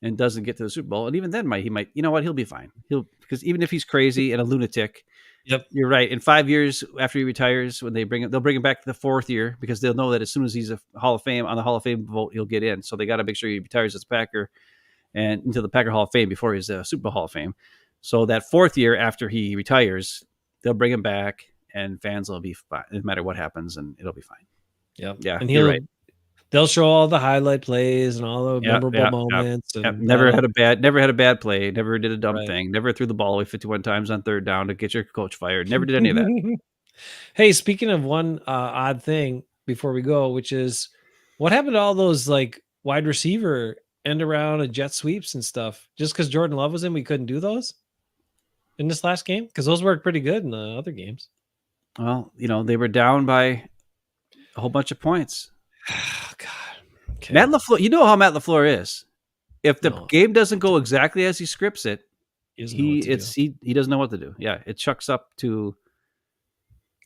and doesn't get to the Super Bowl. And even then, he might, you know what? He'll be fine. Because even if he's crazy and a lunatic, Yep. you're right. In 5 years after he retires, when they'll bring him back to the 4th year because they'll know that as soon as he's a Hall of Fame on the Hall of Fame vote, he'll get in. So they got to make sure he retires as a Packer and into the Packer Hall of Fame before he's a Super Bowl Hall of Fame. So that 4th year after he retires, they'll bring him back, and fans will be fine no matter what happens, and it'll be fine. Yep. Yeah, And you're right. They'll show all the highlight plays and all the memorable moments. And Never had a bad play. Never did a dumb Right. thing. Never threw the ball away 51 times on 3rd down to get your coach fired. Never did any of that. Hey, speaking of one odd thing before we go, which is what happened to all those like wide receiver end around and jet sweeps and stuff? Just because Jordan Love was in, we couldn't do those in this last game? Because those worked pretty good in the other games. Well, they were down by a whole bunch of points. Oh, God. Okay. Matt LaFleur, you know how Matt LaFleur is. If the No. game doesn't go exactly as he scripts it, He doesn't know what to do. Yeah, it chucks up to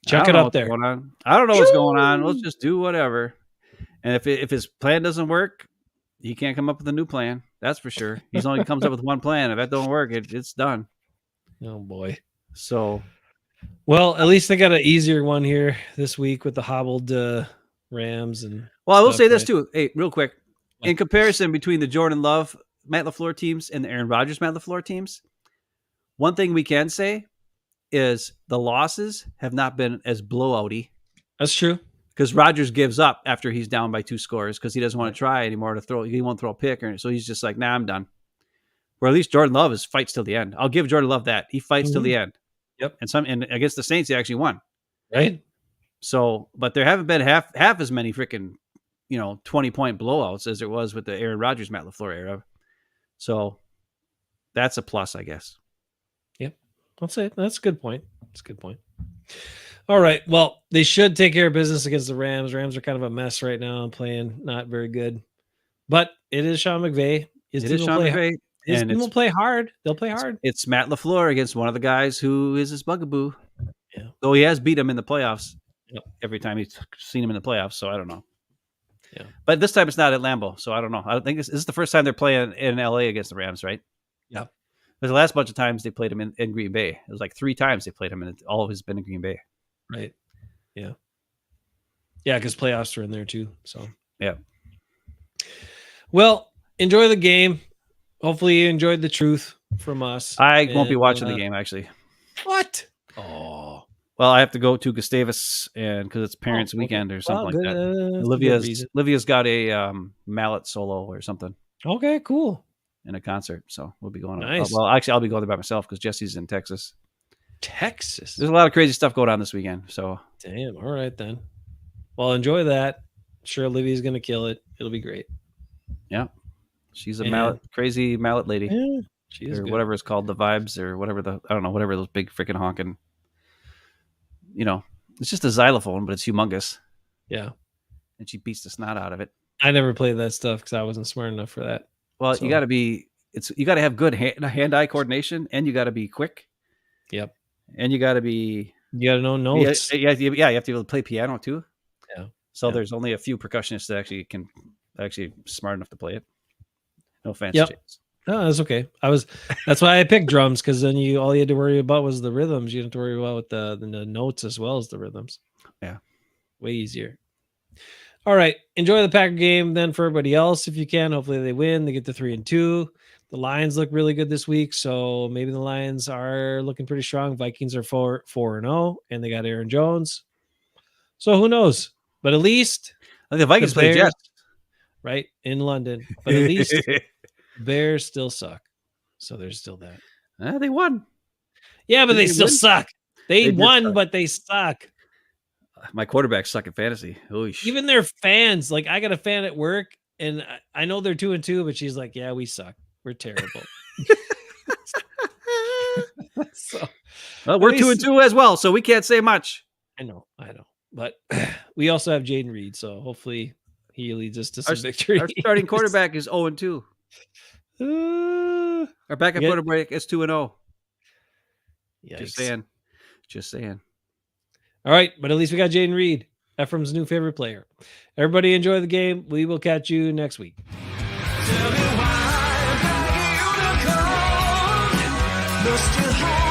Chuck I don't it know up what's there. going on. I don't know what's going on. Let's just do whatever. And if his plan doesn't work, he can't come up with a new plan. That's for sure. He's only comes up with one plan. If that don't work, it's done. Oh boy. So, Well, at least they got an easier one here this week with the hobbled Rams and. well, I will stuff, say this right? too. Hey, real quick, in comparison between the Jordan Love Matt LaFleur teams and the Aaron Rodgers Matt LaFleur teams, one thing we can say is the losses have not been as blowouty That's true. because Rodgers gives up after he's down by 2 scores because he doesn't want to try anymore to throw. He won't throw a pick, so he's just like, nah, I'm done. Where at least Jordan Love fights till the end. I'll give Jordan Love that. He fights till the end. Yep. And against the Saints, he actually won. Right. So, but there haven't been half as many freaking 20-point blowouts as there was with the Aaron Rodgers Matt LaFleur era. So that's a plus, I guess. I'll say that's a good point. That's a good point. All right. Well, they should take care of business against the Rams. Rams are kind of a mess right now and playing not very good. But it is Sean McVay. His team will play hard. They'll play hard. It's Matt LaFleur against one of the guys who is his bugaboo. Yeah. Though he has beat him in the playoffs. Yep. Every time he's seen him in the playoffs, so I don't know. Yeah. But this time it's not at Lambeau, so I don't know. I think this is the first time they're playing in LA against the Rams, right? Yeah. But the last bunch of times they played him in Green Bay. It was like 3 times they played him, and all of his been in Green Bay. Right. Yeah. Yeah, because playoffs are in there too. So yeah. Well, enjoy the game. Hopefully you enjoyed the truth from us. I won't be watching the game actually. What? Oh. Well, I have to go to Gustavus and because it's parents' weekend or something like that. Olivia's got a mallet solo or something. Okay, cool. In a concert, so we'll be going. Nice. Well, actually, I'll be going there by myself because Jesse's in Texas. Texas. There's a lot of crazy stuff going on this weekend. So damn. All right then. Well, enjoy that. Sure, Olivia's gonna kill it. It'll be great. Yeah, she's a crazy mallet lady. Yeah, she is. Or good. whatever it's called, the vibes or whatever whatever those big freaking honking. It's just a xylophone, but it's humongous. Yeah. And she beats the snot out of it. I never played that stuff because I wasn't smart enough for that. Well, you got to have good hand-eye coordination, and you got to be quick. Yep. And you got to know notes. You have to be able to play piano too. Yeah. So there's only a few percussionists that actually smart enough to play it. No offense, James. No, that's okay. That's why I picked drums because then all you had to worry about was the rhythms. You didn't have to worry about with the notes as well as the rhythms. Yeah. Way easier. All right. Enjoy the Packer game then for everybody else if you can. Hopefully they win. They get to 3-2. The Lions look really good this week. So maybe the Lions are looking pretty strong. Vikings are 4-0 and they got Aaron Jones. So who knows? But at least I think the Vikings play Jets. Right. In London. But at least Bears still suck. So there's still that. They won. Yeah, but they still suck. They won, suck. but they suck. My quarterbacks suck at fantasy. Oosh. Even their fans, like I got a fan at work, and I know they're 2-2, but she's like, "Yeah, we suck. We're terrible." So, well, we're 2-2 as well, so we can't say much. I know, but we also have Jaden Reed, so hopefully he leads us to some victory. Our starting quarterback is 0-2. Our backup quarterback is 2-0. Yikes. Just saying. All right, but at least we got Jaden Reed, Ephraim's new favorite player. Everybody enjoy the game. We will catch you next week. Tell me why Lost your heart.